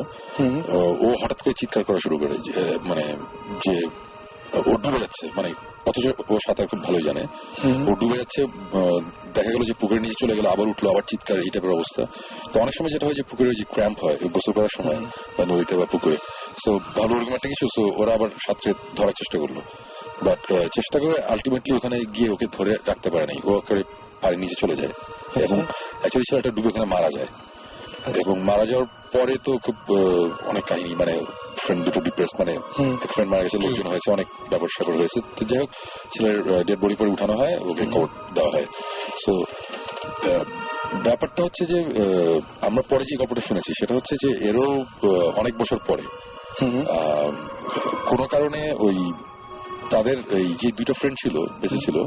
ও হঠাৎ করে চিৎকার করা শুরু করে, মানে যে ও ডুবে যাচ্ছে, মানে অথচ ও সাঁতার খুব ভালোই জানে, ও ডুবে যাচ্ছে। দেখা গেল যে পুকুরের নিচে চলে গেল, আবার উঠলো, আবার চিৎকার, এই টাইপের অবস্থা। তো অনেক সময় যেটা হয় যে পুকুরে যে ক্র্যাম্প হয় গোসল করার সময়, বা নদীতে বা পুকুরে, সো ভালো ওরকম একটা কিছু। সো ওরা আবার সাঁতরে ধরার চেষ্টা করলো, বাট চেষ্টা করে আলটিমেটলি ওখানে গিয়ে ওকে ধরে রাখতে পারে নাই, ও করে পাড়ির নিচে চলে যায়, এবং অ্যাকচুয়ালি ছেলেটা ডুবে ওখানে মারা যায়। এবং মারা যাওয়ার পরে তো খুব অনেক কাহিনী, মানে ফ্রেন্ড দুটো ডিপ্রেস, মানে ফ্রেন্ড মারা গেছে, লোকজন হয়েছে, অনেক ব্যাপার স্যাপার হয়েছে। তো যাই হোক, ছেলের ডেড বডি পরে উঠানো হয়, ওকে কবর দেওয়া হয়। সো ব্যাপারটা হচ্ছে যে আমরা পরে যে গল্পটা শুনেছি সেটা হচ্ছে যে এরও অনেক বছর পরে কোনো কারণে ওই তাদের এই যে দুটো ফ্রেন্ড ছিল বেঁচে ছিল,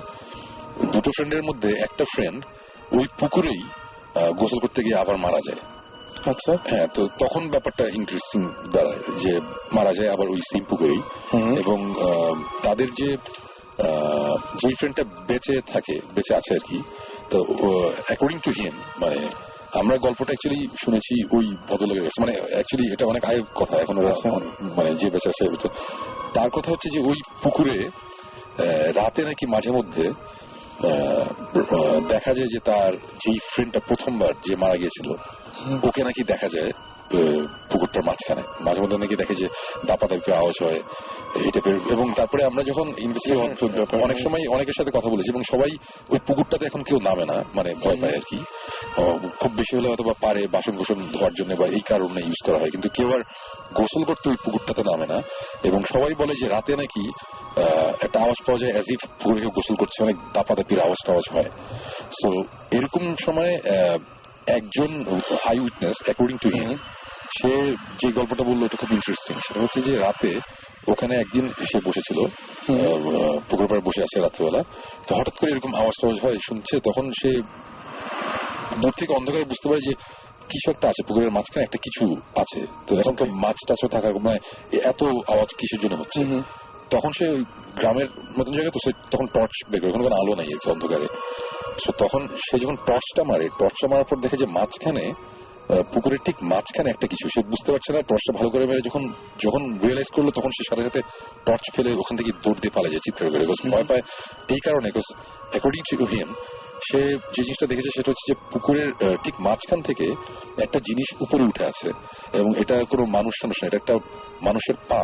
দুটো ফ্রেন্ডের মধ্যে একটা ফ্রেন্ড ওই পুকুরেই গোসল করতে গিয়ে আবার মারা যায়। আচ্ছা, হ্যাঁ, তো তখন ব্যাপারটা ইন্টারেস্টিং দাঁড়ায় যে মারা যায় আবার ওই সেম পুকুরেই। এবং তাদের যে ফ্রেন্ডটা বেঁচে আছে আর কি, তো অ্যাকর্ডিং টু হিম, মানে আমরা গল্পটা অ্যাকচুয়ালি শুনেছি ওই ভদ্রলোকের কাছে, মানে অ্যাকচুয়ালি এটা অনেক আগের কথা, এখন ওরা মানে যে বেঁচে আছে তার কথা হচ্ছে যে ওই পুকুরে রাতে নাকি মাঝে মধ্যে দেখা যায় যে তার যেই ফ্রেন্ডটা প্রথমবার যে মারা গিয়েছিল ওকে নাকি দেখা যায় পুকুরটার মাঝখানে, মাঝে মধ্যে নাকি দেখে যে দাপা দাপির আওয়াজ হয় এই টাইপের। এবং তারপরে আমরা যখন অনেক সময় অনেকের সাথে কথা বলেছি এবং সবাই ওই পুকুরটাতে এখন কেউ নামে না, মানে ভয় পায় আর কি। খুব বেশি হলে হয়তো বা পারে বাসন গোসন ধোয়ার জন্য বা এই কারণে ইউজ করা হয়, কিন্তু কেউ আর গোসল করতে ওই পুকুরটাতে নামে না। এবং সবাই বলে যে রাতে নাকি একটা আওয়াজ পাওয়া যায় অ্যাজ ইফ পুকুরে কেউ গোসল করছে, অনেক দাপা দাপির আওয়াজ হয়। সো এরকম সময় একজন eyewitness according to him, সে যে গল্পটা বললো এটা খুব ইন্টারেস্টিং। সেটা হচ্ছে যে রাতে ওখানে একদিন সে বসেছিল, পুকুর পাড়ে বসে আছে রাত্রেবেলা, তো হঠাৎ করে এরকম আওয়াজ টাওয়াজ হয় শুনছে, তখন সে দূর থেকে অন্ধকারে বুঝতে পারে যে কিছু একটা আছে পুকুরের মাঝখানে, একটা কিছু আছে। তো এখন তো মাছ টাছও থাকার মানে এত আওয়াজ কিসের জন্য হচ্ছে। তখন সে ওই গ্রামের মতন জায়গায়, তো সে তখন টর্চ বের করে, কোনো আলো নাই আর কি অন্ধকারে। তখন সে যখন টর্চটা মারার পর দেখে যে মাঝখানে, পুকুরের ঠিক মাঝখানে একটা কিছু, সে বুঝতে পারছে না, টর্চটা ভালো করে মেরে যখন রিয়েলাইজ করলো তখন সে সাথে সাথে টর্চ ফেলে ওখান থেকে দৌড় দিয়ে পালে যায় চিৎকার করে, ভয় পায় এই কারণে। অ্যাকর্ডিং টু হিম, সে যে জিনিসটা দেখেছে সেটা হচ্ছে যে পুকুরের ঠিক মাঝখান থেকে একটা জিনিস উপরে উঠে আছে, এবং এটা কোনো মানুষ না, এটা একটা মানুষের পা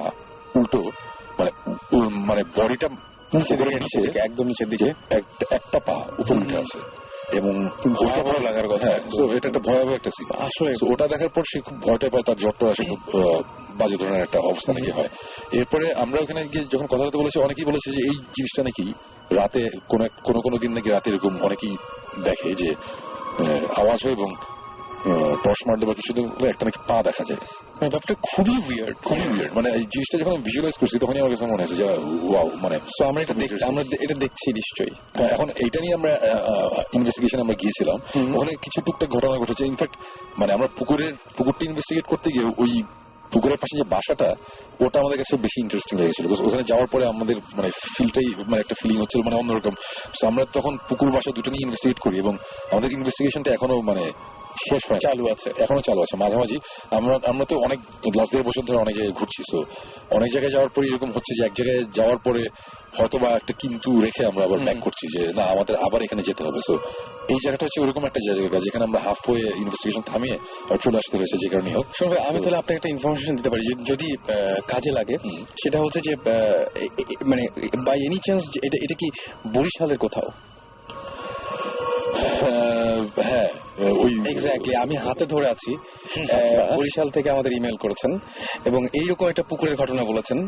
উল্টো, মানে বডিটা একদম নিচের দিকে একটা পা উপরে উঠে আছে, এবং ভয়াবহ লাগার কথা। এটা একটা ভয়াবহ একটা সিন আসলে। ওটা দেখার পর সে খুব ভয়টা পায়, তার জ্বরটা আসে, খুব বাজে ধরনের একটা অবস্থা নাকি হয়। এরপরে আমরা ওখানে গিয়ে যখন কথা বলতে বলেছি, অনেকেই বলেছে যে এই জিনিসটা নাকি রাতে কোনো দিন নাকি রাতে এরকম অনেকেই দেখে যে আওয়াজ হয় এবং টর্চ মারলে বা কিছু একটা নাকি পা দেখা যায়। ব্যাপারটা খুবই উইয়ার্ড। মানে এই জিনিসটা যখন ভিজুয়ালাইজ করছি তখনই আমার কাছে মনে হয়েছে যে ওয়াও, মানে আমরা এটা দেখছি নিশ্চয়ই। এখন এইটা নিয়ে আমরা ইনভেস্টিগেশন আমরা গিয়েছিলাম, ওখানে কিছু টুকটাক ঘটনা ঘটেছে। ইনফ্যাক্ট মানে আমরা পুকুরটা ইনভেস্টিগেট করতে গিয়ে ওই পুকুরের পাশে যে বাসাটা, ওটা আমাদের কাছে বেশি ইন্টারেস্টিং লেগেছিল। ওখানে যাওয়ার পরে আমাদের মানে ফিলটাই মানে একটা ফিলিং হচ্ছিল মানে অন্যরকম। আমরা তখন পুকুর বাসা দুটো নিয়ে ইনভেস্টিগেট করি এবং আমাদের ইনভেস্টিগেশনটা এখনো মানে শেষ হয়, এখনো চালু আছে মাঝামাঝি। আমরা তো অনেক লাস্ট 1.5 বছর ধরে অনেক জায়গায় ঘুরছি, তো অনেক জায়গায় যাওয়ার পরে এরকম হচ্ছে যে এক জায়গায় যাওয়ার পরে হয়তো বা একটা কিন্তু রেখে আমরা আবার ব্যাক করছি যে না আমাদের আবার এখানে যেতে হবে। সো এই জায়গাটা হচ্ছে ওরকম একটা জায়গা যেখানে আমরা হাফ ওয়ে ইনভেস্টিগেশন থামিয়ে চলে আসতে হয়েছে, যে কারণে হোক। আমি তাহলে আপনাকে একটা ইনফরমেশন দিতে পারি যদি কাজে লাগে। সেটা হচ্ছে যে মানে বাই এনি চান্স এটা কি বরিশালের কোথাও? হ্যাঁ, ওই এক্স্যাক্টলি আমি হাতে ধরে আছি। বরিশাল থেকে আমাদের ইমেল করেছেন এবং এইরকম একটা পুকুরের ঘটনা বলেছেন,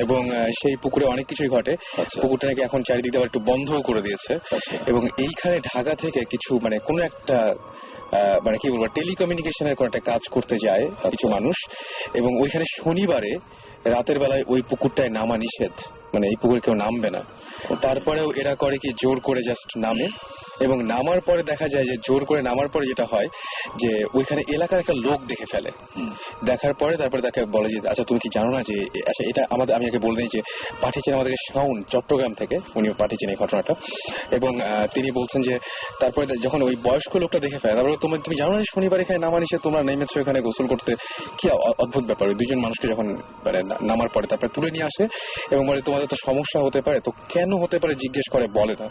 এবং সেই পুকুরে অনেক কিছুই ঘটে। পুকুরটা নাকি এখন চারিদিকে আবার একটু বন্ধও করে দিয়েছে, এবং এইখানে ঢাকা থেকে কিছু মানে কোনো একটা মানে কি বলবো টেলিকমিউনিকেশনের কোনো একটা কাজ করতে যায় কিছু মানুষ, এবং ওইখানে শনিবারে রাতের বেলায় ওই পুকুরটায় নামা নিষেধ, মানে এই পুকুরে কেউ নামবে না। তারপরেও এরা করে কি জোর করে জাস্ট নামে, এবং নামার পরে দেখা যায় যে জোর করে নামার পরে যেটা হয় যে ওইখানে এলাকার একটা লোক দেখে ফেলে। দেখার পরে তারপরে তাকে বলে যে আচ্ছা তুমি কি জানো না যে আচ্ছা এটা আমাদের, আমি আগে বলে নিই যে পাঠিয়েছেন আমাদেরকে শাওন চট্টগ্রাম থেকে, উনিও পাঠিয়েছেন এই ঘটনাটা। এবং তিনি বলছেন যে তারপরে যখন ওই বয়স্ক লোকটা দেখে ফেলে, তারপরে তুমি জানো না শনিবার এখানে নামা নিষেধ, তোমরা নেমেছো এখানে গোসল করতে, কি অদ্ভুত ব্যাপার। ওই দুজন মানুষকে যখন মানে নামার পরে তারপরে তুলে নিয়ে আসে এবং বলে তোমাদের তো সমস্যা হতে পারে, তো কেন হতে পারে জিজ্ঞেস করে, বলে না,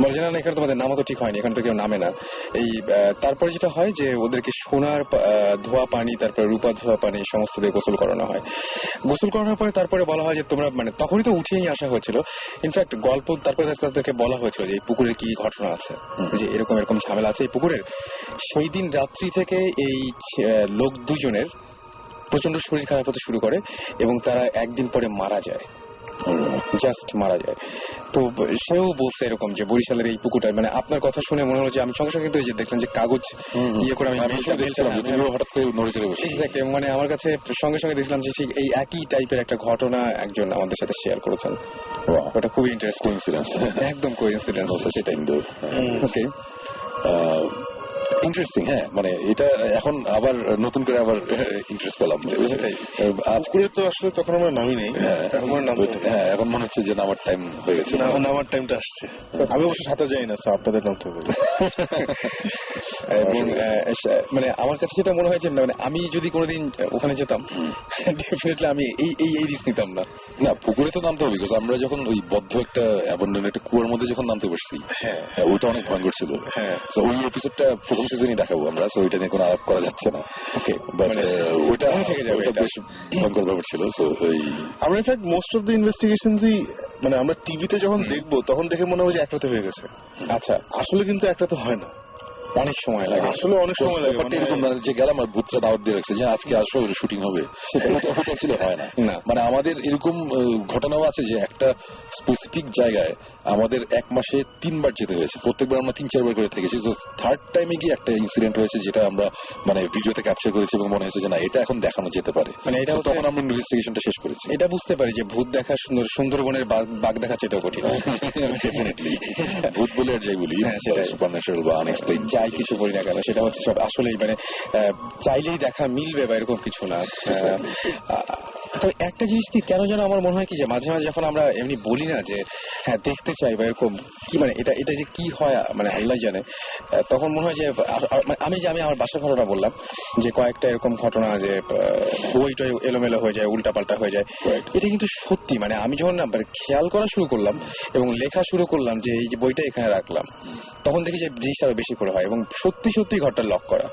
বলে যে না এখানে তোমাদের নামা তো ঠিক হয়নি, এখানে তো কেউ নামে না। এই তারপরে যেটা হয় যে ওদেরকে সোনার ধোয়া পানি, তারপরে রূপা ধোয়া পানি সমস্ত দিয়ে গোসল করানো হয়। গোসল করানোর পরে তারপরে বলা হয় যে তোমরা মানে তখনই তো উঠিয়ে নিয়ে আসা হয়েছিল। ইনফ্যাক্ট গল্প তারপরে তাদেরকে বলা হয়েছিল যে এই পুকুরের কি ঘটনা আছে, যে এরকম ঝামেলা আছে এই পুকুরের। সেই দিন রাত্রি থেকে এই লোক দুজনের প্রচন্ড শরীর খারাপ হতে শুরু করে এবং তারা একদিন পরে মারা যায়। জাস্ট মারা যায়। তো সেও বলছে এরকম যে বরিশালের এই পুকুরটা, মানে আপনার কথা শুনে মনে হলো যে আমি সঙ্গে সঙ্গে কিন্তু এই যে দেখলাম যে কাগজ ইয়ে করে আমি হঠাৎ করে নড়ে চড়ে বসে। এক্স্যাক্টলি, মানে আমার কাছে সঙ্গে সঙ্গে দেখলাম যে সেই এই একই টাইপের একটা ঘটনা একজন আমাদের সাথে শেয়ার করেছেন। ওটা খুবই ইন্টারেস্টিং ইনসিডেন্ট, একদম কোইন্সিডেন্স সেটাই। ওকে, ইন্টারেস্টিং। হ্যাঁ, মানে এটা এখন আবার নতুন করে আবার ইন্টারেস্ট পেলাম। আজকে তো আসলে তখন আমরা নামি নেই, হ্যাঁ এখন মনে হচ্ছে যে নামার টাইম হয়ে গেছে, নামার টাইমটা আসছে। আমি অবশ্য সাঁতার যাই না, আপনাদের নামতে হবে। এবং মানে আমার কাছে যেটা মনে হয় যে মানে আমি যদি কোনোদিন ওখানে যেতাম ডেফিনেটলি আমি এই রিস্ক নিতাম না। না, পুকুরে তো নামতে হবে, বিকজ আমরা যখন ওই বদ্ধ একটা অ্যাবন্ডন একটা কুয়ার মধ্যে যখন নামতে পারছি, হ্যাঁ ওইটা অনেক ভয়ঙ্কর ছিল। হ্যাঁ, ওই এপিসোডটা প্রথম সিজনই দেখাবো আমরা, তো ওইটা নিয়ে কোনো আলাপ করা যাচ্ছে না। ওকে, বাট ওইটা থেকে যাবে, এটা বেশ ভয়ঙ্কর ব্যাপার ছিল। সো আমরা ইনফ্যাক্ট মোস্ট অফ দ্য ইনভেস্টিগেশনসই মানে আমরা টিভিতে যখন দেখবো তখন দেখে মনে হয় যে এক রাতে হয়ে গেছে। আচ্ছা, আসলে কিন্তু এক রাতে হয় না, অনেক সময় লাগে, আসলে অনেক সময় লাগে। এরকম যে গেলাম আর ভূতরা দাওয়াত দিয়ে রাখছে যে আজকে আসো শুটিং হবে, সেটা ছিল হয় না। মানে আমাদের এরকম ঘটনাও আছে যে একটা স্পেসিফিক জায়গায় আমাদের 1 মাসে 3 বার যেতে হয়েছে, প্রত্যেকবার আমরা 3-4 বার করে থেকেছি। তো থার্ড টাইমে গিয়ে একটা ইনসিডেন্ট হয়েছে যেটা আমরা মানে ভিডিওতে ক্যাপচার করেছি এবং মনে হয়েছে যে না এটা এখন দেখানো যেতে পারে, মানে এটা তখন আমরা ইনভেস্টিগেশনটা শেষ করেছি। এটা বুঝতে পারি যে ভূত দেখা সুন্দরবনের বাঘ দেখা সেটাও কঠিন। ডেফিনেটলি ভূত বলে আর যাই বলি, সুপারন্যাচুরাল বা আনএক্সপ্লেইন যাই কিছু বলি না কেন, সেটা হচ্ছে সব আসলেই মানে চাইলেই দেখা মিলবে বা এরকম কিছু না। তো একটা জিনিস কি কেন যেন আমার মনে হয় কি যে মাঝে মাঝে যখন আমরা এমনি বলি না যে হ্যাঁ দেখতে চাই বা এরকম কি মানে এটা যে কি হয় মানে আল্লাহ জানে, তখন মনে হয় যে আমি আমার বাসার ঘটনা বললাম যে কয়েকটা এরকম ঘটনা যে বইটা এলোমেলো হয়ে যায়, উল্টাপাল্টা হয়ে যায়, এটা কিন্তু সত্যি। মানে আমি যখন না খেয়াল করা শুরু করলাম এবং লেখা শুরু করলাম যে এই যে বইটা এখানে রাখলাম, তখন দেখি যে জিনিসটা আরো বেশি করে হয় এবং সত্যি সত্যি ঘরটা লক করা,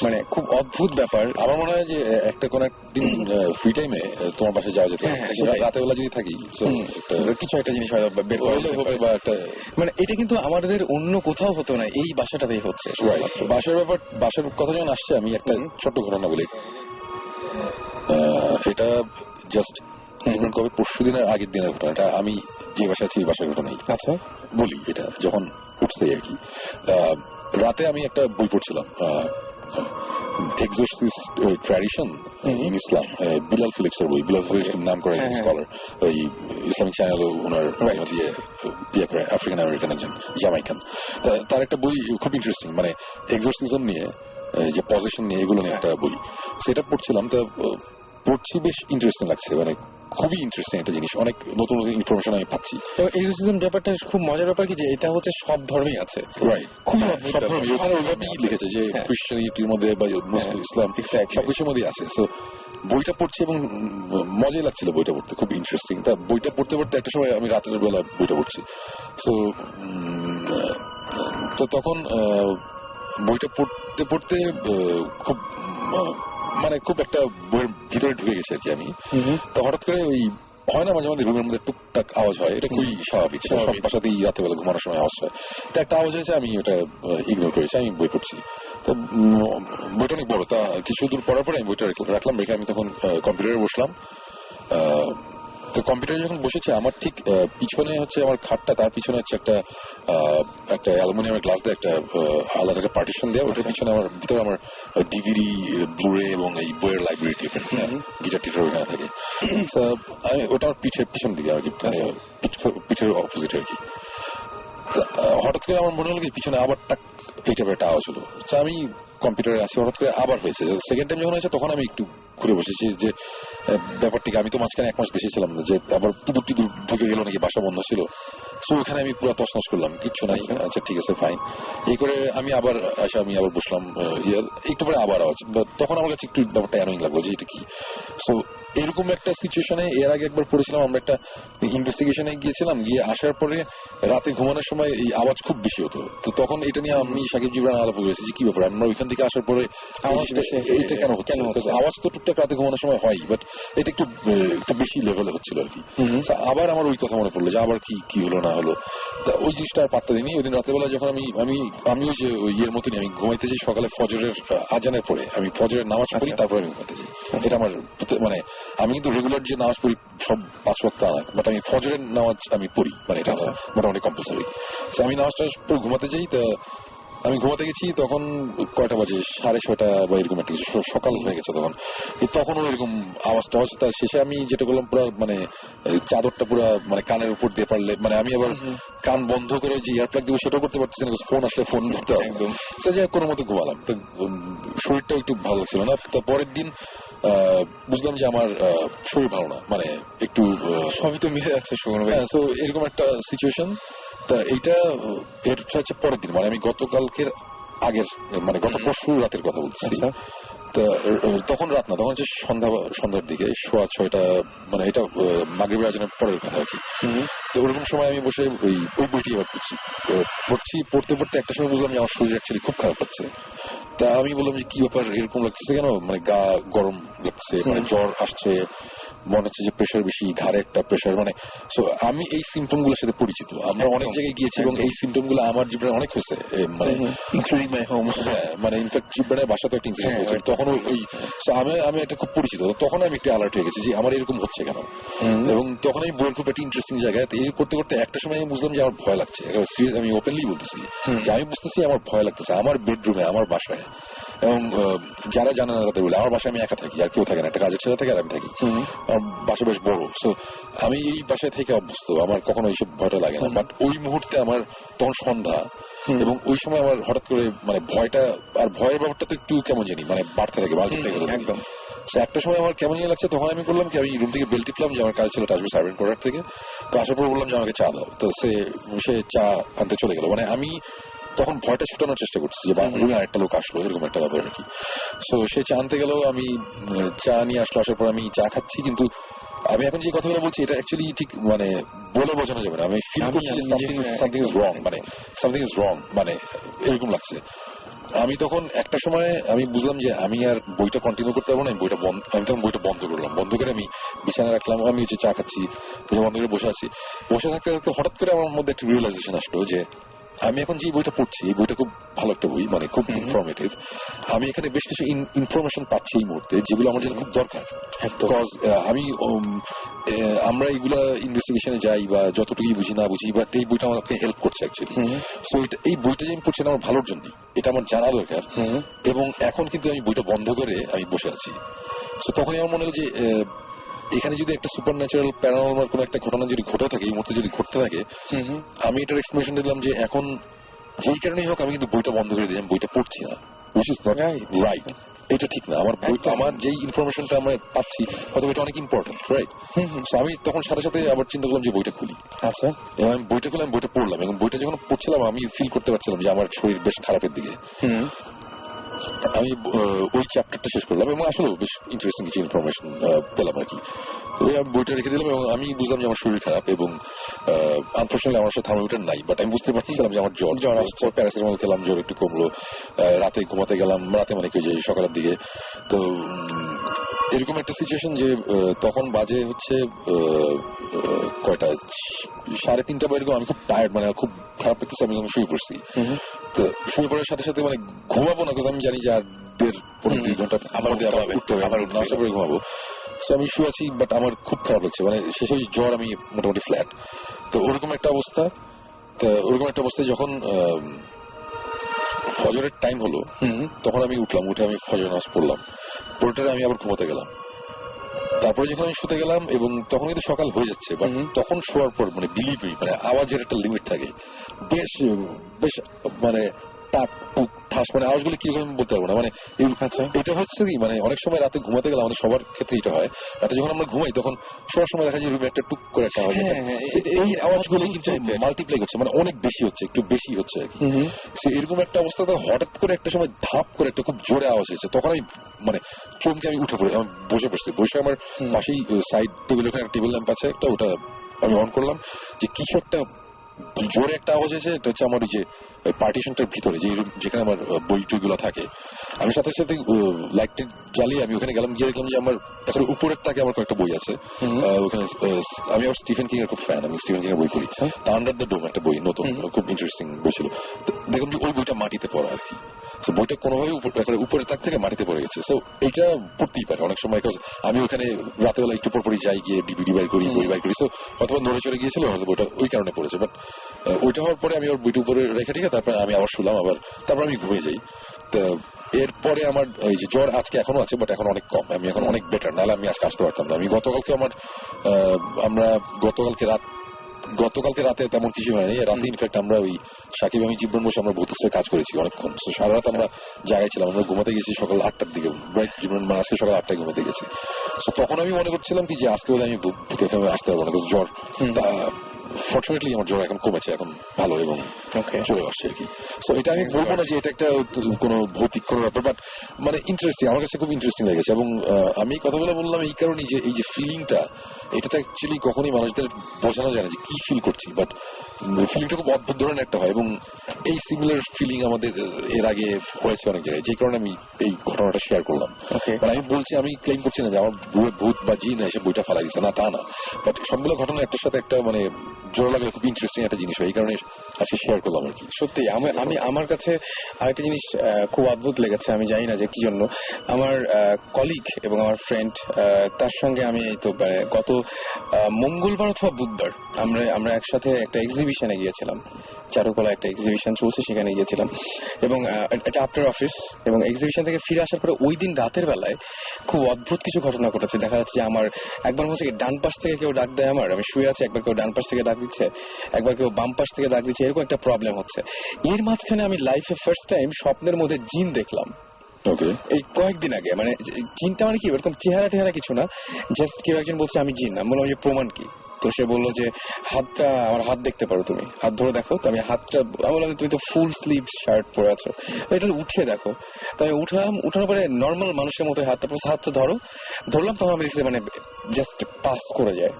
মানে খুব অদ্ভুত ব্যাপার। আমার মনে হয় যে একটা কোন একদিন ফ্রি টাইমে তোমার বাসায় যাওয়া যেত, রাতে বেলা যদি থাকি কিছু একটা জিনিস হয়তো বের করা হবে বা একটা, মানে এটা কিন্তু আমাদের অন্য কোথাও হতো না, এই বাসাটাতেই হচ্ছে। বাসার কথা যখন আসছে আমি একটা ছোট্ট ঘটনা বলি। এটা জাস্ট কবে পরশু দিনের আগের দিনের ঘটনা, এটা আমি যে বাসায় আছি বাসার ঘটনাই। আচ্ছা বলি, এটা যখন উঠছে আর কি, রাতে আমি একটা বই পড়ছিলাম, এক্সোরসিস্ট ট্র্যাডিশন ইন ইসলাম, বিলাল ফিলিপসের বই। বিলাল ফিলিপস নাম করা একজন স্কলার, ওই ইসলামিক চ্যানেল ওনার দিয়ে বিয়ে করে, আফ্রিকান আমেরিকান একজন জামাইকান। তার একটা বই খুব ইন্টারেস্টিং, মানে এক্সোরসিজম নিয়ে, যে পজিশন নিয়ে, এগুলো নিয়ে একটা বই। সেটা পড়ছিলাম, তো পড়ছি বেশ ইন্টারেস্টিং লাগছে, মানে খুবই ইন্টারেস্টিং একটা জিনিস, অনেক নতুন নতুন ইনফরমেশন আমি পাচ্ছি। তো এক্সোরসিজম ব্যাপারটা খুব মজার ব্যাপার কি যে এটা হচ্ছে সব ধর্মেই আছে, খুব সব ধর্মে লিখেছে যে ক্রিশ্চিয়ানিটির মধ্যে বা ইসলাম সবকিছুর মধ্যে আছে। তো বইটা পড়ছি এবং মজাই লাগছিল বইটা পড়তে, খুব ইন্টারেস্টিং। তা বইটা পড়তে পড়তে একটা সময় আমি রাতের বেলা বইটা পড়ছি, তো তখন বইটা পড়তে পড়তে খুব মানে খুব একটা বইয়ের ভিতরে ঢুকে গেছে আর কি আমি। তো হঠাৎ করে ওই হয় না মাঝে মাঝে রুমের মধ্যে টুকটাক আওয়াজ হয়, এটা খুবই স্বাভাবিক, সব বাসাতেই রাতে বেলা ঘুমানোর সময় আওয়াজ হয়। তো একটা আওয়াজ হয়েছে, আমি ওটা ইগনোর করেছি, আমি বই পড়ছি। তো বইটা অনেক বড়, তা কিছু দূর পড়ার পরে আমি বইটা রাখলাম, রেখে আমি তখন কম্পিউটারে বসলাম। তো কম্পিউটারে যখন বসেছি, আমার ঠিক পিছনে হচ্ছে আমার খাটটা, তার পিছনে হচ্ছে একটা অ্যালুমিনিয়ামের গ্লাস দিয়ে একটা আলাদা একটা পার্টিশন দেওয়া, ওটার পিছনে আমার ভিতরে আমার ডিভিডি, ব্লুরে এবং এই বইয়ের লাইব্রেরি গিটার টিটার ওখানে থাকে। ওটা আমার পিছন দিকে আর কি, পিঠের অপোজিট আর কি। হঠাৎ করে আমার মনে হলো কি পিছনে আবার টাক এই টাইপের একটা আওয়াজ হলো। আমি কম্পিউটারে আছি, হঠাৎ করে আবার হয়েছে। সেকেন্ড টাইম যখন হয়েছে তখন আমি একটু ঘুরে বসেছি যে ব্যাপারটিকে, আমি তো মাঝখানে 1 মাস দেশে ছিলাম না, যে আবার টিদুর ঢুকে গেল নাকি, বাসা বন্ধ ছিল। তো ওখানে আমি পুরো তছনছ করলাম, কিচ্ছু নাই, আচ্ছা ঠিক আছে ফাইন, এই করে আমি আবার বসলাম, একটু পরে আবার আওয়াজ। তখন আমার কাছে একটু ব্যাপারটা অ্যানোয়িং লাগলো যে এটা কি। তো এরকম একটা সিচুয়েশনে এর আগে একবার পড়েছিলাম, আমরা একটা ইনভেস্টিগেশনে গিয়েছিলাম, গিয়ে আসার পরে রাতে ঘুমানোর সময় এই আওয়াজ খুব বেশি হতো। তো তখন এটা নিয়ে আমি সাকিব জিবরান আলাপ করেছি যে কি ব্যাপার, আমরা ওইখান থেকে আসার পরে এটা কেন হচ্ছে, আওয়াজ তো টুকটাক রাতে ঘুমানোর সময় হয়, বাট এটা একটু বেশি লেভেলে হচ্ছিল আর কি। আবার আমার ওই কথা মনে পড়লো যে আবার কি হলো না হলো, তা ওই জিনিসটা আর পাত্তা দিইনি। ওই দিন রাতেবেলা যখন আমি ওই যে ওই ইয়ের মতনই আমি ঘুমাইতে যাই সকালে ফজরের আজানের পরে, আমি ফজরের নামাজ পড়ি তারপরে আমি ঘুমাইতে যাই। এটা আমার মানে আমি কিন্তু রেগুলার যে নামাজ পড়ি সব 5 ওয়াক্ত না, বাট আমি ফজরের নামাজ আমি পড়ি, মানে এটা মোটামুটি কম্পালসারি। আমি নামাজটা পড়ে ঘুমাতে যাই। তা আমি ঘুমাতে গেছি তখন কয়টা বাজে, 6:30 বা এরকম একটা কিছু, সকাল হয়ে গেছে তখন। তখনও এরকম আওয়াজ টাওয়াজ। তার শেষে আমি যেটা করলাম, পুরো মানে চাদরটা পুরো মানে কানের উপর দিয়ে পারলে, মানে আমি আবার কান বন্ধ করে যে ইয়ারপ্লাগ দিব সেটাও করতে পারতেছি না, ফোন আসলে ফোন ধরতে হবে একদম। সে যে কোনো মতো ঘুমালাম। তো শরীরটাও একটু ভালো লাগছিল না। তো পরের দিন বুঝলাম যে আমার শরীর ভালো না, মানে একটু সবই তো মিলে যাচ্ছে সুমন ভাই। তো এরকম একটা সিচুয়েশন। তা এটা হচ্ছে পরের দিন, মানে আমি গতকালকের আগের, মানে গত পরশু রাতের কথা বলছি। তা তখন রাত না, তখন হচ্ছে সন্ধ্যার দিকে 6:15, মানে এটা মাগরিবের আজানের পরের কথা আর কি। তো ওরকম সময় আমি বসে ওই বইটি এবার পড়তে পড়তে একটা সময় বুঝলাম যে আমার শরীর অ্যাকচুয়ালি খুব খারাপ লাগছে। তা আমি বললাম যে কি ব্যাপার, এরকম লাগছে কেন, মানে গা গরম লাগছে, মানে জ্বর আসছে, মনে হচ্ছে যে প্রেশার বেশি, ঘাড়ে একটা প্রেশার, মানে আমি এই সিমটম গুলোর সাথে পরিচিত। আমরা অনেক জায়গায় গিয়েছি এবং এই সিমটম গুলো আমার জীবনে অনেক হয়েছে, মানে ইনক্লুডিং মাই হোম। হ্যাঁ, মানে ইনফ্যাক্ট জীবনে বাসাতে একটা ইনসিডেন্ট হয়েছে, তখন ওই আমি একটা খুব পরিচিত। তখন আমি একটু অ্যালার্ট হয়ে গেছি যে আমার এরকম হচ্ছে কেন। এবং তখন আমি বইয়ের খুব একটা ইন্টারেস্টিং জায়গায় এই করতে করতে একটা সময় আমি বুঝলাম যে আমার ভয় লাগছে। আমি ওপেনলি বলতেছি যে আমি বুঝতেছি আমার ভয় লাগতেছে আমার বেডরুমে, আমার বাসায়। এবং যারা জানে না তাদের বলে, আমার বাসায় আমি একা থাকি, আর কেউ থাকে না, একটা কাজের ছেলে থাকে আর আমি থাকি। আমার বাসা বেশ বড়, সো আমি এই বাসায় থেকে অভ্যস্ত, আমার কখনো এইসব ভয়টা লাগে না। বাট ওই মুহূর্তে আমার তখন সন্ধ্যা, এবং ওই সময় আমার হঠাৎ করে মানে ভয়টা, আর ভয়ের ব্যাপারটা তো একটু কেমন জানি মানে বাড়তে থাকে, একদম। একটা সময় আমার কেমন ইয়ে লাগছে, তখন আমি করলাম কি, আমি রুম থেকে বেল টিপলাম যে আমার কাজ ছেলেটা আসবে সার্ভেন্ট কোয়ার্টার থেকে। তো আসার পর বললাম যে আমাকে চা দাও। তো সে চা আনতে চলে গেল। মানে আমি তখন ভয়টা ছুটানোর চেষ্টা করছি যে রুমে আরেকটা লোক আসলো, এরকম একটা ব্যাপার আর কি। সো সে চা আনতে গেল, আমি চা নিয়ে আসলো, আসার পর আমি চা খাচ্ছি। কিন্তু আমি এখন যে কথাগুলো বলছি এটা অ্যাকচুয়ালি ঠিক মানে বলে বোঝানো যাবে না। আমি ফিল করছি যে সামথিং ইজ রং, মানে সামথিং ইজ রং, মানে এরকম লাগছে। আমি তখন একটা সময় আমি বুঝলাম যে আমি আর বইটা কন্টিনিউ করতে পারবো না, আমি তখন বইটা বন্ধ করলাম। বন্ধ করে আমি বিছানায় রাখলাম, আমি হচ্ছে চা খাচ্ছি, বন্ধ করে বসে আছি। বসে থাকতে থাকতে হঠাৎ করে আমার মধ্যে একটা রিয়েলাইজেশন আসলো যে আমি এখন যে বইটা পড়ছি, এই বইটা খুব ভালো একটা বই, মানে খুব ইনফরমেটিভ। আমি এখানে বেশ কিছু ইনফরমেশন পাচ্ছি এই মুহূর্তে, যেগুলো আমার জন্য খুব দরকার। আমরা এইগুলা ইনভেস্টিগেশনে যাই বা যতটুকুই বুঝি না বুঝি, বাট এই বইটা আমাকে হেল্প করছে অ্যাকচুয়ালি। সো এই বইটা যে আমি পড়ছি আমার ভালোর জন্য, এটা আমার জানা দরকার। এবং এখন কিন্তু আমি বইটা বন্ধ করে আমি বসে আছি। সো তখনই আমার মনে হলো যে এখানে যদি একটা সুপার ন্যাচারাল প্যারানর্মাল কোন একটা ঘটনা যদি ঘটে থাকে, এই মুহূর্তে যদি ঘটতে থাকে, আমি এটার এক্সপ্লেনেশন দিলাম যে এখন যেই কারণেই হোক আমি কিন্তু বইটা বন্ধ করে দিই, আমি বইটা পড়ছি না, হুইচ ইজ নট রাইট। এটা ঠিক না। আমার যেই ইনফরমেশনটা আমরা পাচ্ছি হয়তো এটা অনেক ইম্পর্টেন্ট, রাইট? আমি তখন সাথে সাথে আবার চিন্তা করলাম যে বইটা খুলি। আচ্ছা, এবং আমি বইটা খুলে আমি বইটা পড়লাম, এবং বইটা যখন পড়ছিলাম আমি ফিল করতে পারছিলাম যে আমার শরীর বেশ খারাপের দিকে। আমি ওই চ্যাপ্টারটা শেষ করলাম এবং আসলে বেশ ইন্টারেস্টিং কিছু ইনফরমেশন পেলাম আর কি। তো আমি বইটা রেখে দিলাম এবং আমি বুঝলাম যে আমার শরীর খারাপ, এবং আনফর্চুনেটলি আমার সাথে থার্মোমিটার নাই, বাট আমি বুঝতে পারছিলাম যে আমার জ্বর আসছে। প্যারাসিটামল খেলাম, জ্বর একটু কমলো। রাতে ঘুমাতে গেলাম, রাতে মানে কি যে সকালের দিকে। তো এরকম একটা সিচুয়েশন যে তখন বাজে হচ্ছে কয়টা, 3:30 বা এরকম। আমি খুব টায়ার্ড, মানে খুব খারাপ লাগতেছে, আমি শুয়ে পড়ছি। তো শুয়ে পড়ার সাথে সাথে মানে ঘুমাবো না, আমি জানি যে আর 1.5-2 ঘন্টা আবার উঠতে হবে, আবার নাস্তা করে ঘুমাবো। সো আমি শুয়ে আছি, বাট আমার খুব খারাপ লাগছে, মানে শেষে জ্বর, আমি মোটামুটি ফ্ল্যাট। তো ওরকম একটা অবস্থা। তো ওরকম একটা অবস্থায় যখন ফজরের টাইম হলো, তখন আমি উঠলাম, উঠে আমি ফজর নামাজ পড়লাম, পড়ে আমি আবার ঘুমাতে গেলাম। তারপরে যখন আমি শুতে গেলাম, এবং তখন কিন্তু সকাল হয়ে যাচ্ছে, বাট তখন শোয়ার পর মানে বিলিভ মি, মানে আওয়াজের একটা লিমিট থাকে, বেশ বেশ মানে টাক টুক ঠাস, মানে আওয়াজগুলো কিরকম বলতে পারবো না। মানে এটা হচ্ছে কি, মানে অনেক সময় রাতে ঘুমাতে গেলে, আমাদের সবার ক্ষেত্রে এটা হয়, রাতে যখন আমরা ঘুমাই তখন শোয়ার সময় দেখা যায় রুমে একটা টুক করে একটা আওয়াজ। এই আওয়াজগুলো কিন্তু মাল্টিপ্লাই করছে, মানে অনেক বেশি হচ্ছে, একটু বেশি হচ্ছে আর কি। এরকম একটা অবস্থাতে হঠাৎ করে একটা সময় ধাপ করে একটা খুব জোরে আওয়াজ হয়েছে। তখন আমি মানে চমকে আমি উঠে পড়ি, আমি বসে পড়ছি। বসে আমার পাশেই সাইড টেবিল, ওখানে টেবিল ল্যাম্প আছে একটা, ওটা আমি অন করলাম যে কিছু একটা জোরে একটা আওয়াজ এসে, এটা হচ্ছে আমার ওই যে পার্টিশনটার ভিতরে যেখানে আমার বই টইগুলো থাকে, আমি সাথে সাথে লাইটটা জ্বালিয়ে আমি ওখানে গেলাম, গিয়ে দেখলাম যে আমার এখন উপরের তাকে আমার কয়েকটা বই আছে ওখানে। আমি আবার স্টিফেন কিং এর খুব ফ্যান, আমি স্টিফেন কিং এর বই পড়ি। আন্ডার দ্য ডোম একটা বই, নতুন, খুব ইন্টারেস্টিং বই ছিল। দেখলাম যে ওই বইটা মাটিতে পড়া আর কি, বইটা কোনোভাবে উপরের তাক থেকে মাটিতে পড়ে গেছে। সো এইটা পড়তেই পারে অনেক সময়, আমি ওখানে রাতেবেলা একটু পরপরই যাই, গিয়ে ডিভিডি বাই করি, বই বাই করি, সো অথবা নড়ে চড়ে গিয়েছিল হয়তো বইটা ওই কারণে পড়েছে। বাট ওইটা হওয়ার পরে আমি ওর বইটা উপরে রেখে ঠিক আছে, তারপরে আমি আবার শুলাম, আবার তারপর আমি ঘুমিয়ে যাই। তো এরপরে আমার এই যে জ্বর আজকে এখনো আছে, বাট এখন অনেক কম, আমি এখন অনেক বেটার, নাহলে আমি আজকে আসতে পারতাম না। আমি আমরা গতকালকে রাতে তেমন কিছু হয়নি, রাতে ইনফ্যাক্ট আমরা ওই সাকিব আমি জীবন বসে আমরা ভূতের কাজ করেছি অনেকক্ষণ। সারা রাত আমরা জায়গায় ছিলাম, আমরা ঘুমাতে গেছি সকাল 8টার দিকে, রাইট জীবন আজকে সকাল 8টায় ঘুমাতে গেছি। তখন আমি মনে করছিলাম কি যে আজকে বলে আমি ভূতের ফেমে আসতে পারবো না, জ্বর। ফর্চুনেটলি আমার জ্বর এখন কমেছে, এখন ভালো এবং চলে আসছে আর কি। সো এটা আমি বলবো না যে এটা একটা কোনো ভৌতিক কোনো ব্যাপার, বাট মানে ইন্টারেস্টিং, আমার কাছে খুব ইন্টারেস্টিং লেগেছে। এবং আমি কথাগুলো বললাম এই কারণেই যে এই যে ফিলিংটা, এটা তো অ্যাকচুয়ালি কখনই মানুষদের বোঝানো যায় না যে কি ফিল করছি, বাট ফিলিংটা খুব অদ্ভুত ধরনের একটা হয়। এবং এই সিমিলার ফিলিং আমাদের এর আগে হয়েছে অনেক জায়গায়, যে কারণে আমি এই ঘটনাটা শেয়ার করলাম। আমি বলছি, আমি ক্লেম করছি না যে আমার ভূত বা জিন এসে বইটা ফেলা দিচ্ছে, না তা না, বাট সবগুলো ঘটনা একটার সাথে একটা মানে জোর লাগলে খুব ইন্টারেস্টিং একটা জিনিস হয়, এই কারণে আজকে শেয়ার করলাম আর কি। সত্যি আমি আমার কাছে আরেকটা জিনিস খুব অদ্ভুত লেগেছে, আমি জানি না যে কি জন্য। আমার কলিগ এবং আমার ফ্রেন্ড, তার সঙ্গে আমি এই তো গত মঙ্গলবার অথবা বুধবার আমরা একসাথে একটা এক্সিবিশনে গিয়েছিলাম, চারুকলা একটা এক্সিবিশন চলছে, সেখানে গিয়েছিলাম। এবং এটা আফটার অফিস, এবং এক্সিবিশন থেকে ফিরে আসার পরে ওই দিন রাতের বেলায় খুব অদ্ভুত কিছু ঘটনা ঘটেছে। দেখা যাচ্ছে যে আমার একবার হচ্ছে ডান পাশ থেকে কেউ ডাক দেয়, আমি শুয়ে আছি, একবার কেউ ডান পাশ থেকে ডাক দিচ্ছে, একবার কেউ বাম পাশ থেকে ডাক দিচ্ছে, এরকম একটা প্রবলেম হচ্ছে। এর মাঝখানে আমি লাইফে ফার্স্ট টাইম স্বপ্নের মধ্যে জিন দেখলাম। এই কয়েকদিন আগে, মানে জিনটা মানে কি এরকম চেহারা টেহারা কিছু না, জাস্ট কেউ একজন বলছে আমি জিন, আমি বললাম যে প্রমাণ কি? তো সে বললো যে হাতটা, আমার হাত দেখতে পারো তুমি, হাত ধরে দেখো। তো আমি হাতটা, আমি বললাম তুমি তো ফুল স্লিভ শার্ট পরে আছো, এটা উঠিয়ে দেখো। তো আমি উঠানোর পরে নর্মাল মানুষের মতো হাতটা ধরলাম, তখন আমি দেখছি মানে জাস্ট পাস করে যায়।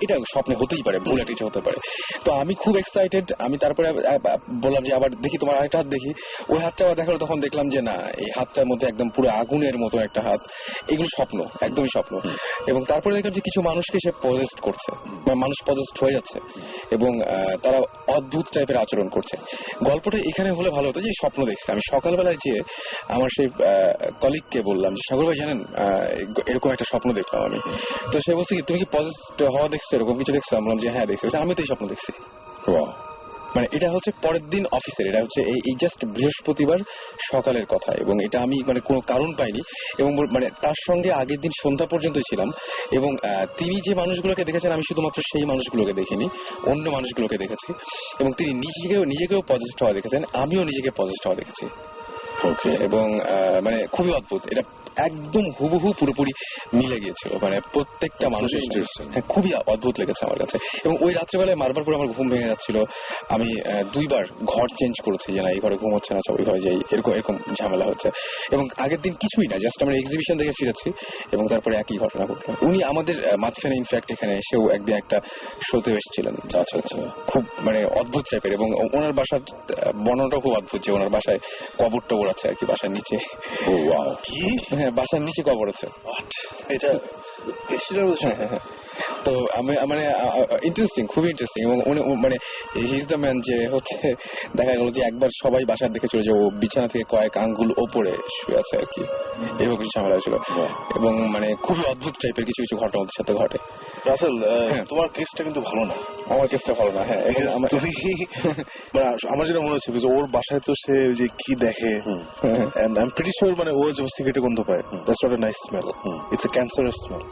এটা স্বপ্নে হতেই পারে, ভুল একটা কিছু হতে পারে। তো আমি খুব এক্সাইটেড, আমি তারপরে বললাম যে আবার দেখি তোমার আরেকটা হাত দেখি। ওই হাতটা আবার দেখালো, তখন দেখলাম যে না, এই হাতটার মধ্যে একদম পুরো আগুনের মতো একটা হাত। এগুলো স্বপ্ন, একদমই স্বপ্ন। এবং তারপরে দেখলাম যে কিছু মানুষকে সে পজেস্ট করছে, মানুষ পজেস্ট হয়ে যাচ্ছে এবং তারা অদ্ভুত টাইপের আচরণ করছে। গল্পটা এখানে হলে ভালো হতো যে স্বপ্ন দেখছি। আমি সকালবেলায় যেয়ে আমার সেই কলিগকে বললাম যে সাগর ভাই জানেন এরকম একটা স্বপ্ন দেখলাম আমি। তো সে বলছে কি তুমি কি পজেস্ট হওয়া দেখছো, এরকম কিছু দেখছো? আমি বললাম যে হ্যাঁ দেখছি। আমি তো এই স্বপ্ন দেখছি। মানে এটা হচ্ছে পরের দিন অফিসের, এটা হচ্ছে এই জাস্ট বৃহস্পতিবার সকালের কথা, এবং এটা আমি মানে কোনো কারণ পাইনি। এবং মানে তার সঙ্গে আগের দিন সন্ধ্যা পর্যন্ত ছিলাম, এবং তিনি যে মানুষগুলোকে দেখেছেন আমি শুধুমাত্র সেই মানুষগুলোকে দেখিনি, অন্য মানুষগুলোকে দেখেছি। এবং তিনি নিজেকেও পজেস্ট হওয়া দেখেছেন, আমিও নিজেকে পজেস্ট হওয়া দেখেছি। এবং মানে খুবই অদ্ভুত, এটা একদম হুবহু পুরোপুরি মিলে গিয়েছিল, মানে প্রত্যেকটা মানুষের। খুবই অদ্ভুত লেগেছে আমার কাছে। এবং ওই রাত্রেবেলায় মারবার পরে আমার ঘুম ভেঙে যাচ্ছিল, আমি 2বার ঘর চেঞ্জ করেছি, যে না এই ঘরে ঘুম হচ্ছে না, ওই ঘরে যাই, এরকম ঝামেলা হচ্ছে। এবং আগের দিন কিছুই না, জাস্ট আমরা এক্সিবিশন থেকে ফিরেছি এবং তারপরে একই ঘটনা ঘটলো। উনি আমাদের মাঝখানে ইনফ্যাক্ট এখানে এসেও একদিন একটা শোতে এসেছিলেন। আচ্ছা আচ্ছা, খুব মানে অদ্ভুত টাইপের। এবং ওনার বাসার বর্ণনাটাও খুব অদ্ভুত, যে ওনার বাসায় কবর টবর আছে আর কি, বাসার নিচে। হ্যাঁ, বাসার নিচে কবর আছে। এটা তো আমি মানে ইন্টারেস্টিং, খুবই ইন্টারেস্টিং। এবং উনি মানে হি ইজ দ্য ম্যান, যে হচ্ছে দেখা গেল যে একবার সবাই বাসার দেখে চলে, যে ও বিছানা থেকে কয়েক আঙ্গুল ওপরে শুয়ে আছে আর কি, এরকম কিছু ঝামেলা হয়েছিল। এবং মানে খুবই অদ্ভুত টাইপের কিছু কিছু ঘটনা ওদের সাথে ঘটে। রাসেল, তোমার কেসটা কিন্তু ভালো না। আমার কেসটা ভালো না। হ্যাঁ, তুমি মানে আমার যেটা মনে হচ্ছে ওর বাসায় তো সে যে কি দেখে, and I'm pretty sure মানে ও যে সিগারেটে গন্ধ পায়, that's not a nice smell, it's a cancerous smell.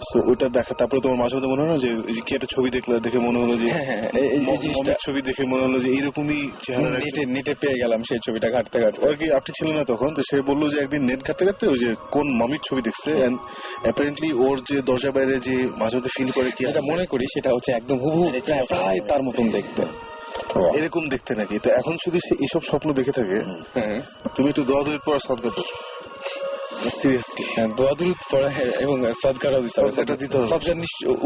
So ওইটা দেখা, তারপরে তোমার মাঝে মধ্যে মনে হলো যে কি একটা ছবি দেখে মনে হলো যে ছবি দেখে মনে হলো যে এইরকমই চেহারা। নেটে পেয়ে গেলাম সেই ছবিটা ঘাটতে ঘাটতে আর কি, আপনি ছিলেন না তখন, তো সে বললো যে একদিন নেট ঘাটতে ঘাটতে ওই যে কোন মমির ছবি দেখছে, এন্ড অ্যাপারেন্টলি ওর যে দরজা বাইরে যে মাঝে মধ্যে ফিল করে, কি যেটা মনে করি সেটা হচ্ছে একদম হুবহু প্রায় তার মতন দেখতে, এরকম দেখতে নাকি। তো এখন যদি সে এইসব স্বপ্ন দেখে থাকে, তুমি একটু দোয়াদুয়ের পর সদকা দাও। সিরিয়াসলি দোয়া দুরুদ পড়া এবং সাদকারাও দিতে হবে। সাদকাটা দিতে হবে। সাদকার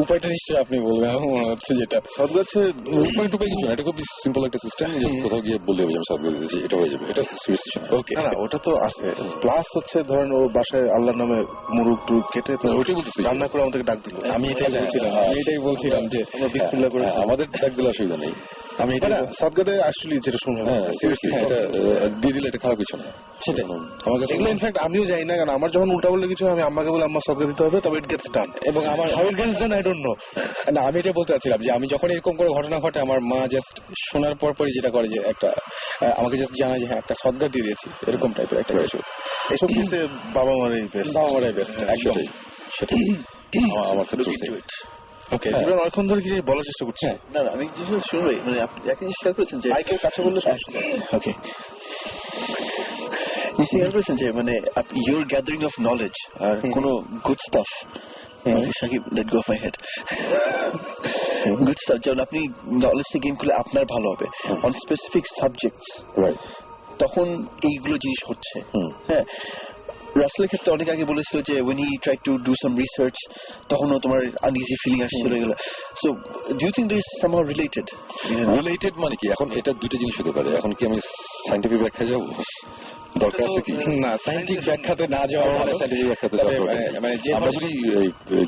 উপায়টা নিশ্চয়ই আপনি বলবেন, আমার মনে হচ্ছে যেটা সাদগা হচ্ছে উপায় টুপায় কিছু না, এটা খুব সিম্পল একটা সিস্টেম। কোথাও গিয়ে বললে হবে যে আমি সাদগা দিতেছি, এটা হয়ে যাবে। এটা সিরিয়াসলি ওকে। না ওটা তো আছে, প্লাস হচ্ছে ধরেন ও বাসায় আল্লাহর নামে মুরগ টুরগ কেটে তো ওইটাই বলতেছি, রান্না করে আমাদেরকে ডাক দিল। আমি এটাই বলছিলাম যে আমরা বিসমিল্লাহ করে আমাদের ডাক দিলে অসুবিধা নেই। আমি এটা সাদগাতে আসলে যেটা শুনলাম হ্যাঁ সিরিয়াসলি এটা দিয়ে দিলে এটা খারাপ কিছু না। সেটাই আমার কাছে এগুলো ইনফ্যাক্ট আমিও জানি না, কারণ আমার যখন উল্টা বললে কিছু হয়, আমি আম্মাকে বলে আম্মা সদকা দিতে হবে, তবে ইট গেটস ডান। এবং আমার how it gets done I don't know. না, আমি এটা বলতে চাচ্ছিলাম যে আমি যখন এরকম করে ঘটনা ঘটে আমার মা জাস্ট শোনার পরই যেটা করে যে একটা আমাকে জাস্ট জানায় যে হ্যাঁ একটা সদকা দিয়ে দিয়েছি, এরকম টাইপের একটা কিছু। এসব কিছু বাবা মারাই বেস্ট। বাবা মারাই বেস্ট, একদম সেটাই আমার ক্ষেত্রে ওকে। জীবন অনেকক্ষণ ধরে কিছু বলার চেষ্টা করছি। না না, আমি কিছু শুনবো, মানে আপনি একটা জিনিস খেয়াল করেছেন যে মাইকের কাছে বললে ওকে খেয়াল করেছেন যে মানে ইউর গ্যাদারিং অফ নলেজ আর কোনো গুড স্টাফ সাকিব let go of my head good stuff, যেমন আপনি নলেজটা গেম করলে আপনার ভালো হবে অন স্পেসিফিক সাবজেক্টস, রাইট, তখন এইগুলো জিনিস হচ্ছে। হ্যাঁ, রাসেলের ক্ষেত্রে অনেক আগে বলেছিল যে when he tried to do some research তখনও তোমার uneasy feeling আসছিল এগুলো। So do you think this is somehow related? Related মানে কি, এখন এটা দুটো জিনিস হতে পারে। এখন কি আমি সাইন্টিফিক ব্যাখ্যা যাবো, দরকার আছে কি? না, সায়েন্টিফিক ব্যাখ্যাতে না যাওয়া মানে ভালো। সাইন্টিফিক ব্যাখ্যাতে তবে, যাওয়া দরকার নেই। মানে যে আমরা যদি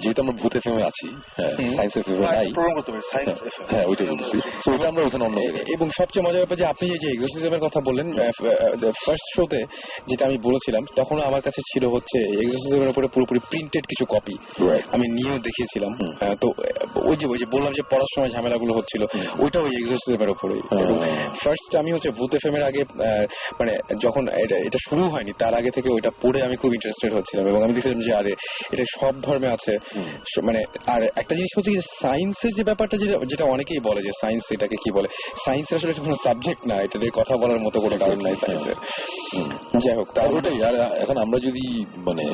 যেহেতু আমরা ভূতে ফেমে আছি, হ্যাঁ সায়েন্সের ফেমে নাই, প্রোগ্রাম করতে পারি সায়েন্স এফএম। হ্যাঁ ওইটাই বলছি। তো ওটা আমরা ওখানে অন্য জায়গায় এবং সবচেয়ে মজার ব্যাপার যে আপনি যে এক্সোসিজমের কথা বললেন ফার্স্ট শোতে, যেটা আমি বলেছিলাম তখন আমার কাছে ছিল হচ্ছে এক্সোসিজমের উপরে পুরোপুরি প্রিন্টেড কিছু কপি আমি নিয়েও দেখিয়েছিলাম। তো ওই যে বললাম যে পড়ার সময় ঝামেলাগুলো হচ্ছিল, ওইটা ওই এক্সোসিজমের উপরেই। ফার্স্ট আমি হচ্ছে ভূত এফএমের আগে মানে যখন এটা শুরু হয়নি তার আগে থেকে ওইটা পড়ে আমি খুব ইন্টারেস্টেড হচ্ছিলাম, এবং আমি দেখছিলাম যে আরে এটা সব ধর্মে আছে। মানে আর একটা জিনিস হচ্ছে যে সায়েন্সের যে ব্যাপারটা, যেটা অনেকেই বলে যে সায়েন্স এটাকে কি বলে, সায়েন্সের আসলে কোনো সাবজেক্ট না, এটা নিয়ে কথা বলার মতো কোনো কারণ নাই সায়েন্সের। যাই হোক, আর ওটাই। আর এখন আমরা যদি মানে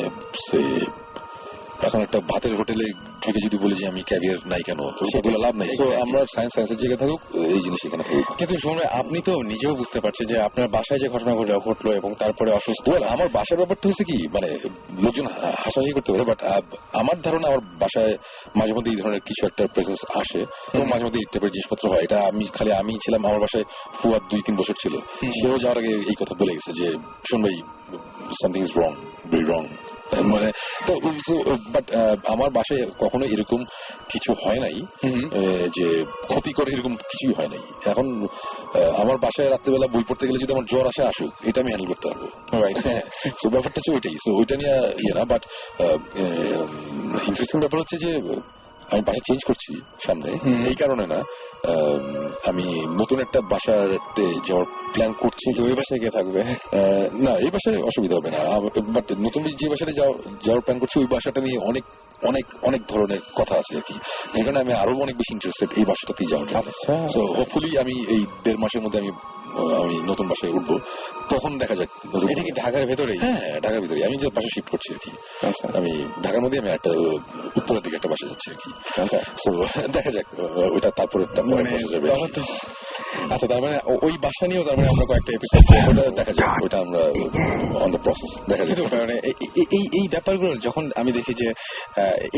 এখন একটা ভাতের হোটেলে থেকে যদি বলি যে আমি ক্যাভিয়ার নাই কেন, সেগুলো লাভ নাই। তো আমরা সায়েন্সের জায়গায় থাকুক, এই জিনিস এখানে থাকুক। কিন্তু শুনে আপনি তো নিজেও বুঝতে পারছেন যে আপনার বাসায় যে ঘটনা ঘটলো এবং তারপরে অসুস্থ। আমার বাসার ব্যাপারটা হচ্ছে কি, মানে লোকজন হাসাহাসি করতে পারে, বাট আমার ধারণা আমার বাসায় মাঝে মধ্যে এই ধরনের কিছু একটা প্রেজেন্স আসে এবং মাঝে মধ্যে এই টাইপের জিনিসপত্র হয়। এটা আমি ছিলাম, আমার বাসায় ফুয়াদ 2-3 বছর ছিল, সেও যাওয়ার আগে এই কথা বলে গেছে যে শোন ভাই something is wrong, very wrong. মানে তো বাট আমার বাসায় কখনো এরকম কিছু হয় নাই যে ক্ষতি করে, এরকম কিছুই হয় নাই। এখন আমার বাসায় রাত্রেবেলা বই পড়তে গেলে যদি আমার জ্বর আসে আসুক, এটা আমি হ্যান্ডেল করতে পারবো। তো ব্যাপারটা হচ্ছে ওইটাই। তো ওইটা নিয়ে ইয়ে না, বাট ইন্টারেস্টিং ব্যাপার হচ্ছে যে আমি বাসা চেঞ্জ করছি সামনে, এই কারণে না, আমি নতুন একটা বাসাতে যাওয়ার প্ল্যান করছি। ওই বাসায় গিয়ে থাকবে? না, এই বাসায় অসুবিধা হবে না, বাট নতুন যে বাসাটা যাওয়ার প্ল্যান করছি ওই বাসাটা নিয়ে অনেক অনেক অনেক ধরনের কথা আছে আর কি, যেখানে আমি আরো অনেক বেশি ইন্টারেস্টেড এই বাসাটাতেই যাওয়ার জন্য। সো হোপফুলি আমি এই 1.5 মাসের মধ্যে আমি নতুন বাসায় উঠবো, তখন দেখা যাক। এটা কি ঢাকার ভেতরেই? হ্যাঁ, ঢাকার ভেতরে। আমি যে বাসা শিফট করছি আর কি, আমি ঢাকার মধ্যে আমি একটা উত্তরের দিকে একটা বাসা যাচ্ছি আর কি। তো দেখা যাক ওইটা তারপরে বসে যাবে। আচ্ছা, তার মানে ওই বাসা নিয়েও তার মানে আমরা কয়েকটা এপিসোড ওটা দেখা যাক, ওইটা আমরা অন দ্য প্রসেস দেখা যাক। মানে এই ব্যাপারগুলো যখন আমি দেখি যে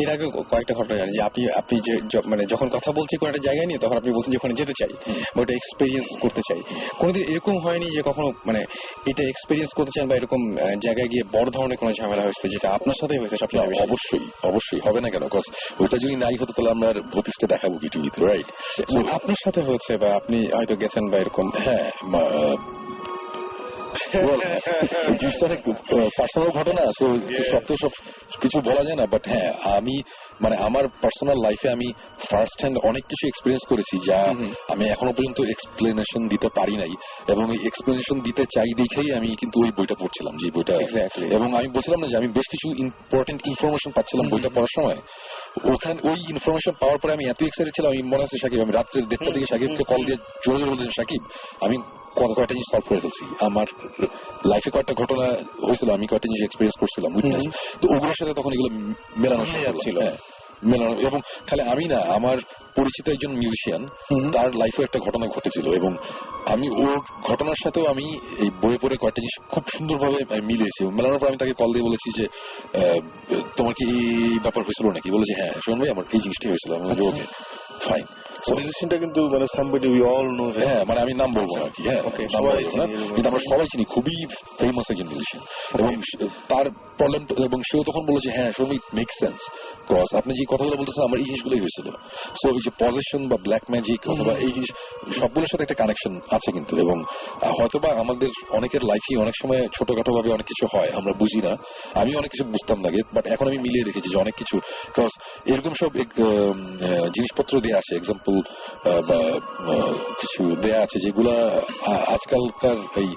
এর আগে কয়েকটা ঘটনা জানি যে আপনি যে মানে যখন কথা বলছি কোনো একটা জায়গায় নিয়ে, তখন আপনি বলছেন যে ওখানে যেতে চাই বা ওটা এক্সপিরিয়েন্স করতে চাই। কোনোদিন এরকম হয়নি যে কখনো মানে এটা এক্সপিরিয়েন্স করতে চান বা এরকম জায়গায় গিয়ে বড় ধরনের কোনো ঝামেলা হয়েছে যেটা আপনার সাথেই হয়েছে সবচেয়ে বেশি? অবশ্যই হবে না কেন, বিকজ ওইটা যদি নাই হতো তাহলে আমরা ভূতিষ্কে দেখাবো কি টিভিতে, রাইট? আপনার সাথে হয়েছে বা আপনি হয়তো গেছেন বা এরকম? হ্যাঁ, জিনিসটা অনেক পার্সোনাল ঘটনা, তো সব কিছু বলা যায় না। বাট হ্যাঁ, আমি মানে আমার পার্সোনাল লাইফে আমি ফার্স্ট হ্যান্ড অনেক কিছু এক্সপিরিয়েন্স করেছি যা আমি এখনো পর্যন্ত এক্সপ্লেনেশন দিতে পারি নাই, এবং এই এক্সপ্লেনেশন দিতে চাই দেখেই আমি কিন্তু ওই বইটা পড়ছিলাম, যে বইটা। এবং আমি বলছিলাম না যে আমি বেশ কিছু ইম্পর্টেন্ট ইনফরমেশন পাচ্ছিলাম বইটা পড়ার সময়। ওখানে ওই ইনফরমেশন পাওয়ার পরে আমি এত এক্সাইটেড ছিলাম, আমি মনে আছে সাকিব, আমি রাত্রে 1:30টার দিকে সাকিবকে কল দিয়ে জোরে জোরে বলছিলাম, সাকিব আমি কয়েকটা জিনিস সলভ করে ফেলছি, আমার লাইফে কয়েকটা ঘটনা হয়েছিল, আমি কয়েকটা জিনিস এক্সপিরিয়েন্স করছিলাম, উইটনেস, তো ওগুলোর সাথে তখন এগুলো মেলানো ছিল। মেলানো। এবং খালি আমি না, আমার পরিচিত একজন মিউজিশিয়ান, তার লাইফে একটা ঘটনা ঘটেছিল এবং আমি ওর ঘটনার সাথেও আমি এই বইয়ে পড়ে কয়েকটা জিনিস খুব সুন্দরভাবে মিলিয়েছি। মেলানোর পর আমি তাকে কল দিয়ে বলেছি যে তোমার কি এই ব্যাপার হয়েছিল নাকি? বলে যে হ্যাঁ শোন ভাই আমার এই জিনিসটাই হয়েছিল। আমি বলছি ওকে ফাইন। মিউজিশিয়ানটা কিন্তু মানে somebody we all know. হ্যাঁ মানে আমি নাম বলবো না আর কি, হ্যাঁ নাম বলবো না, কিন্তু আমরা সবাই চিনি, খুবই ফেমাস একজন মিউজিশিয়ান। এবং তার প্রবলেম, এবং সেও তখন বললো যে হ্যাঁ শোন ইট মেক সেন্স, বিকজ আপনি যে কথাগুলো বলতেছেন আমার এই জিনিসগুলোই হয়েছিল। সো এই যে পজেশন বা ব্ল্যাক ম্যাজিক অথবা এই জিনিস সবগুলোর সাথে একটা কানেকশন আছে কিন্তু। এবং হয়তোবা আমাদের অনেকের লাইফে অনেক সময় ছোটখাটো ভাবে অনেক কিছু হয়, আমরা বুঝি না। আমি অনেক কিছু বুঝতাম না, বাট এখন আমি মিলিয়ে রেখেছি যে অনেক কিছু, বিকজ এরকম সব জিনিসপত্র দিয়ে আসে, এক্সাম্পল বা কিছু দেয়া আছে যেগুলা আজকালকার এই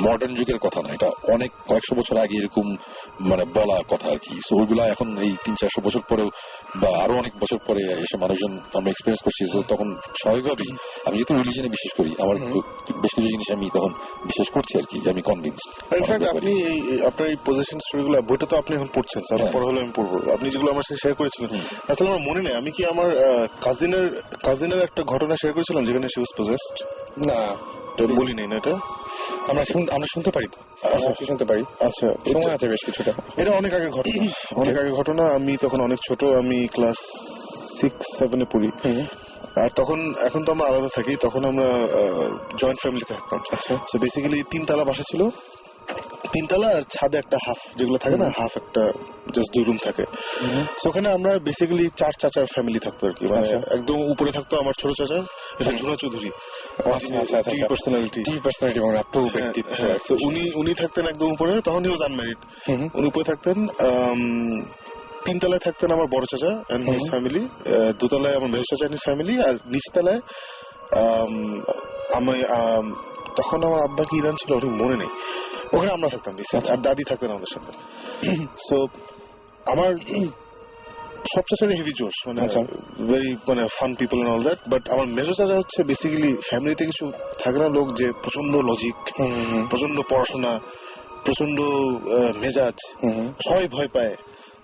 মডার্ন যুগের কথা না, এটা অনেক কয়েকশো বছর আগে এরকম মানে বলা কথা আর কি। সো ওইগুলা এখন এই 300-400 বছর পরেও বা আরো অনেক বছর পরে এসে মানুষজন আমরা এক্সপিরিয়েন্স করছি। তখন স্বাভাবিকভাবেই আমি যেহেতু রিলিজনে বিশ্বাস করি, আমার বেশ কিছু জিনিস আমি তখন বিশ্বাস করছি আর কি, যে আমি কনভিন্স। ইনফ্যাক্ট আপনি আপনার এই পজিশন স্টোরিগুলো বইটা তো আপনি এখন পড়ছেন, স্যার পরে হলে আমি পড়বো। আপনি যেগুলো আমার সাথে শেয়ার করেছিলেন আসলে আমার মনে নেই, আমি কি আমার কাজিনের একটা ঘটনা শেয়ার করেছিলাম যেখানে শি ওয়াজ পজেসড? না বলি নাই না এটা, আমরা শুনতে পারি তো, শুনতে পারি। আচ্ছা সময় আছে বেশ কিছুটা। এটা অনেক আগে ঘটনা, অনেক আগে ঘটনা। আমি তখন অনেক ছোট, আমি ক্লাস 6-7 পড়ি। আর তখন, এখন তো আমরা আলাদা থাকি, তখন আমরা জয়েন্ট ফ্যামিলিতে থাকতাম। সো বেসিক্যালি 3 তলা বাসা ছিল, 3 তলা আর ছাদে একটা হাফ, যেগুলো থাকে না হাফ, একটা জাস্ট 2 রুম থাকে। ওখানে আমরা বেসিক্যালি 4 চাচার ফ্যামিলি থাকতো আর কি। মানে একদম উপরে থাকতো আমার ছোট চাচা, এটা ঝুনা চৌধুরী, উনি থাকতেন একদম উপরে, তখন ইউ ওয়াজ আনম্যারিড। উনি উপরে থাকতেন। 3 তলায় থাকতেন আমার বড় চাচা এন্ড হিজ ফ্যামিলি, 2 তলায় আমার মেজ চাচা এন্ড হিজ ফ্যামিলি, আর নিচতলায় আমি, তখন আমার আব্বা কি ইরান ছিল ওটা মনে নেই, ওখানে আমরা থাকতাম আর দাদি থাকতেন আমাদের সাথে। সো আমার সব চাচারই হেভি জোশ, মানে ভেরি মানে fun people and all that. But আমার মেজো চাচা হচ্ছে বেসিক্যালি ফ্যামিলিতে কিছু থাকে না লোক যে প্রচন্ড লজিক, প্রচন্ড পড়াশোনা, প্রচন্ড মেজাজ, সবাই ভয় পায়।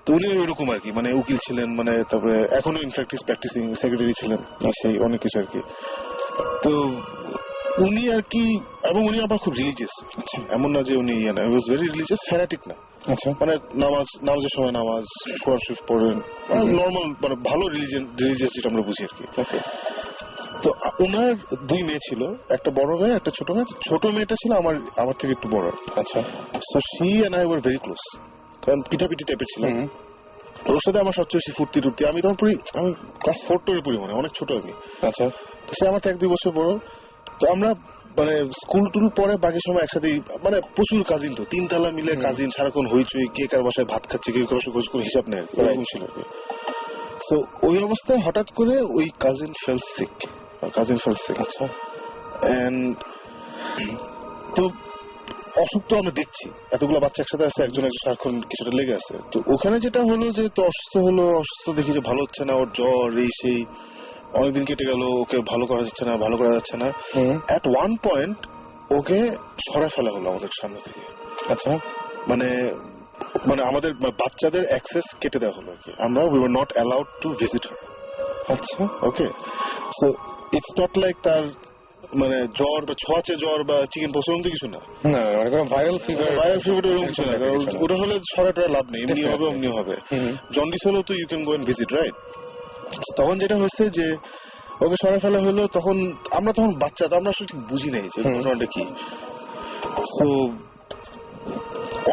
তো উনি ওইরকম আর কি, মানে উকিল ছিলেন, মানে তারপরে এখনো ইনফ্যাক্ট প্র্যাকটিসিং সেক্রেটারি ছিলেন, সেই অনেক কিছু আর কি। তো উনি আর কি, এবং উনি আবার খুব রিলিজিয়াস, এমন না যে উনি ওয়াজ ভেরি রিলিজিয়াস, ফ্যানাটিক না। মানে নামাজের সময় নামাজ, কোরআন শরীফ পড়েন, নর্মাল মানে ভালো রিলিজিয়াস যেটা আমরা বুঝি আর কি। তো ওনার 2 মেয়ে ছিল, একটা বড় মেয়ে, একটা ছোট মেয়ে। ছোট মেয়েটা ছিল আমার থেকে একটু বড়। আচ্ছা, so she and I were very close, কারণ পিঠাপিঠি টাইপের ছিল। ওর সাথে আমার সবচেয়ে বেশি ফুর্তি টুর্তি। আমি তখন আমি ক্লাস 4 পড়ি, মানে অনেক ছোট আমি। আচ্ছা, সে আমার থেকে 1-2 বছর বড়। তো আমরা মানে স্কুল টুল পরে বাকি সময় একসাথে, মানে প্রচুর কাজিন, তো 3 তলা মিলে কাজিন, সারাক্ষণ হইচই, কে কার বাসায় ভাত খাচ্ছে, কে কার বাসায় কোনো হিসাব নেই, এরকম ছিল আর কি। সো ওই অবস্থায় হঠাৎ করে ওই কাজিন ফেল সিক। আচ্ছা, এন্ড তো অসুখ তো আমরা দেখছি, এতগুলো বাচ্চা একসাথে আছে, একজন সারাক্ষণ কিছুটা লেগে আছে। তো ওখানে যেটা হলো যে তো অসুস্থ দেখি যে ভালো হচ্ছে না, ওর জ্বর এই সেই, অনেকদিন কেটে গেল, ওকে ভালো করা যাচ্ছে না। এট ওয়ান পয়েন্ট ওকে সরাই ফেলা হলো আমাদের সামনে থেকে। আচ্ছা, মানে আমাদের বাচ্চাদের অ্যাক্সেস কেটে দেওয়া হলো আর কি। আমরা we were not allowed to visit হার। আচ্ছা, ওকে। সো ইটস নট লাইক তার মানে জ্বর বা ছোঁয়াচে জ্বর বা চিকেন পক্স এরকম কিছু না, ভাইরাল ফিভার এরকম কিছু না। ওটা হলে সরাটা লাভ নেই, এমনি হবে অমনি হবে। জন্ডিস হলেও তো you can go and visit, right? তখন যেটা হয়েছে যে ওকে সরাই ফেলা হলো, তখন আমরা বাচ্চা, তো আমরা আসলে ঠিক বুঝি নাই যে ঘটনাটা কি। তো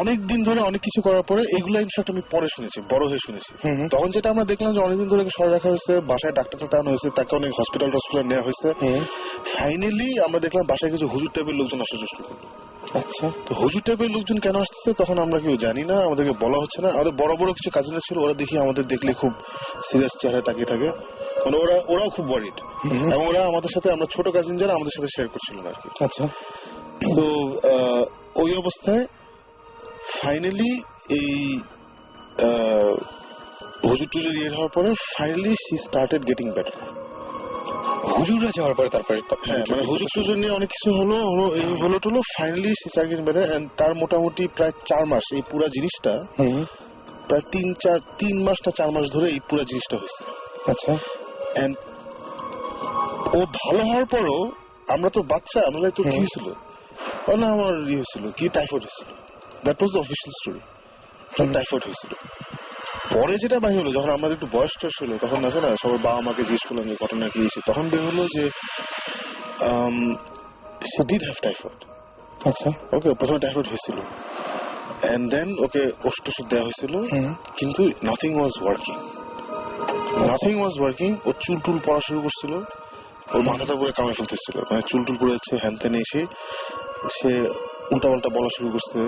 অনেকদিন ধরে অনেক কিছু করার পরে এগুলো ইনফ্যাক্ট আমি পরে শুনেছি, বড় হয়ে শুনেছি। তখন যেটা আমরা দেখলাম যে অনেকদিন ধরে সরে রাখা হয়েছে, বাসায় ডাক্তার টানো হয়েছে, তাকে অনেক হসপিটাল নেওয়া হয়েছে। ফাইনালি আমরা দেখলাম বাসায় কিছু হুজুর টাইপের লোকজন আসা শুরু করলো। আচ্ছা, তো হুজুর টাইপের লোকজন কেন আসতেছে তখন আমরা কেউ জানি না, আমাদেরকে বলা হচ্ছে না। আমাদের বড় বড় কিছু কাজিন ছিল, ওরা দেখি আমাদের দেখলে খুব সিরিয়াস চেহারায় তাকিয়ে থাকে, মানে ওরাও খুব ওয়ারিড, এবং ওরা আমাদের সাথে, আমরা ছোট কাজিন যারা, আমাদের সাথে শেয়ার করছিল না আর কি। আচ্ছা, তো ওই অবস্থায় ফাইনালি এই হুজুর টুজুর ইয়ে হওয়ার পরে finally she started getting better. হুজুররা যাওয়ার পরে তারপরে মানে হুজুর টুজুর নিয়ে অনেক কিছু হলো, finally she started getting better. And তার মোটামুটি প্রায় 4 মাস এই পুরো জিনিসটা প্রায় 3 মাস না 4 মাস ধরে এই পুরো জিনিসটা হয়েছে। আচ্ছা। এন্ড ও ভালো হওয়ার পরও আমরা তো বাচ্চা, আমরা তো কি হয়েছিল, না আমার ইয়ে হয়েছিল কি টাইফয়েড হয়েছিল, that was the official story, typhoid হয়েছিল। পরে যেটা বাই হলো, যখন আমাদের একটু বয়স টয়স হলো, তখন আছে না সবার বাবা মাকে জিজ্ঞেস করলাম যে ঘটনা কি হয়েছে, তখন বের হলো যে she did have typhoid. আচ্ছা। ওকে প্রথমে টাইফয়েড হয়েছিল, এন্ড দেন ওকে ওষুধ টষুধ দেওয়া হয়েছিল, কিন্তু নাথিং ওয়াজ ওয়ার্কিং। ও চুল টুল পড়া শুরু করছিল, ওর মাথাটা পুরো কামড়ে ফেলতেছিল, মানে চুল টুল পড়ে যাচ্ছে, হ্যান ত্যানে এসে সে উল্টা পাল্টা বলা শুরু করছে,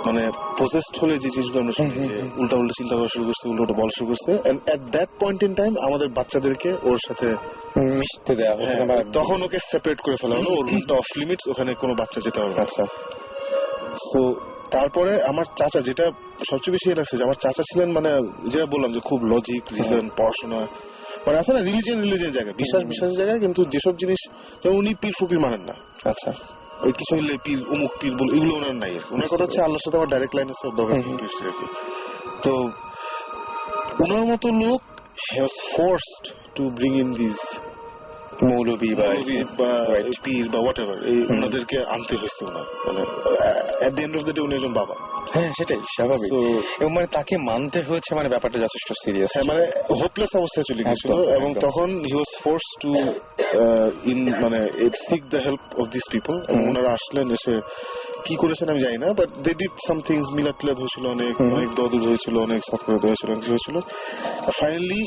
মানে প্রসেসড হলে যে জিনিসগুলো আমরা শুনি যে উল্টা পাল্টা চিন্তা করা শুরু করছে, উল্টা বলা শুরু করছে। And at that point in time আমাদের বাচ্চাদেরকে ওর সাথে মিশতে দেওয়া হয়, তখন ওকে সেপারেট করে ফেলা হলো, ওর রুমটা অফ লিমিটস, ওখানে কোনো বাচ্চা যেতে পারবে। আচ্ছা। সো তারপরে আমার চাচা, যেটা সবচেয়ে বেশি লাগছে যে আমার চাচা ছিলেন, মানে যেটা বললাম যে খুব লজিক, রিজন, পড়াশোনা, মানে আছে না রিলিজিয়ন জায়গায়, বিশ্বাসের জায়গায়, কিন্তু যেসব জিনিস যেমন উনি পীর ফকির মানেন না। আচ্ছা। ওই কিছু হইলে পীর অমুক পীর বল, এগুলো ওনার নাই। ওনার কথা হচ্ছে আল্লাহর সাথে আমার ডাইরেক্ট লাইন আছে, দরকার নেই। তো ওনার মতো লোক has forced to bring in this মৌলবী বা পীর বা হোয়াট এভার, এই ওনাদেরকে আনতে হয়েছে ওনার, মানে at the end of the day উনি একজন বাবা। হ্যাঁ, সেটাই স্বাভাবিক। এবং মানে তাকে মানতে হয়েছে, মানে ব্যাপারটা যথেষ্ট সিরিয়াস। হ্যাঁ, মানে হোপলেস অবস্থায় চলে গেছিল, এবং তখন হি ওয়াজ ফোর্স টু মানে seek the help of this people. এবং ওনারা আসলেন, এসে কি করেছেন আমি জানি না, but they did some things, মিলাদ টিলাদ হয়েছিল, অনেক দোয়া হয়েছিল, অনেক সাত করে দেওয়া হয়েছিল, অনেক হয়েছিল। Finally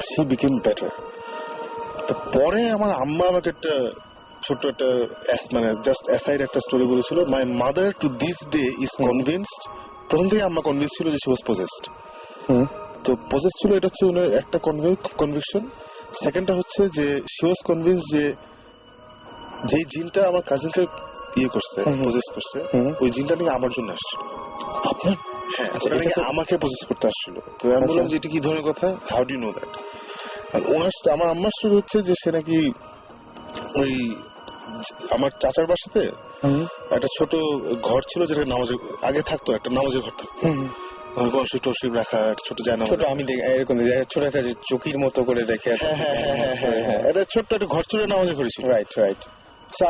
she became better. পরে আমার আম্মা আমাকে একটা ছোট্ট একটা মানে জাস্ট অ্যাসাইড একটা স্টোরি বলেছিল। My mother to this day is convinced, প্রথম থেকে আম্মা কনভিন্স ছিল যে শি ওয়াজ পজেসড। তো পজেস ছিল, এটা হচ্ছে ওনার একটা কনভিকশন। সেকেন্ডটা হচ্ছে যে শি ওয়াজ কনভিন্স যে যেই জিনটা আমার কাজিনকে ইয়ে করছে, পজেস করছে, ওই জিনটা নাকি আমার জন্য আসছিল। আপনার? হ্যাঁ, ওটা নাকি আমাকে পজেস করতে আসছিল। তো আমি বললাম যে এটা কি ধরনের কথা, how do you know that? আমার আম্মার স্টোরি হচ্ছে যে সে নাকি ওই আমার চাচার বাসাতে একটা ছোট ঘর ছিল, যেটা নামাজের আগে থাকতো, একটা নামাজের ঘর থাকতো, গণশিব টশিব রাখা, ছোট যায় না, আমি এরকম ছোট একটা চকির মতো করে রেখে, এটা ছোট্ট একটা ঘর ছিল, নামাজের ঘর ছিল। Right right.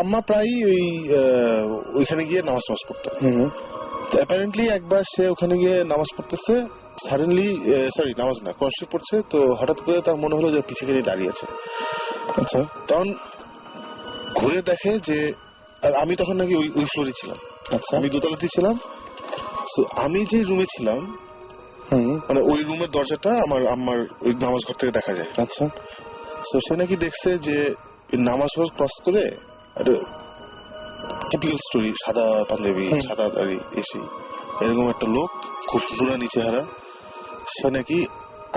আম্মা প্রায় ওইখানে গিয়ে নামাজ পড়তো। তো অ্যাপারেন্টলি একবার সে ওখানে গিয়ে নামাজ পড়তেছে, সাডেনলি নামাজ না, কনশিব পড়ছে, তো হঠাৎ করে তার মনে হলো যে পিছিয়ে ফিরে দাঁড়িয়ে আছে। আচ্ছা, তখন ঘুরে দেখে যে, আর আমি তখন নাকি ওই ফ্লোরে ছিলাম। আচ্ছা, আমি দোতলাতে ছিলাম। আমি যে রুমে ছিলাম, মানে ওই রুমের দরজাটা আমার আম্মার ওই নামাজ ঘর থেকে দেখা যায়। আচ্ছা, তো সে নাকি দেখছে যে নামাজ ঘর ক্রস করে একটা টিপিক্যাল স্টোরি, সাদা পাঞ্জাবি, সাদা দাড়ি, এসি, এরকম একটা লোক, খুব নুরানি চেহারা, সে নাকি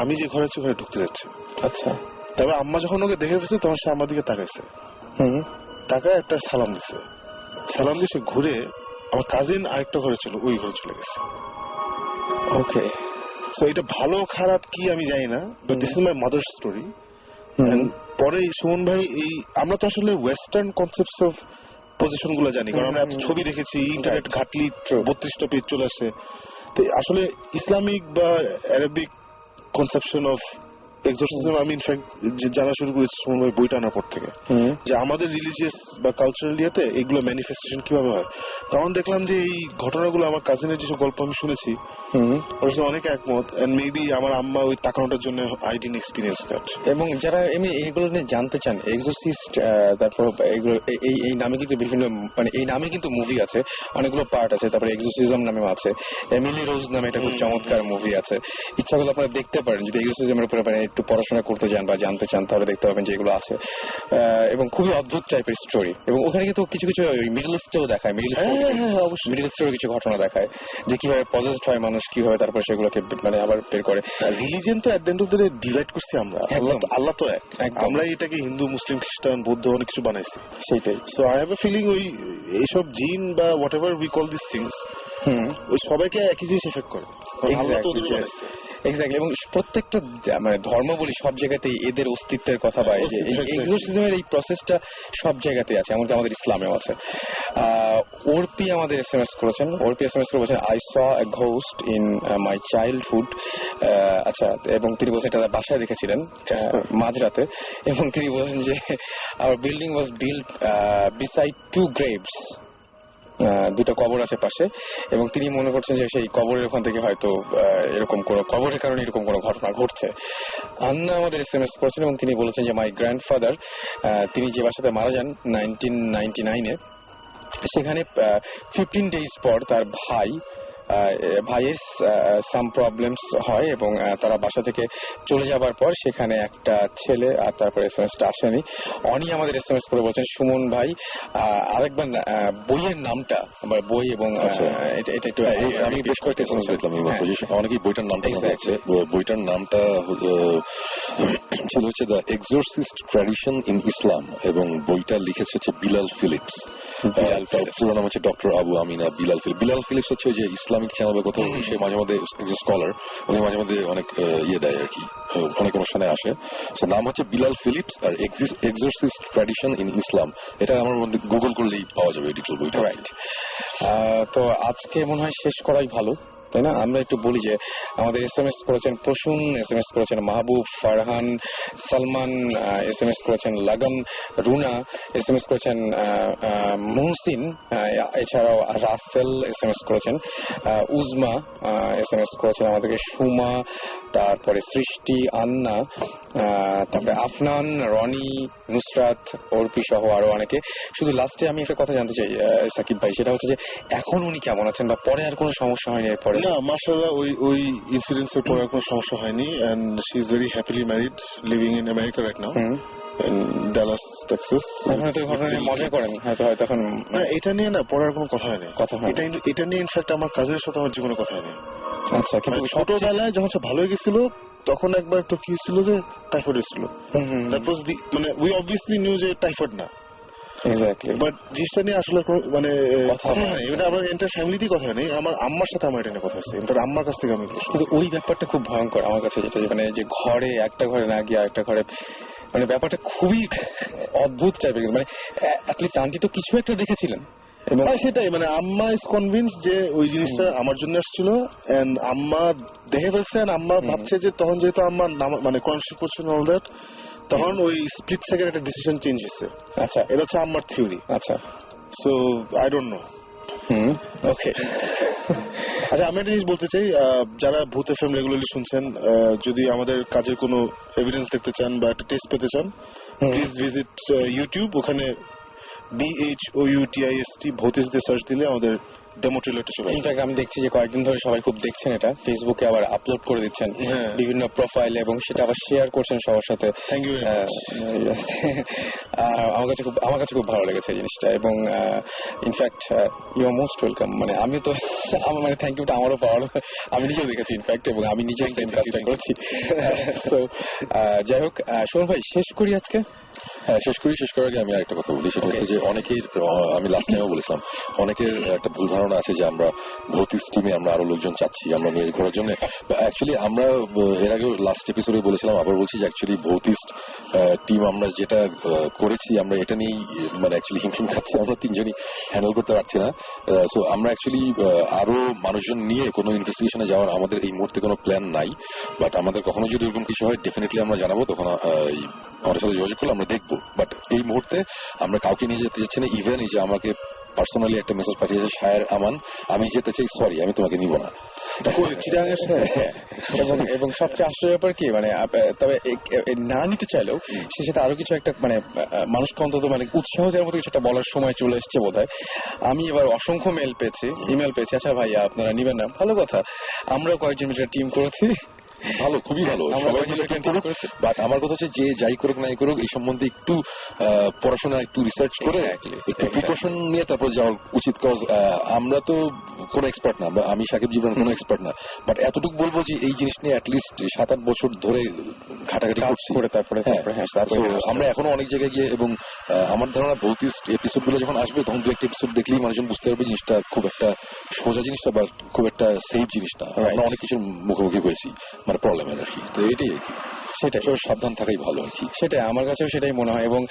আমি যে ঘরে আছি ওখানে ঢুকতে যাচ্ছে। আচ্ছা, তবে আম্মা যখন ওকে দেখে ফেলছে, তখন সে আমার দিকে তাকাইছে, তাকায় একটা সালাম দিছে। সালাম দিয়ে সে ঘুরে, আমার কাজিন আরেকটা ঘরে ছিল, ওই ঘরে চলে গেছে। ওকে, সো এটা ভালো খারাপ কি আমি জানি না, but this is my mother story. পরে সুমন ভাই, এই আমরা তো আসলে ওয়েস্টার্ন কনসেপ্টস অফ পজিশন গুলো জানি, কারণ আমরা এত ছবি দেখেছি, ইন্টারনেট ঘাটলি 32টা পেজ চলে আসে। তো আসলে ইসলামিক বা আরবিক কনসেপশন অফ এক্সোরসিজম আমি ইনফ্যাক্ট জানা শুরু করেছি সুমন ভাই বইটা আনার পর থেকে, যে আমাদের রিলিজিয়াস বা কালচারাল ইয়েতে এগুলো ম্যানিফেস্টেশন কিভাবে হয়। তখন দেখলাম যে এই ঘটনাগুলো আমার কাজিনের যেসব গল্প আমি শুনেছি, ওর সাথে অনেক একমত। এন্ড মেবি আমার আম্মা ওই তাকানোটার জন্য আই ডিডন্ট এক্সপেরিয়েন্স দ্যাট। এবং যারা এমনি এইগুলো নিয়ে জানতে চান, এক্সোরসিস্ট, তারপর এগুলো এই নামে কিন্তু বিভিন্ন, মানে এই নামে কিন্তু মুভি আছে, অনেকগুলো পার্ট আছে। তারপরে এক্সোরসিজম নামেও আছে, এমিলি রোজ নামে একটা খুব চমৎকার মুভি আছে। ইচ্ছা করলে আপনারা দেখতে পারেন, যদি এক্সোরসিজমের উপরে একটু পড়াশোনা করতে চান বা জানতে চান, তাহলে দেখতে পাবেন যে এগুলো আছে। এবং খুবই অদ্ভুত টাইপের স্টোরি। এবং ওখানে কিন্তু কিছু কিছু মিডল ইস্টেও দেখায়, মিডল ইস্টেরও কিছু ঘটনা দেখায়, যে কিভাবে পজেসড হয় মানুষ, কিভাবে তারপরে সেগুলোকে মানে আবার বের করে। রিলিজিয়ন তো at the end of the day divide করছি আমরা, আল্লাহ তো এক, আমরা এটাকে হিন্দু, মুসলিম, খ্রিস্টান, বৌদ্ধ অনেক কিছু বানাইছি, সেটাই। So I have a feeling ওই এইসব জিন বা whatever we call this things, ওই সবাইকে একই জিনিস এফেক্ট করে, আল্লাহ তো ওদের বানাইছে। এক্স্যাক্টলি, এবং প্রত্যেকটা মানে ধর্ম বলি সব জায়গাতেই এদের অস্তিত্বের কথা পায়, যে এক্সোরসিজমের এই প্রসেসটা সব জায়গাতেই আছে, এমনকি আমাদের ইসলামেও আছে। অর্পি আমাদের এসএমএস করেছেন, অর্পি এসএমএস করে বলছেন I saw A ghost in my childhood. আচ্ছা, এবং তিনি বলছেন এটা বাসায় দেখেছিলেন মাঝরাতে, এবং তিনি বলছেন যে our building was build beside to graves, দুটো কবর আছে পাশে, এবং তিনি মনে করছেন যে সেই কবরের ওখান থেকে হয়তো এরকম কোনো কবরের কারণে এরকম কোনো ঘটনা ঘটছে। আন্না আমাদের এসএমএস করেছেন এবং তিনি বলেছেন যে মাই গ্র্যান্ডফাদার, তিনি যে বাসাতে মারা যান 1999-এ, সেখানে 15 days পর তার ভাইয়ের সাম প্রবলেমস হয়, এবং তারা বাসা থেকে চলে যাবার পর সেখানে একটা ছেলে, আর তারপরে এসএমএসটা আসেনি। অনি আমাদের এসএমএস করে বলছেন সুমন ভাই আরেকবার বইয়ের নামটা, আমার বই, এবং এটা একটু আমি বেশ কয়েকটা এসএমএস দেখলাম, অনেকেই বইটার নামটা আছে। বইটার নামটা ছিল হচ্ছে the exorcist tradition in Islam, এবং বইটা লিখেছে হচ্ছে বিলাল ফিলিপস। পুরো নাম হচ্ছে doctor Abu Amina Bilal Philips. Bilal Philips হচ্ছে যে ইসলামিক চ্যানেল বা কোথাও সে মাঝে মধ্যে একজন স্কলার, উনি মাঝে মধ্যে অনেক দেয় আর কি, অনেক অনুষ্ঠানে আসে। নাম হচ্ছে বিলাল ফিলিপস আর এক্সোরসিস্ট ট্র্যাডিশন ইন ইসলাম। এটা আমার মধ্যে গুগল করলেই পাওয়া যাবে ডিটেল বইটা। রাইট। তো আজকে মনে হয় শেষ করাই ভালো, তাই না? আমরা একটু বলি যে আমাদের এসএমএস করেছেন প্রসূন, এসএমএস করেছেন মাহবুব, ফারহান, সালমান, এসএমএস করেছেন লাগন, রুনা, এসএমএস করেছেন মুহসিন, এছাড়াও রাসেল এসএমএস করেছেন, উজমা এসএমএস করেছেন আমাদেরকে, সুমা, তারপরে সৃষ্টি, আন্না, তারপরে আফনান, রনি, নুসরাত, অর্পি সহ আরো অনেকে। শুধু লাস্টে আমি একটা কথা জানতে চাই সাকিব ভাই, সেটা হচ্ছে যে এখন উনি কেমন আছেন, বা পরে আর কোনো সমস্যা হয়নি এরপরে? না, মাশাআল্লাহ, ওই ইনসিডেন্টস এর পরে কোনো সমস্যা হয়নি, and she is very happily married, living in America right now, in Dallas, Texas. ওখানে তো ঘটনা নিয়ে মজা করেন হয়তো এখন? না, এটা নিয়ে না পড়ার কোনো কথা হয়নি, এটা নিয়ে ইনফ্যাক্ট আমার কাজের সাথে আমার জীবনে কথা হয়নি। আচ্ছা, কিন্তু ছোটবেলায় যখন সে ভালো হয়ে গেছিল তখন একবার তো কি ছিল যে টাইফয়েড হয়েছিল, মানে উই অবভিয়াসলি নিউ যে টাইফয়েড না, বাট জিনিসটা নিয়ে আসলে মানে কথা হয়নি, এটা আমার এন্টার ফ্যামিলিতেই কথা হয়নি, আমার আম্মার সাথে আমার এটা নিয়ে কথা হচ্ছে, এন্টার আম্মার কাছ থেকে আমি। কিন্তু ওই ব্যাপারটা খুব ভয়ঙ্কর আমার কাছে, যেটা মানে যে ঘরে একটা ঘরে না গিয়ে আরেকটা ঘরে, মানে ব্যাপারটা খুবই অদ্ভুত টাইপের, মানে অ্যাটলিস্ট আন্টি তো কিছু একটা দেখেছিলেন। সেটাই, মানে আম্মা ইজ কনভিন্স যে ওই জিনিসটা আমার জন্য আসছিল, এন্ড আম্মা দেখে ফেলছে, আম্মা ভাবছে যে তখন যেহেতু আম্মা মানে কনসিয়াস করছেন অল দ্যাট, তখন ওই স্প্লিট সেকেন্ড একটা ডিসিশন চেঞ্জ হয়েছে। আচ্ছা, এটা হচ্ছে আম্মার থিওরি। আচ্ছা, সো আই ডোন্ট নো। ওকে। আচ্ছা, আমি একটা জিনিস বলতে চাই, যারা ভূত এফএম রেগুলারলি শুনছেন, যদি আমাদের কাজের কোনো এভিডেন্স দেখতে চান বা একটা টেস্ট পেতে চান, প্লিজ ভিজিট ইউটিউব, ওখানে BHOUTIST ভৌতিস দিয়ে সার্চ দিলে আমাদের ডেমো ট্রেলারটা চলে আসবে। ইনফ্যাক্ট আমি দেখছি যে কয়েকদিন ধরে সবাই খুব দেখছেন এটা, ফেসবুকে আবার আপলোড করে দিচ্ছেন বিভিন্ন প্রোফাইলে, এবং সেটা আবার শেয়ার করছেন সবার সাথে। Thank you. আমার কাছে খুব ভালো লেগেছে জিনিসটা, এবং in fact you are most welcome. মানে আমিও তো আমার মানে থ্যাংক ইউটা আমারও পাওয়ার, আমি নিজেও দেখেছি ইনফ্যাক্ট, এবং আমি নিজেও সেম কাজটা করেছি। তো যাই হোক, শোন ভাই, শেষ করি আজকে। হ্যাঁ, শেষ করার আগে আমি আরেকটা কথা বলি, সেটা হচ্ছে যে অনেকের, আমি লাস্ট টাইমও বলেছিলাম, অনেকের একটা ভুল ধারণা আছে যে আমরা ভৌতিস টিমে আমরা আরো লোকজন চাচ্ছি আমরা নিয়ে ঘোরার জন্য। অ্যাকচুয়ালি আমরা এর আগে লাস্ট এপিসোডে বলেছিলাম, আবার বলছি যে অ্যাকচুয়ালি ভৌতিস টিম আমরা যেটা করেছি, আমরা এটা নিয়েই মানে অ্যাকচুয়ালি হিমশিম খাচ্ছি, আমরা তিনজনই হ্যান্ডেল করতে পারছি না। সো আমরা অ্যাকচুয়ালি আরো মানুষজন নিয়ে কোনো ইনভেস্টিগেশনে যাওয়ার আমাদের এই মুহূর্তে কোনো প্ল্যান নাই, বাট আমাদের কখনো যদি এরকম কিছু হয় ডেফিনেটলি আমরা জানাবো, তখন আমাদের সাথে যোগাযোগ করলে আমরা দেখবো। বাট এই মুহূর্তে আমরা কাউকে নিয়ে যেতে চাচ্ছি না। ইভেন এই যে আমাকে পার্সোনালি একটা মেসেজ পাঠিয়েছে শায়ের আমান, আমি যেতে চাই, সরি আমি তোমাকে নিব না। এবং সবচেয়ে আশ্চর্য ব্যাপার কি, মানে তবে না নিতে চাইলেও সে সাথে আরো কিছু একটা মানে মানুষকে অন্তত মানে উৎসাহ দেওয়ার মতো কিছু একটা বলার সময় চলে এসছে বোধহয়। আমি এবার অসংখ্য ইমেল পেয়েছি, আচ্ছা ভাইয়া আপনারা নিবেন না, ভালো কথা, আমরা কয়েকজন মিটার টিম করেছি, ভালো, খুবই ভালো, সবাই মিলে টিম করুক। বাট আমার কথা হচ্ছে যে যাই করুক নাই করুক, এই সম্বন্ধে একটু পড়াশোনা, একটু রিসার্চ করে একটু প্রিকশন নিয়ে তারপর যাওয়া উচিত। কজ আমরা তো কোনো এক্সপার্ট না, আমি সাকিব জীবন কোনো এক্সপার্ট না, বাট এতটুকু বলবো যে এই জিনিস নিয়ে অ্যাটলিস্ট 7-8 বছর ধরে ঘাটাঘাটি করে তারপরে আমরা এখনো অনেক জায়গায় গিয়ে, এবং আমার ধারণা ভৌতিস এপিসোড গুলো যখন আসবে তখন 2-1 এপিসোড দেখলেই মানুষজন বুঝতে পারবে জিনিসটা খুব একটা সোজা জিনিসটা বা খুব একটা সেফ জিনিসটা। আমরা অনেক কিছুর মুখোমুখি হয়েছি, মানে প্রবলেমের আর কি। তো এটাই আর কি, সেটাই সবাই সাবধান থাকাই ভালো আর কি। সেটাই আমার কাছেও সেটাই মনে হয়। এবং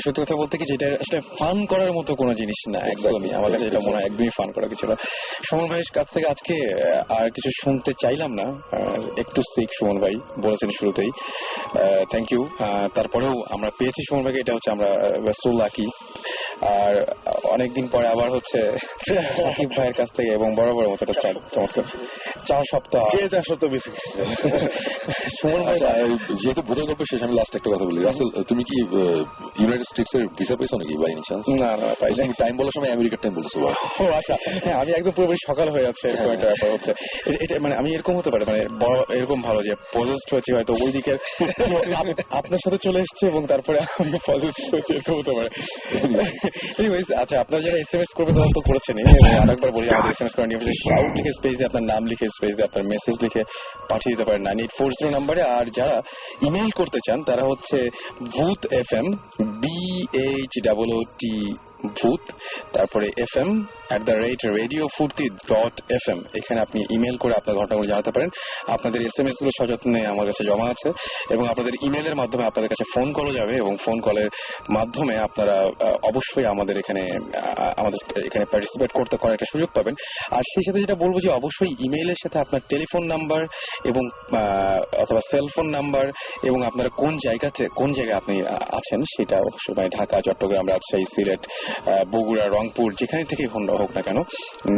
সত্যি কথা বলতে কি, যেটা আসলে ফান করার মতো কোনো জিনিস না একদমই, আমার কাছে এটা মনে হয় একদমই ফান করা কিছু না। সুমন ভাইয়ের কাছ থেকে আজকে আর কিছু শুনতে চাইলাম না, একটু সিক সুমন ভাই বলেছেন শুরুতেই, থ্যাংক ইউ। তারপরেও আমরা পেয়েছি সুমন ভাইকে, এটা হচ্ছে আমরা সো লাকি। আর অনেকদিন পরে আবার হচ্ছে সাকিব ভাইয়ের কাছ থেকে, এবং বরাবর মতো একটা চমৎকার 4 সপ্তাহ বেশি সুমন ভাই। আচ্ছা, যেহেতু ভূতের গল্প শেষ, আমি লাস্ট একটা কথা বলি। রাসেল, তুমি কি ইউনাইটেড স্টেটস এর ভিসা পেয়েছো নাকি বাই এনি চান্স? না না পাই না। তুমি টাইম বলার সময় আমেরিকার টাইম বলছো। ও আচ্ছা, হ্যাঁ আমি একদম পুরোপুরি সকাল হয়ে যাচ্ছে এরকম একটা ব্যাপার হচ্ছে। এটা মানে আমি এরকম হতে পারে, মানে এরকম ভালো যে পজেস্ট হয়েছি হয়তো ওই দিকের আপনার সাথে চলে এসছে এবং তারপরে আমি পজেস্ট হয়েছি, এরকম হতে পারে। এনিওয়েজ, আচ্ছা আপনারা যারা SMS করবে তারা তো করেছেনই। আরেকবার বলি, আমাদের SMS করার নিয়ম হচ্ছে শাউট লিখে স্পেস দিয়ে আপনার নাম লিখে স্পেস দিয়ে আপনার মেসেজ লিখে পাঠিয়ে দিতে পারেন 9840 নাম্বারে। আর যারা ইমেল করতে চান তারা হচ্ছে ভূত FM BHOOT ভূত তারপরে FM@radiofurti.fm, এখানে আপনি ইমেল করে আপনার ঘটনাগুলো জানাতে পারেন। আপনাদের SMS গুলো সযত্নে আমার কাছে জমা আছে, এবং আপনাদের ইমেলের মাধ্যমে আপনাদের কাছে ফোন কলও যাবে, এবং ফোন কলের মাধ্যমে আপনারা অবশ্যই আমাদের এখানে পার্টিসিপেট করতে করার একটা সুযোগ পাবেন। আর সেই সাথে যেটা বলবো যে অবশ্যই ইমেইলের সাথে আপনার টেলিফোন নাম্বার এবং অথবা সেলফোন নাম্বার, এবং আপনারা কোন জায়গায় আপনি আছেন সেটা অবশ্যই, মানে ঢাকা, চট্টগ্রাম, রাজশাহী, সিলেট, বগুড়া, রংপুর, যেখানে থেকে হোক না কেন,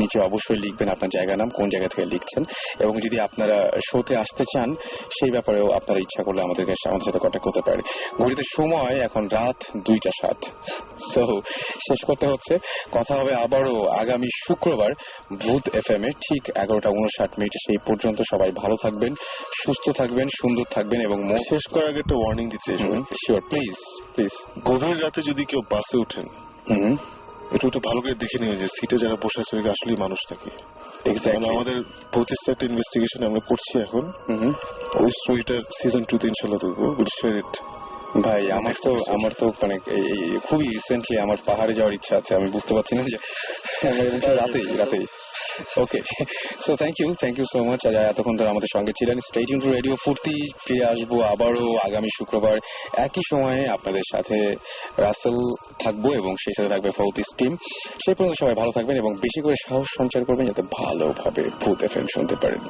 নিচে অবশ্যই লিখবেন আপনার জায়গার নাম, কোন জায়গা থেকে লিখছেন, এবং যদি আপনারা শোতে আসতে চান সেই ব্যাপারেও আপনারা ইচ্ছা করলে আমাদের সাথে কন্ট্যাক্ট করতে পারেন। ঘড়িতে সময় এখন রাত 2:07। সো শেষ করতে হচ্ছে, কথা হবে আবারও আগামী শুক্রবার ভূত FM এ ঠিক 11:59। সেই পর্যন্ত সবাই ভালো থাকবেন, সুস্থ থাকবেন, সুন্দর থাকবেন, এবং শেষ করার আগে একটা ওয়ার্নিং দিচ্ছি। শিওর, প্লিজ প্লিজ, গভীর রাতে যদি কেউ বাসে ওঠেন, একটু ভালো করে দেখে নিও যে সিটে যারা বসে আছে আসলেই মানুষ নাকি। আমাদের প্রতিষ্ঠা একটা ইনভেস্টিগেশন আমরা করছি এখন, ওই স্টোরিটা সিজন 2 তে ইনশাআল্লাহ দেখবো। ভাই আমার তো মানে খুবই রিসেন্টলি আমার পাহাড়ে যাওয়ার ইচ্ছা আছে, আমি বুঝতে পারছি না যে রাতেই। Okay, so thank you so much এতক্ষণ ধরে আমাদের সঙ্গে ছিলেন। স্টে টিউন টু রেডিও ফুর্তি। ফিরে আসবো আবারও আগামী শুক্রবার একই সময়ে, আপনাদের সাথে রাসেল থাকবো এবং সেই সাথে থাকবে ফৌতিস টিম। সেই পর্যন্ত সবাই ভালো থাকবেন এবং বেশি করে সাহস সঞ্চার করবেন যাতে ভালোভাবে ভূত FM শুনতে পারেন।